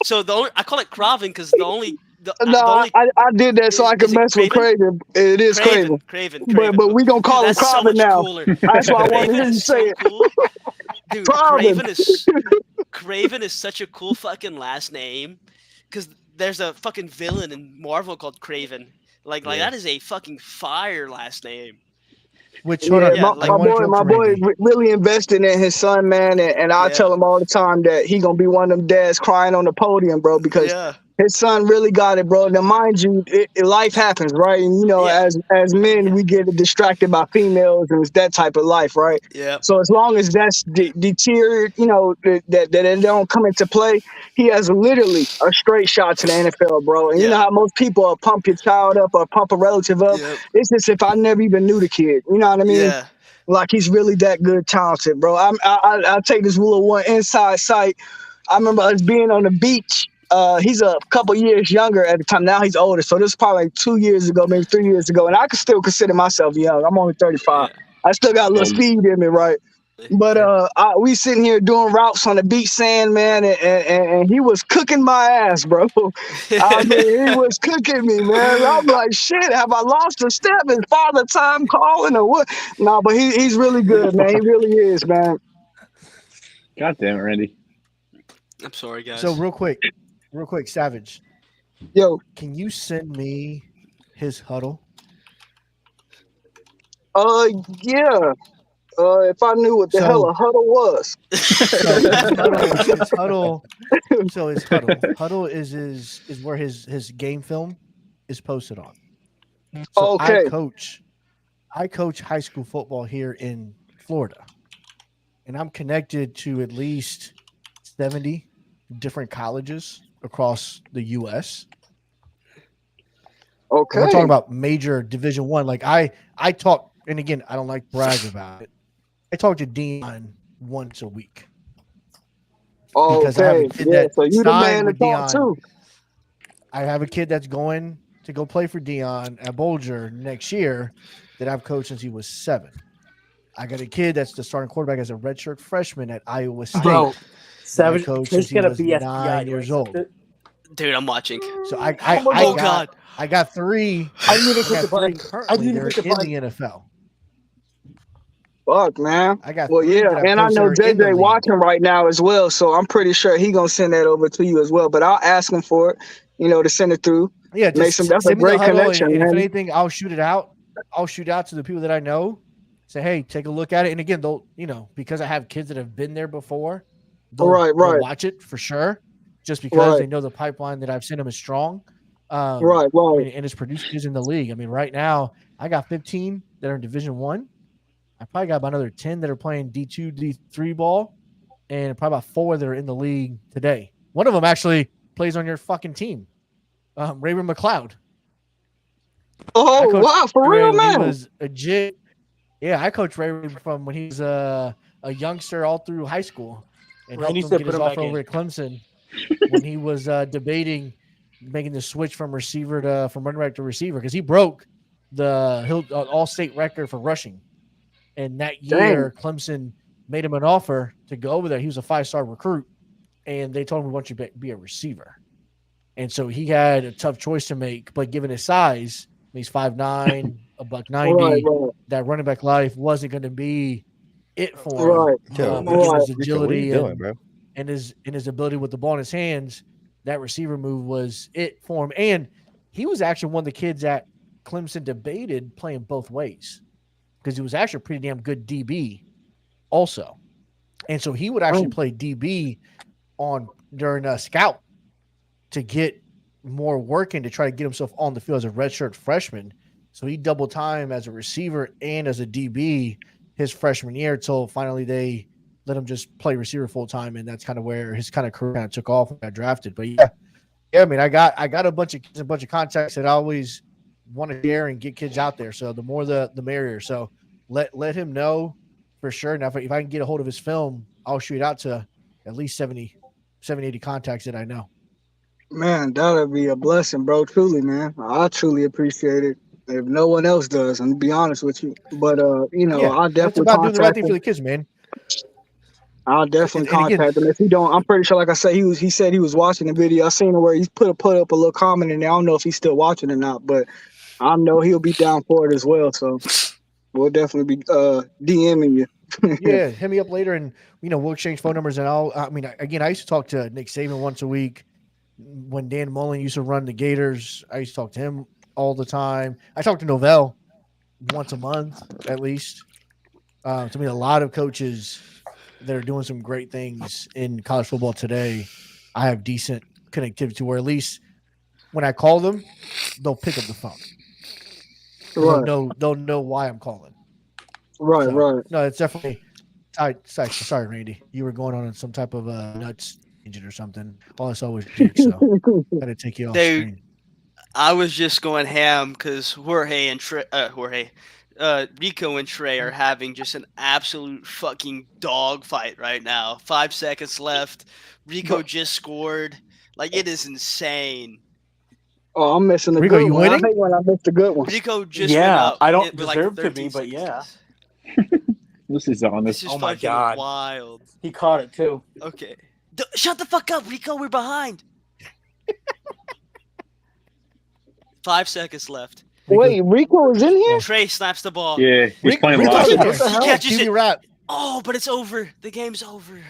So I call it Craven because the No, only I did that so I could is it mess with Craven? Craven. It is Craven. But Craven. we gonna Dude, call him that's so Craven much now. cooler. That's why I want to Craven hear you is say so it. cool. Dude, Craven. Craven is such a cool fucking last name because there's a fucking villain in Marvel called Craven. Like Yeah. that is a fucking fire last name. hold Yeah, on, Yeah, I like want to interrupt my you, boy Randy. really invested in his son, man, and I yeah, tell him all the time that he gonna be one of them dads crying on the podium, bro, because yeah, his son really got it, bro. Now, mind you, life happens, right? And yeah, as men, yeah, we get distracted by females, and it's that type of life, right? yeah, So as long as that's deterred, that it don't come into play, he has literally a straight shot to the NFL, bro. And you know yeah, how most people pump your child up or pump a relative up. yeah, It's just if I never even knew the kid, you know what I mean? yeah. Like he's really that good, talented, bro. I'll take this little one inside sight. I remember us being on the beach. He's a couple years younger at the time. Now he's older, so this is probably like 2 years ago, maybe 3 years ago, and I can still consider myself young. I'm only 35. Yeah. I still got a little Um, speed in me, right? But we sitting here doing routes on the beach sand, man, and he was cooking my ass, bro. I mean, he was cooking me, man. I'm like, shit, have I lost a step? Is father time calling or what? No, but he's really good, man. He really is, man. God damn it, Randy. I'm sorry, guys. So real quick, Savage, Yo, can you send me his huddle? yeah. If I knew what the hell So a huddle was. so his huddle. So his huddle is where his game film is posted on. So Okay. I coach high school football here in Florida, and I'm connected to at least 70 different colleges across the U.S. And we're Okay. talking about major Division One. Like I talk, and again, I don't like to brag about it. I talk to Dion once a week because I have a Okay. kid Yeah. that So you the signed man to with talk Dion. to. I have a kid that's going to go play for Dion at Bolger next year that I've coached since he was 7. I got a kid that's the starting quarterback as a redshirt freshman at Iowa State. Bro, that I Savage, coached Chase since he got a was BSPI. 9 You years accept old. it? Dude, I'm watching. So Oh my God. I got 3. I didn't even I click the got 3 button. I currently. didn't even They're click the in button. the NFL. Fuck, man. I got Well, 3 yeah, that I've and I coached that know are in the JJ league. watching right now as well, so I'm pretty sure he gonna send that over to you as well. But I'll ask him for it, to send it through. Yeah, Make just that's a send me the great huddle, connection, and if man. anything, I'll shoot it out. I'll shoot out to the people that I know. Say, hey, take a look at it. And again, they'll, because I have kids that have been there before, they'll Right. watch it for sure, just because they know the pipeline that I've sent them is strong. Right. I mean, and it's producers in the league. I mean, right now I got 15 that are in Division 1. I probably got about another 10 that are playing D2, D3 ball, and probably about 4 that are in the league today. One of them actually plays on your fucking team, Raven McLeod. Oh, wow, for Ray real, when he man. was a jit. Yeah, I coached Ray from when he was a youngster all through high school, and Randy helped him said get put his him back offer over in. at Clemson when he was debating making the switch from receiver from running back to receiver because he broke the all-state record for rushing. And that year, Clemson made him an offer to go over there. He was a 5-star recruit, and they told him, we want you to be a receiver. And so he had a tough choice to make. But given his size, he's 5'9", $190. Right. That running back life wasn't going to be it for him. Right. But given his agility and his ability with the ball in his hands, that receiver move was it for him. And he was actually one of the kids that Clemson debated playing both ways because he was actually a pretty damn good DB also. And so he would actually play DB during scout to get more work in to try to get himself on the field as a redshirt freshman. So he doubled time as a receiver and as a DB his freshman year until finally they let him just play receiver full time, and that's kind of where his kind of career kind of took off and got drafted. But yeah, I mean, I got a bunch of contacts that I always want to share and get kids out there. So the more the merrier. So let him know for sure. Now, if I can get a hold of his film, I'll shoot it out to at least 70, 80 contacts that I know. Man, that'll be a blessing, bro. Truly, man. I truly appreciate it. If no one else does, I'm gonna be honest with you. But I'll definitely it's about doing the right thing for the kids, man. I'll definitely contact him. If he don't, I'm pretty sure, like I said, he said he was watching the video. I seen him where he's put up a little comment in there. I don't know if he's still watching or not, but I know he'll be down for it as well. So we'll definitely be DMing you. Yeah, hit me up later, and we'll exchange phone numbers. And I used to talk to Nick Saban once a week when Dan Mullen used to run the Gators. I used to talk to him all the time. I talked to Novell once a month at least. To me, a lot of coaches that are doing some great things in college football today, I have decent connectivity to, where at least when I call them, they'll pick up the phone. Right. They'll know why I'm calling. Right, So, right. No, it's definitely. Sorry, Randy. You were going on some type of nuts engine or something. All I saw was Jake, so I had to take you off screen. I was just going ham because Rico and Trey are having just an absolute fucking dog fight right now. 5 seconds left. Rico just scored. Like, it is insane. Oh, I'm missing the Rico, good you one. winning? I hate when I miss the good one. Rico just went up. I don't with like deserve to 13 be, but seconds yeah. left. This is honest. This is Oh my fucking God. wild. He caught it too. Okay. Shut the fuck up, Rico. We're behind. 5 seconds left. Wait, Rico is in here? Trey snaps the ball. Yeah, he's playing Rico's live. in there. What the hell? He catches TV it. wrap. Oh, but it's over. The game's over.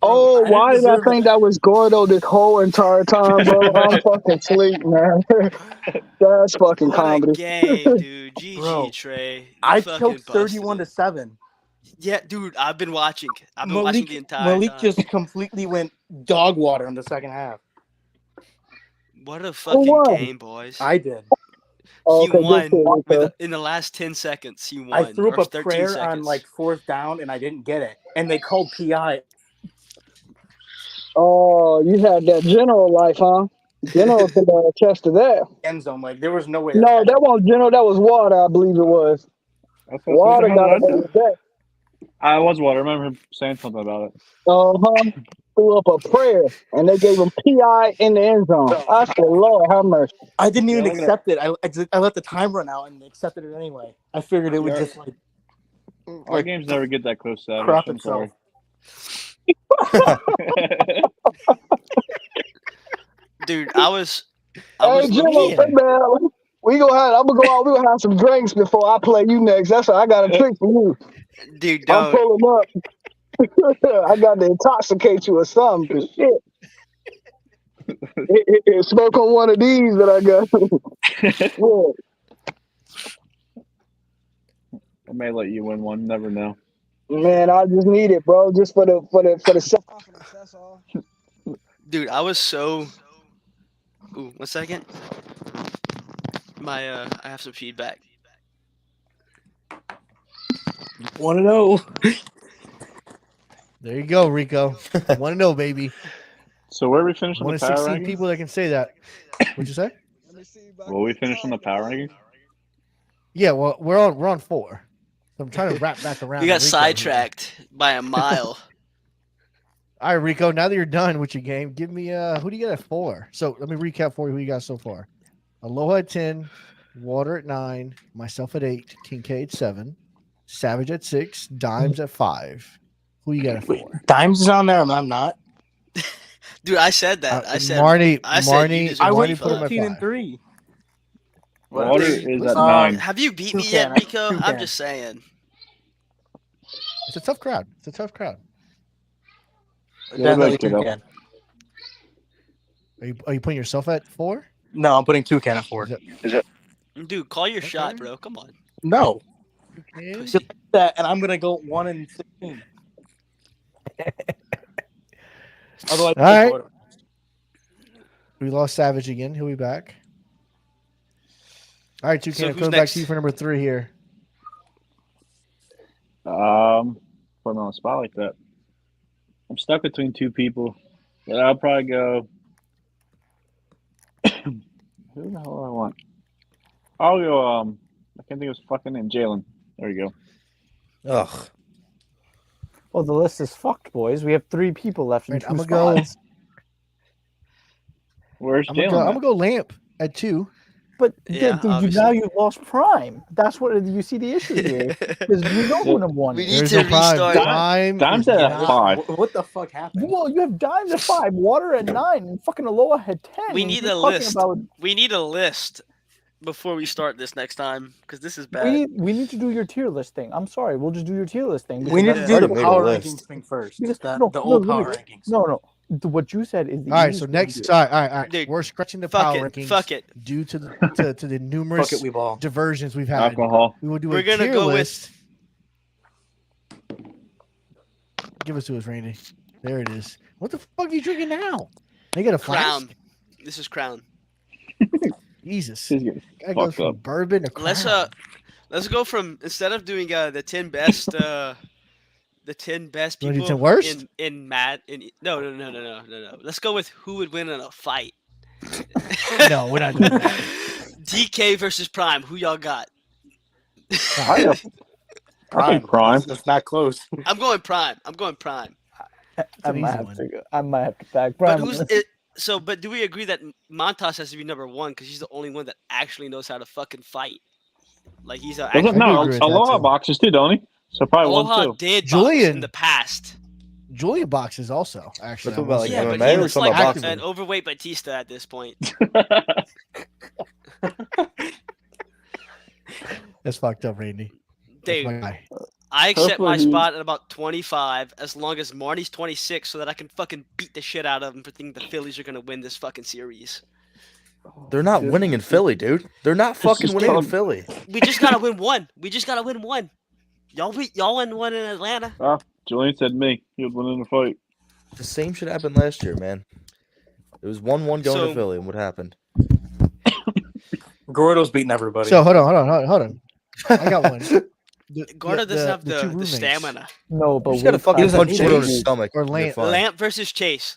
Oh, I why didn't did I deserve think that was Gordo this whole entire time, bro? I'm fucking sleep, man. That's fucking What comedy. a game, dude. GG, Bro, Trey. You I fucking choked busted 31-7. Yeah, dude. I've been watching. I've been watching the entire Malik time. just completely went dog water in the second half. What a fucking won? game, boys. I did. Oh, He okay, won good shit, in the last 10 seconds. He won. I threw up or a 13 prayer seconds. on like 4th down and I didn't get it. And they called PI. Oh, you had that general life, huh? General can attest to that. End zone. Like there was no way. No, that wasn't general. That was water, I believe it was. Water got away with that. I was what? I remember him saying something about it. Threw up a prayer, and they gave him PI in the end zone. I said, Lord, have mercy. I didn't even Yeah, accept it. I let the time run out and accepted it anyway. I figured it would Yeah. just like Our games never get that close to that. crap I'm itself. sorry. Dude, I was Hey, Jimmy, looking. hey, man, I'm gonna go out. We're gonna have some drinks before I play you next. That's why I got a trick for you. Dude, I'm don't. pulling up. I got to intoxicate you or something. 'Cause shit. Smoke on one of these that I got. I may let you win one. Never know. Man, I just need it, bro. Just for the self-confidence. That's all. Dude, I was so. Ooh, 1 second. I have some feedback. 1-0. There you go, Rico. 1-0, baby. So where are we finishing One the of power 16 rankings? people that can say that. What'd you say? Will we finish on the power rankings? Yeah, well, we're on 4. So I'm trying to wrap back around. We got to Rico sidetracked by a mile. here. All right, Rico. Now that you're done with your game, give me who do you got at 4? So let me recap for you who you got so far. Aloha at 10, Water at 9, myself at 8, Kincaid 7, Savage at 6, Dimes at 5. Who you got at 4? Dimes is on there and I'm not. Dude, I said that. I said Marnie. I said you Marnie. deserve I Marnie went put him at 14 and 5. 3. Water Dude, is at listen, 9. Have you beat me Two yet, can. Rico? Two I'm can. just saying. It's a tough crowd. It's a tough crowd. Definitely back it 2 up. can. Are you putting yourself at 4? No, I'm putting 2 can at 4. Dude, call your Okay. shot, bro. Come on. No, Okay. just like that, and I'm gonna go 1 and 16. Otherwise, All right. We lost Savage again. He'll be back. All right, Toucan. So who's Coming back next? to you for number 3 here. Put me on the spot like that. I'm stuck between 2 people, but I'll probably go. Who the hell do I want? I'll go. I can't think of his fucking name. Jalen. There you go. Ugh. Well, the list is fucked, boys. We have 3 people left in Right, 2 I'm gonna go. spots. Where's I'm Jalen? gonna go Lamp at 2. But Yeah, dude, now you've lost Prime. That's what you see the issue here. Because you know who number 1 We is. need There's to no Prime. restart. Prime Dime's is at not- 5. What the fuck happened? Well, you have Dimes at 5, Water at 9, and fucking Aloha at 10. We and need you're a talking list. about- We need a list before we start this next time because this is bad. we need to do your tier list thing. I'm sorry. We'll just do your tier list thing. We need to because do the that's- made a power list. rankings thing first. because- The no, old no, power literally. rankings. No. What you said is the All right, easiest so way to next, do it. all right. Dude, We're scratching the Fuck power it. rankings Fuck it. due to the numerous Fuck it, we ball. diversions we've had. Alcohol. We will do We're a gonna tier go list. Give us to us, Randy. There it is. What the fuck are you drinking now? They got a Crown. flask. This is Crown. Jesus, He's getting guy goes fucked from up. bourbon to crown. Let's go from instead of doing the 10 best the 10 best You wanna do people 10 worst? in no. Let's go with who would win in a fight. No, we're not doing that. DK versus Prime. Who y'all got? I have Prime. Prime. That's not close. I'm going Prime. I an might easy have one. to. I might have to back But Prime. who's it? So, but do we agree that Montas has to be number 1 because he's the only one that actually knows how to fucking fight? Like he's a Doesn't actual- no agree with that, Aloha too. boxes too, don't he? So probably Aloha 1 did box Julian. in the past. Julian boxes also actually. We're talking about, like, Yeah, but MMA he or was talking like about boxing? an overweight Batista at this point. too. That's fucked up, Randy. That's Dude, my guy. I accept my Hopefully- spot at about 25 as long as Marty's 26 so that I can fucking beat the shit out of him for thinking the Phillies are going to win this fucking series. They're not winning in Philly, dude. They're not fucking just winning in tough. Philly. We just got to win one. Y'all win one in Atlanta. Julian said me. He would win in a fight. The same shit happened last year, man. It was 1-1 going So- to Philly, and what happened? Gordo's beating everybody. So hold on. I got one. Gordo doesn't have two the roommates. stamina. No, but You just gotta wait, fucking doesn't punch need Gordo in to. the stomach. Or and you're Lamp. fine. Lamp versus Chase.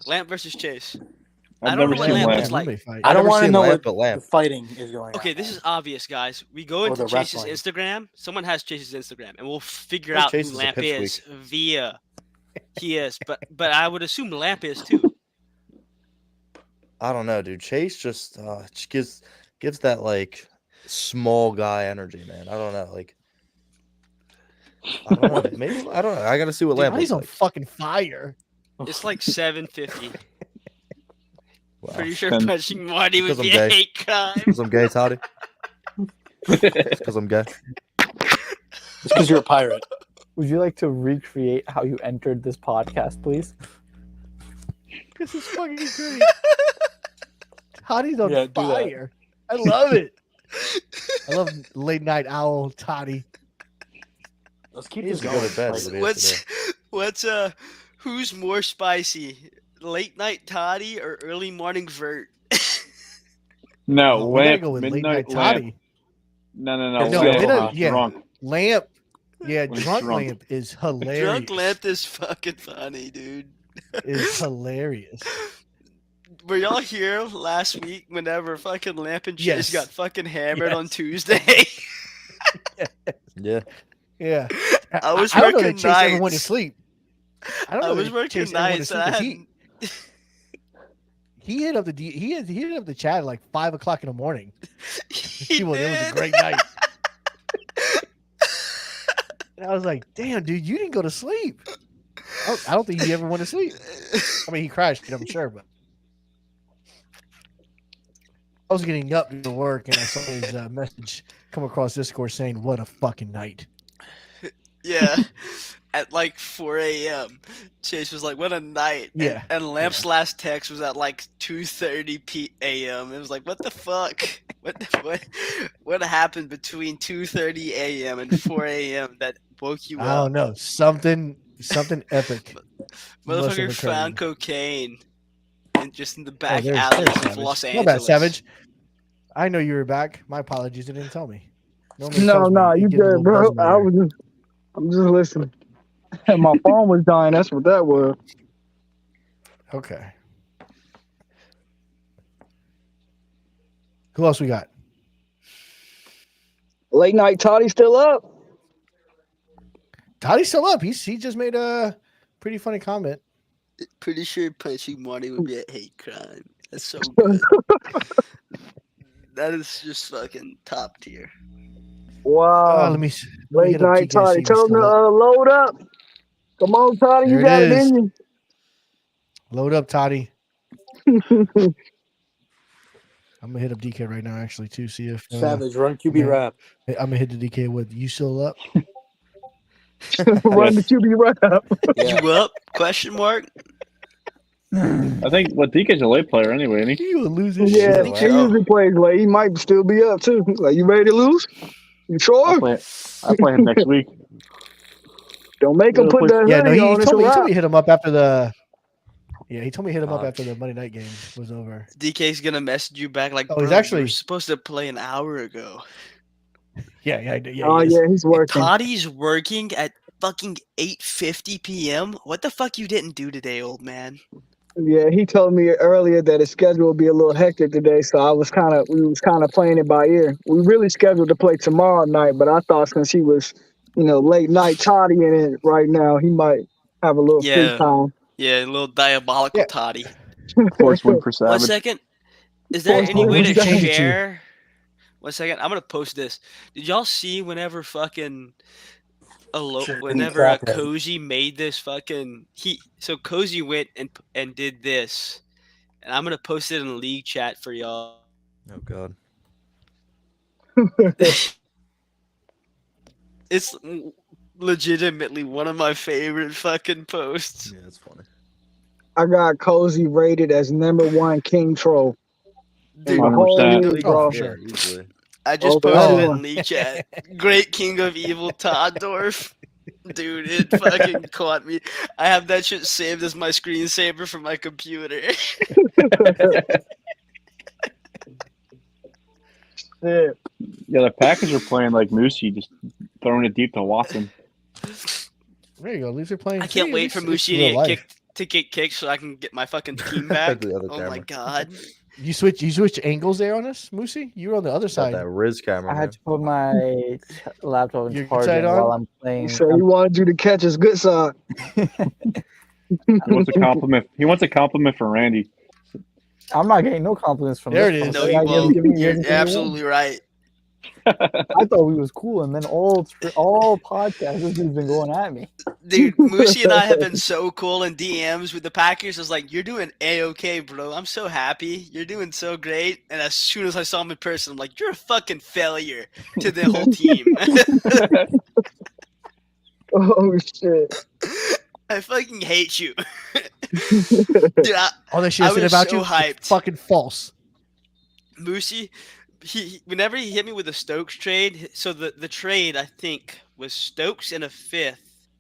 I I've don't never know what seen Lamp Lamp. looks like. Fight. I don't I've never want to seen know Lamp, what but Lamp. the fighting is going on. Okay, this is obvious, guys. We go Or into the Chase's wrestling. Instagram. Someone has Chase's Instagram, and we'll figure Well, out Chase who is a Lamp is pipsqueak. via he is. But I would assume Lamp is too. I don't know, dude. Chase just gives that like small guy energy, man. I don't know, like I don't know. Maybe I don't know. I gotta see what Dude, Lamp he's looks on like. fucking fire. It's like 750. Wow. Pretty sure Then- punching Marty would Because be I'm a gay. hate crime. Because I'm gay, Toddy. Because I'm gay. It's because you're a pirate. would you like to recreate how you entered this podcast, please? This is fucking great. Toddy's on Yeah, do that. fire. I love it. I love late night owl Toddy. Let's keep He's this Go going. to bed. Like, What it is What's today. who's more spicy? Late night Toddy or early morning Vert? No, Oh, we gotta Lamp. go with late Midnight night Lamp. Toddy. No. No, Lamp. midnight- yeah. Drunk. Lamp. Yeah, When he's drunk drunk. Lamp is hilarious. Drunk Lamp is fucking funny, dude. is hilarious. Were y'all here last week whenever fucking Lamp and Chase Yes. got fucking hammered Yes. on Tuesday? Yeah. Yeah. I was I don't know working that Chase ever went to nights. sleep. I don't I know was that working Chase ever went to nights sleep and I 'cause had he hit up the he hit up the chat at like 5 o'clock in the morning. he People, it was a did. great night. And I was like, damn, dude, you didn't go to sleep. I don't think he ever went to sleep. I mean, he crashed, I'm sure, but I was getting up to work and I saw his message come across Discord saying, "What a fucking night." Yeah. At like 4 a.m. Chase was like, "What a night." Yeah. And Lamp's last text was at like 2:30 a.m. It was like, what the fuck? What happened between 2:30 a.m. and 4 a.m. that woke you I up? don't know. Something epic. must have Motherfucker found occurred. cocaine and just in the back there's alleys of Savage. Los My Angeles. bad, Savage. I know you were back. My apologies. You didn't tell me. Normally it No, tells me. no, It you gives a good, little bro. buzz I'm just listening. My phone was dying. That's what that was. Okay. Who else we got? Late night Toddy still up. Toddy's still up. He just made a pretty funny comment. Pretty sure punching Marty would be a hate crime. That's so good. That is just fucking top tier. Wow. Let me Late hit up night TK, Toddy. see if Tell he's him to still up. load up. Come on, Toddy. There You it got it is. in Load up, Toddy. you. I'm gonna hit up DK right now, actually, too. See if Savage, run QB man. rap. I'm gonna hit the DK with you still up. Run the QB rap. Yeah. You up? Question mark. I think DK's a late player anyway, isn't he? You would lose his Yeah, shit. he so. usually plays late. He might still be up too. Like, you ready to lose? You sure? I play him next week. Don't make him put that Yeah, no, hoodie he on. It's a told me wrap. to hit him up after the. Yeah, he told me to hit him up after the Monday night game was over. DK's gonna message you back like, Oh, bro, he's actually- you were supposed to play an hour ago. Yeah. Oh, yeah, he's working. Toddy's working at fucking 8:50 p.m. What the fuck you didn't do today, old man? Yeah, he told me earlier that his schedule would be a little hectic today, so we was kind of playing it by ear. We really scheduled to play tomorrow night, but I thought since he was, late night Toddy in it right now, he might have a little free time. Yeah, a little diabolical Toddy. Force win for 1 Savage. second. Is there Force any win way for to Savage. share? 1 second. I'm gonna post this. Did y'all see whenever fucking Sure, whenever crackhead. Koji made this fucking so Koji went and did this, and I'm gonna post it in the league chat for y'all. Oh God. It's legitimately one of my favorite fucking posts. Yeah, it's funny. I got Cozy rated as #1 King Troll. Dude, in the whole 100%. league, Oh, bro. for sure. Easily. I just Oh, posted it oh. in league chat. Great King of Evil Toddorf. Dude, it fucking caught me. I have that shit saved as my screensaver for my computer. Yeah. Yeah, the Packers are playing like Moosey, just throwing it deep to Watson. There you go. At least they're playing. I can't free. wait At for least it's Mushi real to life. get kicked so I can get my fucking team back. The other Oh my camera. god. You switch angles there on us, Moosey? You were on the other Got side. that Riz camera. I man. had to put my laptop Your in good side charging on? while I'm playing. He said he wanted you to catch his good side. He wants a compliment. He wants a compliment from Randy. I'm not getting no compliments from There this it is. one. No, Like, you I give- won't. give me You're everything you want. absolutely right. I thought we was cool, and then all podcasts, this dude's been going at me. Dude, Mushi and I have been so cool in DMs with the Packers. I was like, "You're doing a-okay, bro. I'm so happy. You're doing so great." And as soon as I saw him in person, I'm like, "You're a fucking failure to the whole team." Oh shit. I fucking hate you. Dude, All that shit I I said was about so you, hyped. fucking false. Mushi, he whenever he hit me with a Stokes trade, so the trade I think was Stokes and a 5th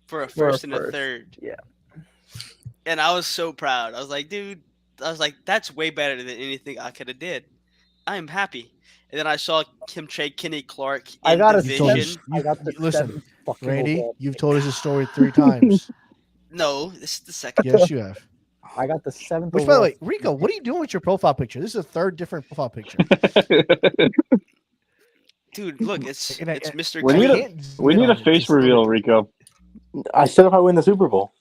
for a first and a first. 3rd. Yeah. And I was so proud. I was like, dude, that's way better than anything I could have did. I am happy. And then I saw him trade Kenny Clark in I got a division. I got the Listen, 7th fucking Randy, overall. you've told us this story 3 times. No, this is the second. Yes, you have. I got the 7th. Which, by the overall. way, Rico, what are you doing with your profile picture? This is a 3rd different profile picture. Dude, look, it's And I- Mr. We Clean. need a- Can't zoom we in need a on it. face Just- reveal, Rico. I said if I win the Super Bowl.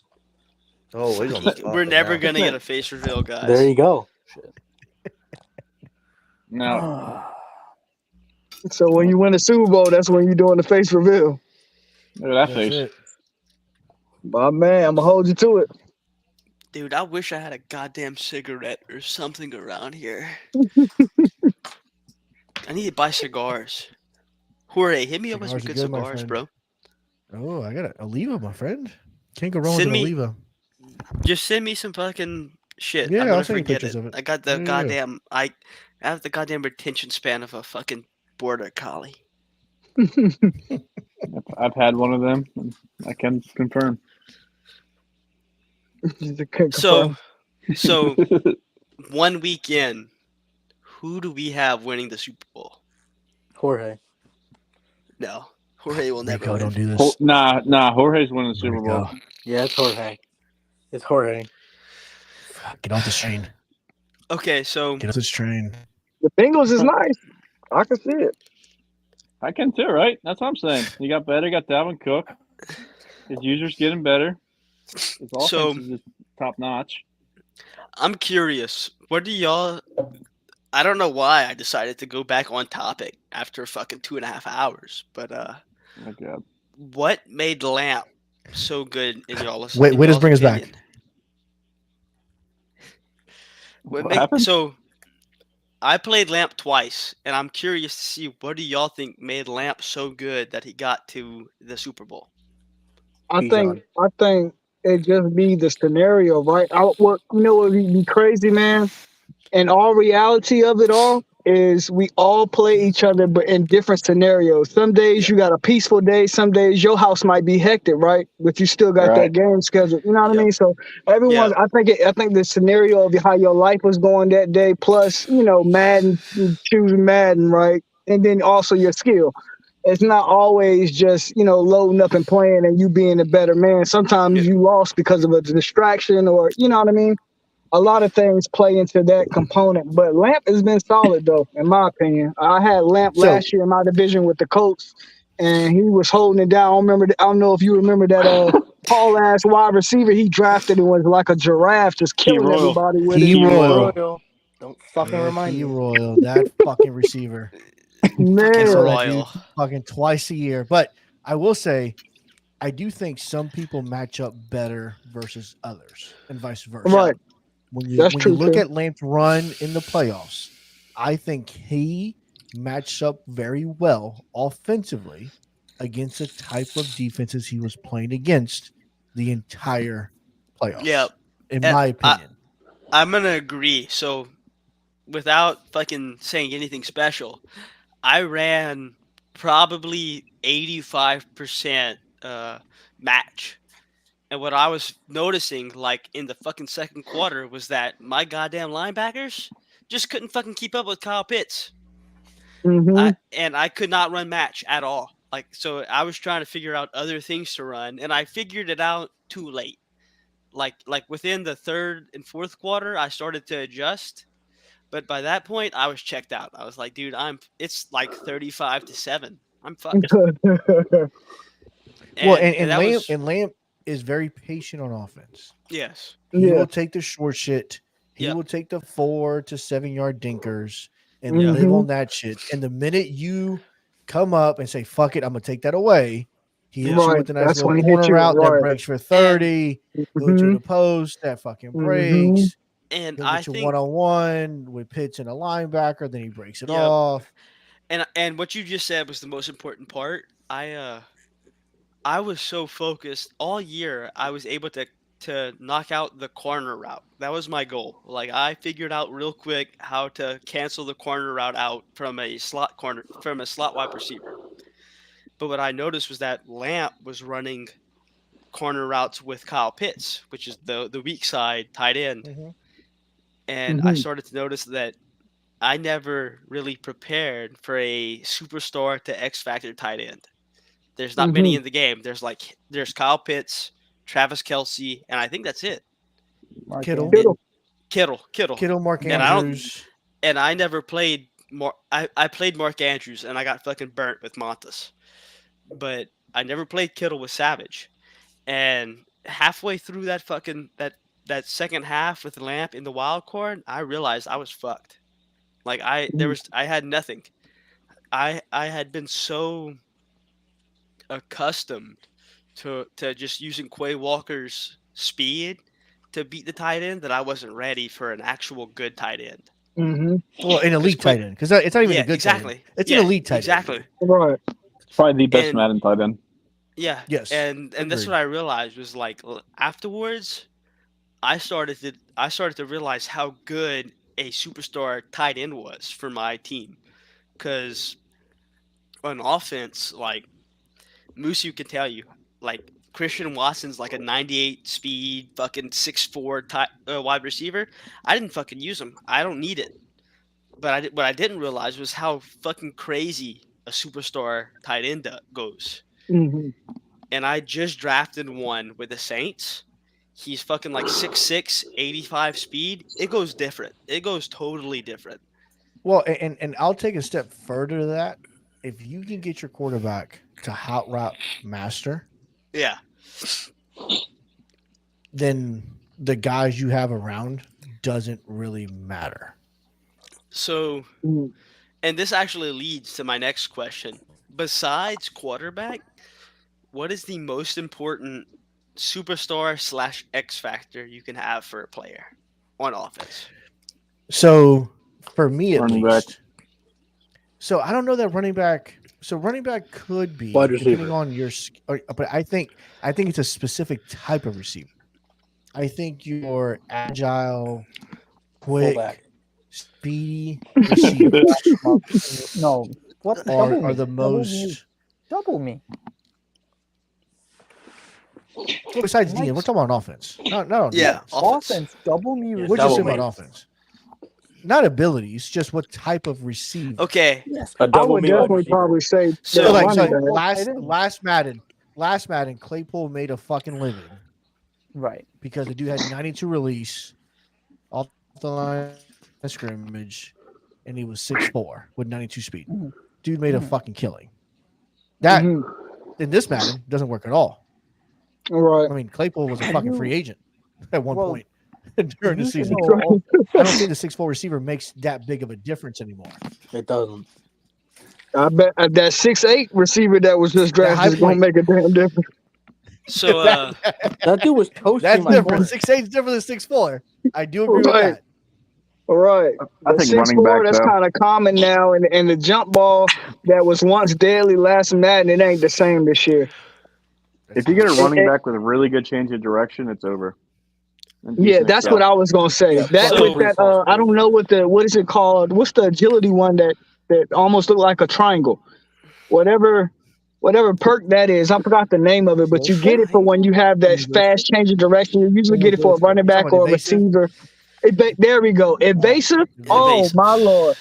Oh, he's on the spot We're right never now. gonna get a face reveal, guys. There you go. No, So when you win a Super Bowl, that's when you're doing the face reveal. look at that That's face. it. My man, I'm gonna hold you to it. Dude, I wish I had a goddamn cigarette or something around here. I need to buy cigars. Jorge, hit me up with some Cigars are good good, my cigars, friend. bro. Oh, I got an Oliva, my friend. Can't go wrong with Send an me, Oliva. just send me some fucking shit. Yeah, I'm I'll gonna send you forget pictures it. of it. I got the Yeah. goddamn. I have the goddamn retention span of a fucking border collie. I've had one of them. And I can confirm. So, so 1 week in, who do we have winning the Super Bowl? Jorge. No, Jorge will never Rico, win. don't do this. Nah. Jorge's winning the Super Bowl. Rico, Yeah, it's Jorge. It's Jorge. get off this train. Okay, so Get off this train. The Bengals is nice. I can see it. I can too, right? That's what I'm saying. You got better. You got Dalvin Cook. His users getting better. His offense So- is just top notch. I'm curious. What do y'all? I don't know why I decided to go back on topic after fucking 2.5 hours, but Oh my God. what made Lamp so good in y'all's? Wait, in wait, just y'all's bring us back. opinion? What What make, happened? so I played Lamp twice, and I'm curious to see what do y'all think made Lamp so good that he got to the Super Bowl. I Bijan. think it just be the scenario, right? What would be crazy, man? And all reality of it all is we all play each other, but in different scenarios. Some days Yeah. you got a peaceful day. Some days your house might be hectic, right? But you still got that Right. game scheduled. You know what I Yep. mean? So everyone's. I think the scenario of how your life was going that day, plus Madden, choosing Madden, right, and then also your skill. It's not always just loading up and playing and you being a better man. Sometimes Yeah. you lost because of a distraction, or you know what I mean. A lot of things play into that component, but Lamp has been solid though, in my opinion. I had Lamp So- last year in my division with the Colts, and he was holding it down. I don't know if you remember that tall ass wide receiver he drafted and was like a giraffe, just killing Royal. everybody with Key it. Royal. Royal. Don't fucking Yeah, remind Key me. Royal, that fucking receiver. Fucking I Man, saw that dude Royal. fucking twice a year. But I will say, I do think some people match up better versus others, and vice versa. right. When you That's when true, you look too. at Lamp's run in the playoffs, I think he matched up very well offensively against the type of defenses he was playing against the entire playoffs. Yeah, in and my opinion. I'm gonna agree. So, without fucking saying anything special, I ran probably 85% match. And what I was noticing, like in the fucking second quarter, was that my goddamn linebackers just couldn't fucking keep up with Kyle Pitts. Hmm. And I could not run match at all. Like, so I was trying to figure out other things to run, and I figured it out too late. Like within the third and fourth quarter, I started to adjust. But by that point, I was checked out. I was like, dude, it's like 35-7. I'm fucked. And Lamp is very patient on offense. Yes. He Yeah. will take the short shit. He Yep. will take the 4 to 7 yard dinkers and Mhm. live on that shit. And the minute you come up and say, fuck it, I'm going to take that away, he hits you Right. with a nice That's little when he hit corner you, route that right. breaks for 30, go to Mhm. the post, that fucking Mhm. breaks. And He'll I get you think one-on-one with Pitts and a linebacker, then he breaks it Yep. off. and what you just said was the most important part. I was so focused all year. I was able to knock out the corner route. That was my goal. Like, I figured out real quick how to cancel the corner route out from a slot wide receiver. But what I noticed was that Lamp was running corner routes with Kyle Pitts, which is the weak side tight end. Mhm. And I Mhm. started to notice that I never really prepared for a superstar to X Factor tight end. There's not many in the game. There's Kyle Pitts, Travis Kelce, and I think that's it. Mark Kittle. Andrews. Kittle. Mark And I don't- Andrews. And I never played more. I played Mark Andrews, and I got fucking burnt with Montas. But I never played Kittle with Savage. And halfway through that fucking that second half with Lamp in the wild card, I realized I was fucked. Like, I had nothing. I had been so accustomed to just using Quay Walker's speed to beat the tight end that I wasn't ready for an actual good tight end. Mm-hmm. Well, an elite tight end, because it's not even Yeah, a good exactly. tight end. It's Yeah, an elite tight end. exactly. Right. Probably the best And- Madden tight end. Yeah. Yes, And that's agreed. what I realized was like afterwards, I started to realize how good a superstar tight end was for my team, because on offense, like Musu can tell you, like Christian Watson's like a 98 speed, fucking 6'4" wide receiver. I didn't fucking use him. I don't need it. But what I didn't realize was how fucking crazy a superstar tight end goes. Mm-hmm. And I just drafted one with the Saints. He's fucking like 6'6", 85 speed. It goes different. It goes totally different. Well, and I'll take a step further to that. If you can get your quarterback to hot route master, Yeah. then the guys you have around doesn't really matter. So, Mhm. and this actually leads to my next question. Besides quarterback, what is the most important superstar / X factor you can have for a player on offense? So for me at Running least, back. so I don't know that running back. So running back could be Wide depending receiver. on your, but I think it's a specific type of receiver. I think you're agile, quick, Fullback. speedy receivers No, what? Double are me. the Double me. most. Double me. Besides Like- DN, we're talking about offense. Not on Yeah, defense. offense. Double me. Yeah, We're receiver. just double saying me. about offense. Not abilities, just what type of receiver. Okay. Yes. A I double would me wide definitely receiver. probably say So, So that like running so back. last Madden, Claypool made a fucking living Right. because the dude had 92 release off the line of scrimmage, and he was 6'4" with 92 speed. Mhm. Dude made a Mhm. fucking killing. That Mhm. in this Madden doesn't work at all. Right. I mean, Claypool was a Have fucking you- free agent at one Well, point during the You should season. know all- I don't think the 6'4" receiver makes that big of a difference anymore. It doesn't. I bet that 6'8" receiver that was just That high drafted is gonna point. make a damn difference. So, That dude was toasting That's my different. corner. 6'8" is different than 6'4". I do agree with Right. that. All right. I The think 6'4", running back, that's though. kind of common now, and the jump ball that was once deadly last Madden, it ain't the same this year. If you get a It- running it- back with a really good change of direction, it's over. And Yeah, decent that's excel. what I was gonna say. Yeah, That so- with that, I don't know what is it called? What's the agility one that almost looked like a triangle? Whatever perk that is, I forgot the name of it, but you get it for when you have that fast change of direction. You usually get it for a running back Talking about or a evasive? receiver. There we go. Evasive. Oh Evasive. my lord.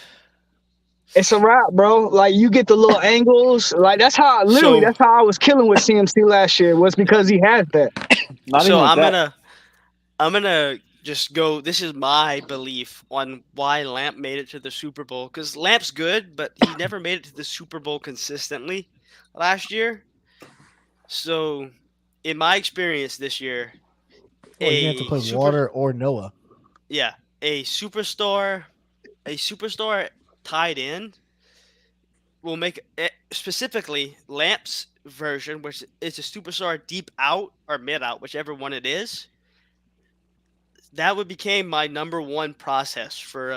It's a wrap, bro. Like you get the little angles. Like that's how that's how I was killing with CMC last year, was because he had that. Not so even that. I'm gonna just go. This is my belief on why Lamp made it to the Super Bowl, because Lamp's good, but he never made it to the Super Bowl consistently last year. So, in my experience this year, Well, you have to play Water or Noah. yeah, a superstar tied in will make it, specifically Lamp's version, which is a superstar deep out or mid out, whichever one it is. That would became my number one process for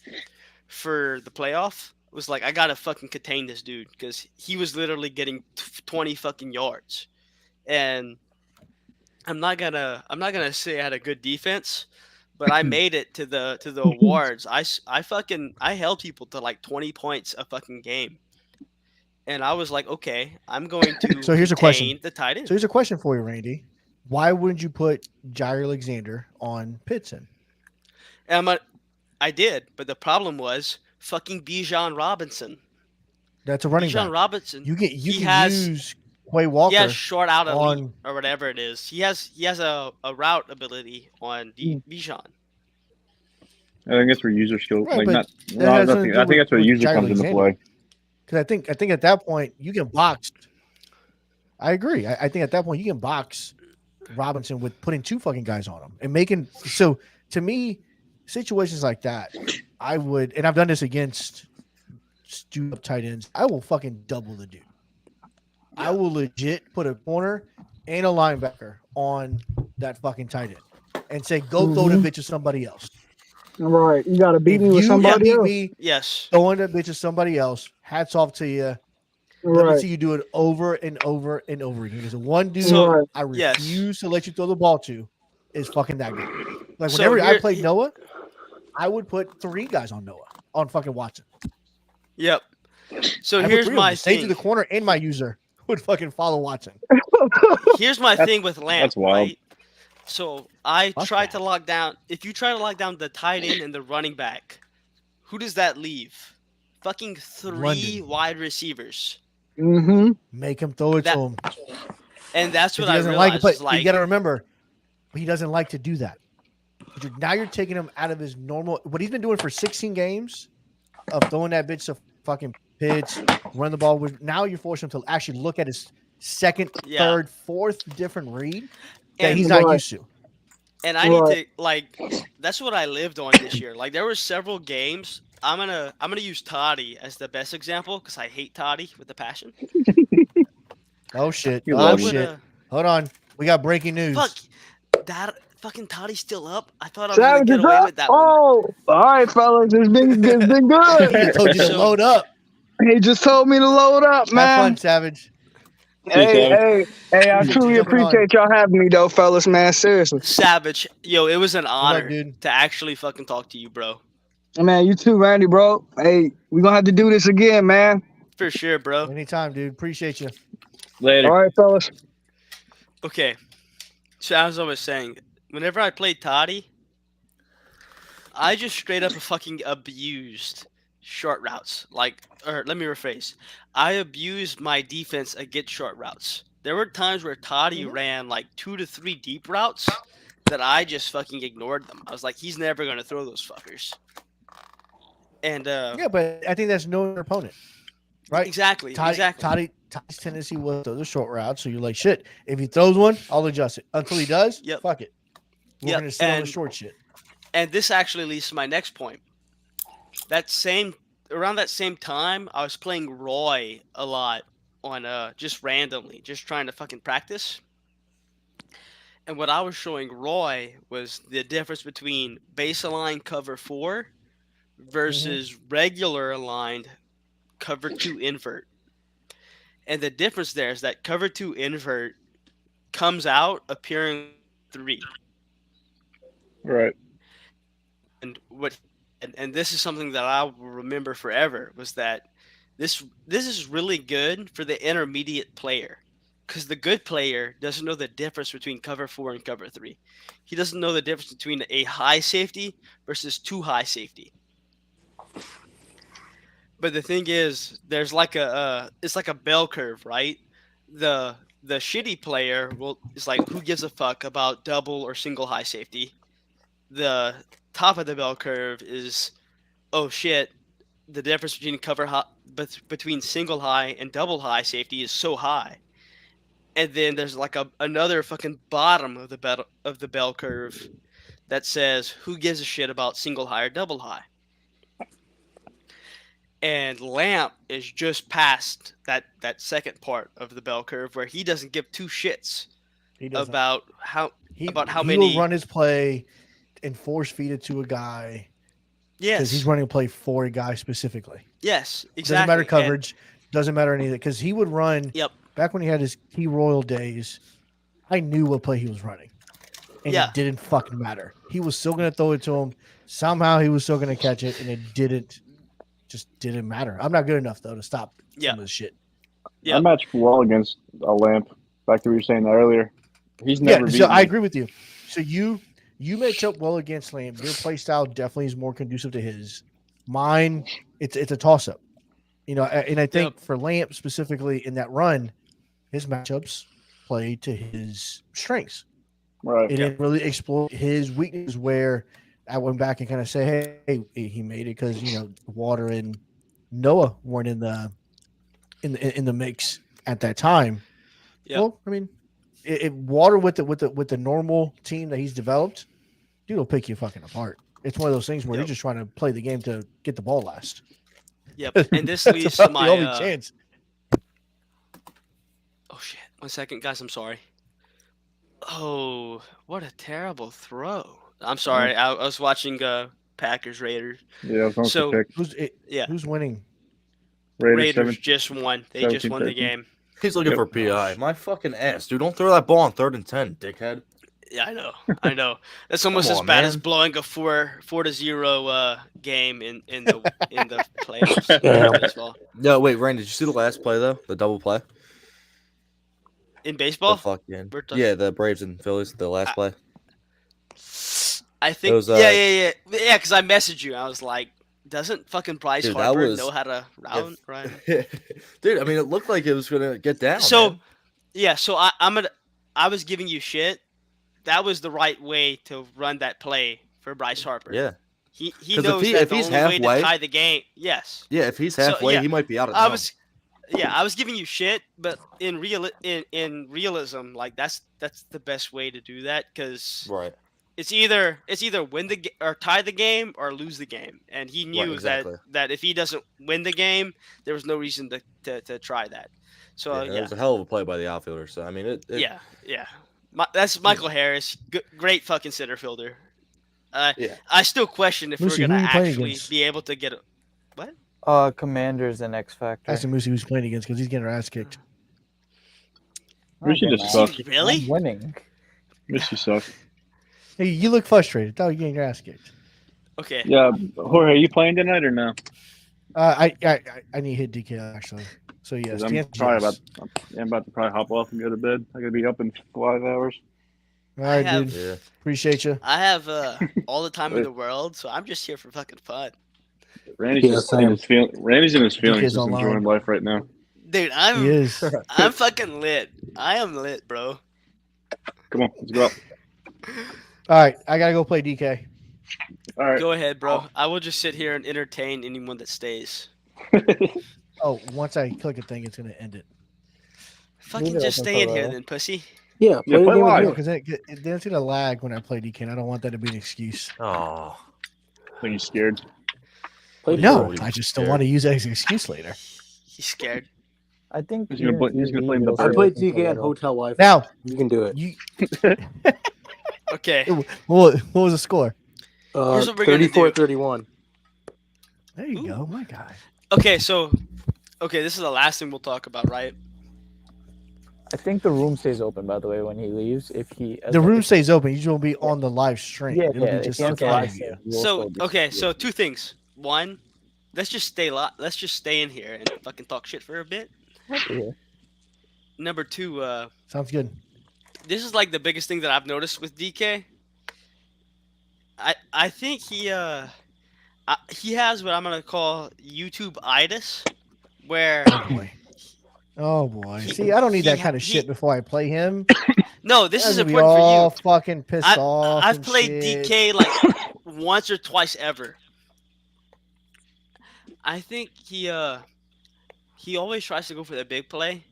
the playoff. Was like, I gotta fucking contain this dude, because he was literally getting 20 fucking yards, and I'm not gonna say I had a good defense, but I made it to the awards. I held people to like 20 points a fucking game, and I was like, okay, I'm going to So here's a question. contain the tight end. So here's a question for you, Randy. Why wouldn't you put Jair Alexander on Pitson? And I did, but the problem was fucking Bijan Robinson. That's a running Bijan back. Robinson. You can he has use Quay Walker. he has short out elite on- or whatever it is. He has a route ability on Bijan. I think that's where user skill. Right, like but not. that No, has nothing. nothing to I do think that's where with user Jair comes into Alexander. play. Because I think at that point you can box. I agree. I think at that point you can box Robinson with putting two fucking guys on him and making. So to me, situations like that, I would, and I've done this against up tight ends. I will fucking double the dude. I will legit put a corner and a linebacker on that fucking tight end and say, go throw the bitch to somebody else. Right. You got to beat If me with you somebody beat else. me Yes. throwing that bitch to somebody else, hats off to you. Let me Right. see you do it over and over and over again. There's one dude So, I yes. refuse to let you throw the ball to is fucking that guy. Like So whenever I here- played Noah, I would put 3 guys on Noah, on fucking Watson. Yep. So I put here's 3 of them. my The safety thing. to the corner and my user would fucking follow Watson. Here's my thing with Lamp, that's wild. right? So I Fuck tried that. to lock down. If you try to lock down the tight end and the running back, who does that leave? Fucking 3 London. wide receivers, Mm-hmm. Make him throw it That- to him. and that's If what he I doesn't like it, realized. but is like, you got to remember, he doesn't like to do that. Now you're taking him out of his normal. What he's been doing for 16 games of throwing that bitch to fucking pitch, run the ball. Now you're forcing him to actually look at his second, Yeah. third, fourth different read that And- he's not Right. used to. and I Right. need to like. That's what I lived on this year. Like there were several games. I'm gonna use Toddy as the best example because I hate Toddy with the passion. Oh shit! You Oh love would, shit! Hold on, we got breaking news. Fuck, that fucking Toddy's still up. I thought I was gonna Savage get is away up. with that one. Oh, all right, fellas. It's been He good. just told you to So- load up. He just told me to load up, Have man. fun, Savage. Hey, I Appreciate you truly jumping on. appreciate y'all having me, though, fellas, man. Seriously. Savage, yo, it was an honor dude. to actually fucking talk to you, bro. Man, you too, Randy, bro. Hey, we're going to have to do this again, man. For sure, bro. Anytime, dude. Appreciate you. Later. All right, fellas. Okay, so as I was saying, whenever I played Toddy, I just straight up fucking abused short routes. Like, or let me rephrase. I abused my defense against short routes. There were times where Toddy ran like 2 to 3 deep routes that I just fucking ignored them. I was like, he's never gonna throw those fuckers. And Yeah, but I think that's no opponent, right? exactly, exactly. Toddy's tendency was to throw the short route, so you're like, shit. If he throws one, I'll adjust it. Until he does, Yep. fuck it. We're Yep, gonna sit on the and- short shit. And this actually leads to my next point. Around that same time, I was playing Roy a lot on just randomly, just trying to fucking practice. And what I was showing Roy was the difference between base aligned cover 4 versus regular aligned cover 2 invert. And the difference there is that cover 2 invert comes out appearing 3. Right. And this is something that I will remember forever was that this is really good for the intermediate player, because the good player doesn't know the difference between cover 4 and cover 3. He doesn't know the difference between a high safety versus 2 high safety. But the thing is, there's like it's like a bell curve, right? The shitty player is like, who gives a fuck about double or single high safety? The top of the bell curve is, oh shit, the difference between single high and double high safety is so high. And then there's like another fucking bottom of the bell curve that says, who gives a shit about single high or double high? And Lamp is just past that second part of the bell curve where he doesn't give 2 shits He doesn't. about how he many will run his play and force feed it to a guy because yes he's running a play for a guy specifically. yes exactly Doesn't matter And- coverage. Doesn't matter anything because he would run. Yep. Back when he had his Key Royal days, I knew what play he was running, and Yeah. it didn't fucking matter. He was still gonna throw it to him. Somehow he was still gonna catch it, and it just didn't matter. I'm not good enough though to stop Yeah. some of this shit. Yeah. I matched well against a Lamp. Back to what you were saying that earlier. He's never Yeah, so beaten I me. agree with you. So you match up well against Lamb. Your play style definitely is more conducive to his. Mine, it's a toss up. You know, and I think for Lamp specifically in that run, his matchups play to his strengths. Right. It didn't really exploit his weaknesses where I went back and kind of say, hey, he made it because Water and Noah weren't in the mix at that time. Yep. Well, I mean, if Water with the normal team that he's developed, dude will pick you fucking apart. It's one of those things where you're just trying to play the game to get the ball last. Yep. And this That's leads to about my the only chance. oh shit. 1 second, guys. I'm sorry. Oh, what a terrible throw! I'm sorry. I was watching Packers Raiders. Yeah, I was going So to pick yeah, Who's winning? Raiders just won. They just won the 17-13. game. He's looking Yep. for PI. My fucking ass, dude! Don't throw that ball on 3rd and 10, dickhead. Yeah, I know. That's almost as on, bad as man. blowing a 4-0 game in the playoffs Yeah. in baseball. No, wait, Ryan, did you see the last play though? The double play. In The baseball, fucking We're talking- yeah, the Braves and Phillies. The last play. I think. was, Yeah. Because I messaged you. I was like, doesn't fucking Bryce Dude, that Harper was- know how to run? Dude, I mean, it looked like it was gonna get down. So, man. yeah. So I was giving you shit. That was the right way to run that play for Bryce Harper. yeah, He 'Cause if knows he- that if the he's only way to halfway- tie the game. Yes. yeah. If he's So, halfway, yeah, he might be out of I town. was giving you shit, but in realism, like that's the best way to do that because Right. it's either win or tie the game or lose the game, and he knew exactly. that if he doesn't win the game, there was no reason to try that. So It was a hell of a play by the outfielder. So I mean, it yeah. That's Michael Harris, great fucking center fielder. Yeah. I still question if Lucy, we're who gonna you playing actually against? be able to get a. Commanders and X Factor. Ask Moosey who's playing against because he's getting her ass kicked. We should just Is suck. he really? I'm winning. Missy suck. Hey, you look frustrated. Oh, you're getting your ass kicked. Okay. Yeah, Jorge, are you playing tonight or no? I need to hit DK actually. So yes, 'Cause the I'm answer is probably yes. I'm about to probably hop off and go to bed. I gotta be up in 5 hours. All right, I have- dude. Yeah. Appreciate you. I have all the time in the world, so I'm just here for fucking fun. Randy's Yeah, just same. in his Randy's in his feelings, DK's just online. enjoying life right now. Dude, He is. I'm fucking lit. I am lit, bro. Come on, let's go. All right, I gotta go play DK. All right. Go ahead, bro. I will just sit here and entertain anyone that stays. Oh, once I click a thing, it's gonna end it. Fucking it just open stay in for here the- then, pussy. Yeah, play the play game with live. me. Because then it's gonna lag when I play DK, and I don't want that to be an excuse. Oh. I think he's scared. Play No, he's I just don't scared. want to use that as an excuse later. He's scared. I think He's gonna play- he's gonna play in the Eagles bird. I are played looking DK on for hotel Wi-Fi. Now, You can do it. you Okay. what was the score? Here's what we're gonna do. 34-31. There you Ooh. go, my guy. Okay, so this is the last thing we'll talk about, right? I think the room stays open, by the way, when he leaves. If he The room stays open. You will be on the live stream. yeah, It'll yeah. be just if he in ends the front live of you. stream, we'll So still be- okay, so two things. One, let's just stay in here and fucking talk shit for a bit. Yeah. Number two, Sounds good. this is like the biggest thing that I've noticed with DK. I think he has what I'm gonna call YouTube-itis, where Oh boy. Oh boy. See, I don't need that kind of shit before I play him. no, this is Guys will be important for you. all fucking pissed off. I've and played shit. DK like once or twice ever. I think he always tries to go for the big play,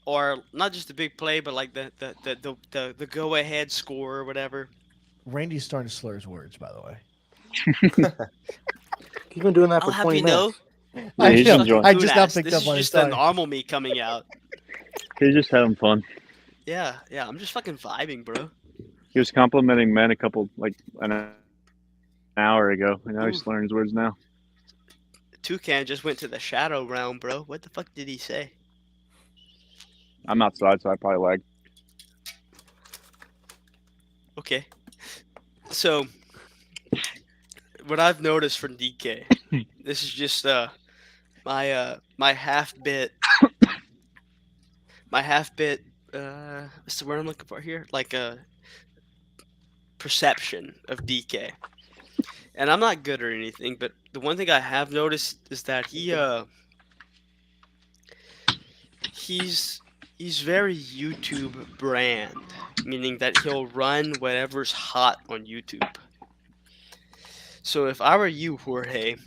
or not just the big play, but like the go ahead score or whatever. Randy's starting to slur his words, by the way. He's been doing that I'll for have 20 you know, minutes. I, he's know, enjoying- I just now Dude-ass. picked this up is on his just the time. normal me coming out. He's just having fun. Yeah, I'm just fucking vibing, bro. He was complimenting men a couple an hour ago, and now he's Ooh. slurring his words now. Toucan just went to the shadow realm, bro. What the fuck did he say? I'm outside, so I probably lag. Okay. So, what I've noticed from DK, this is just my half bit, what's the word I'm looking for here? Like a perception of DK. And I'm not good or anything, but the one thing I have noticed is that he's very YouTube brand, meaning that he'll run whatever's hot on YouTube. So if I were you, Jorge,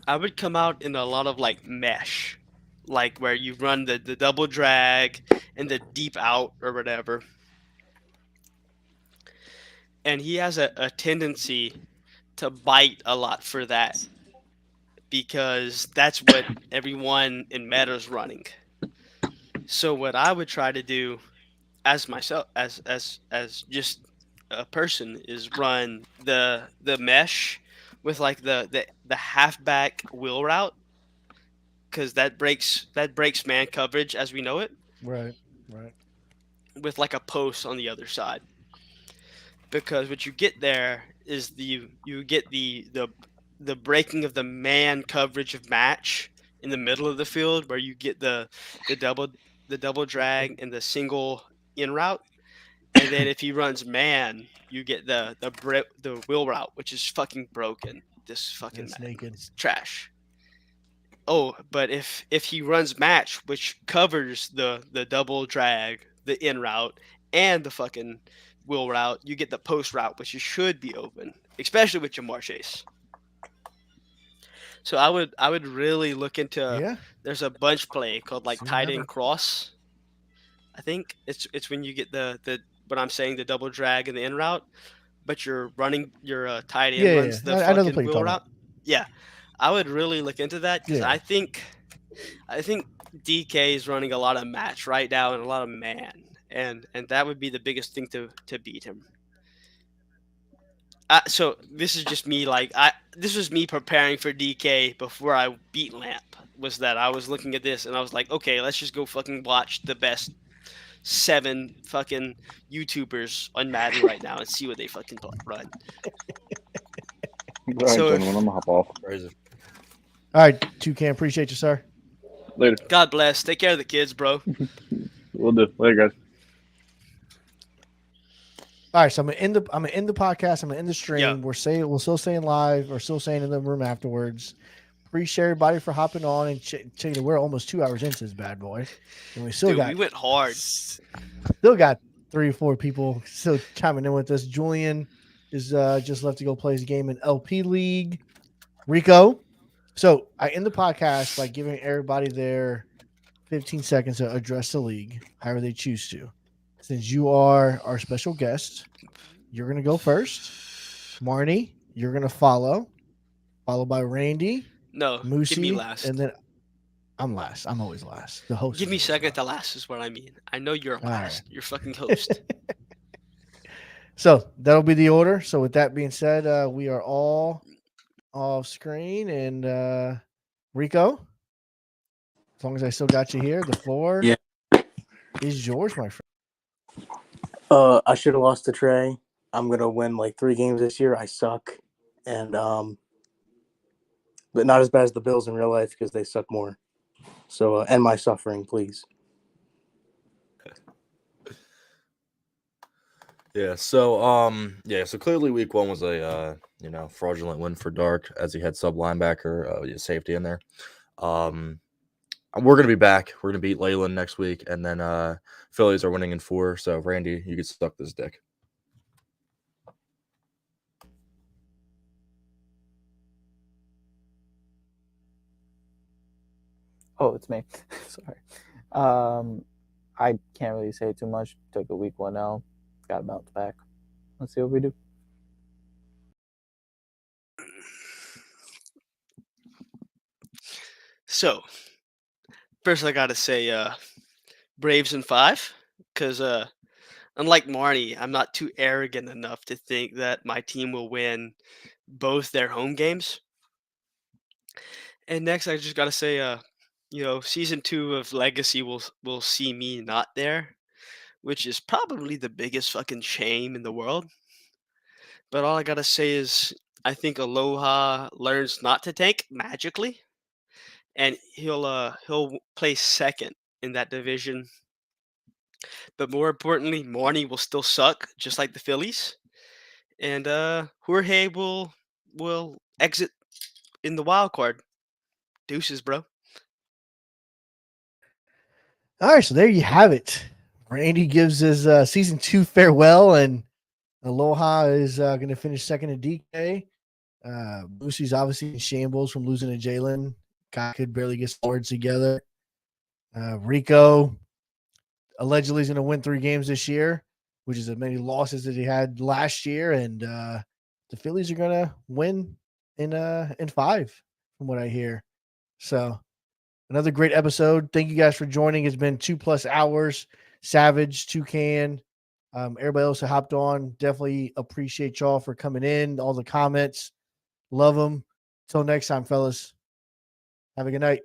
I would come out in a lot of like mesh, like where you run the double drag and the deep out or whatever. And he has a tendency to bite a lot for that because that's what everyone in meta's running. So what I would try to do as myself, as just a person, is run the mesh with like the halfback wheel route, because that breaks man coverage as we know it, Right. Right. with like a post on the other side. Because what you get there is you get the breaking of the man coverage of match in the middle of the field, where you get the double drag and the single in route, and then if he runs man, you get the wheel route, which is fucking broken. This fucking It's naked. it's trash. Oh, but if he runs match, which covers the double drag, the in route, and the fucking wheel route, you get the post route, which should be open, especially with Jamar Chase. So I would really look into. Yeah. There's a bunch play called like Soon tight ever. end cross. I think it's when you get the what I'm saying, the double drag and the in route, but you're running your tight end Yeah, yeah, runs yeah. the I know the fucking play you're wheel talking route. Yeah, I would really look into that, because Yeah. I think DK is running a lot of match right now and a lot of man, and that would be the biggest thing to beat him. So this is just me, like this was me preparing for DK before I beat Lamp. Was that I was looking at this and I was like, okay, let's just go fucking watch the best 7 fucking YouTubers on Madden right now and see what they fucking run. All right, So gentlemen, I'm gonna hop off. Crazy. All right, Toucan, appreciate you, sir. Later. God bless. Take care of the kids, bro. We'll do. Later, guys. All right, so I'm gonna end the podcast. I'm gonna end the stream. Yeah. We're still saying live. We're still saying in the room afterwards. Appreciate everybody for hopping on and checking. We're almost 2 hours into this bad boy, and we still Dude, we went hard. still got 3 or 4 people still chiming in with us. Julian is just left to go play his game in LP League. Rico. So I end the podcast by giving everybody their 15 seconds to address the league, however they choose to. Since you are our special guest, you're going to go first. Marnie, you're going to followed by Randy, No, Moosey, give me last. and then I'm last. I'm always last. The host. Give is me always second last. to last is what I mean. I know you're All right. last. You're fucking host. So that'll be the order. So with that being said, we are all off screen, and Rico, as long as I still got you here, the floor is yours, my friend. I should have lost to Trey. I'm gonna win like 3 games this year. I suck, and but not as bad as the Bills in real life because they suck more. So end my suffering, please. Yeah. So so clearly week 1 was a fraudulent win for Dark, as he had sub linebacker safety in there. We're gonna be back. We're gonna beat Leyland next week, and then Phillies are winning in 4. So Randy, you can suck this dick. Oh, it's me. Sorry. I can't really say too much. Took a week 1 L. Got to bounce back. Let's see what we do. So, first I gotta say, Braves in 5, because unlike Marnie, I'm not too arrogant enough to think that my team will win both their home games. And next, I just gotta say, season 2 of Legacy will see me not there, which is probably the biggest fucking shame in the world. But all I gotta say is, I think Aloha learns not to tank magically, and he'll place second in that division. But more importantly, Marnie will still suck, just like the Phillies, and Jorge will exit in the wild card. Deuces, bro. All right, so there you have it. Randy gives his season 2 farewell, and Aloha is going to finish second in DK. Boosie's obviously in shambles from losing to Jalen. Guy could barely get words together. Rico allegedly is going to win 3 games this year, which is as many losses as he had last year, and the Phillies are going to win in 5, from what I hear. So another great episode. Thank you guys for joining. It's been 2+ hours Savage, Toucan, everybody else that hopped on. Definitely appreciate y'all for coming in, all the comments. Love them. Till next time, fellas. Have a good night.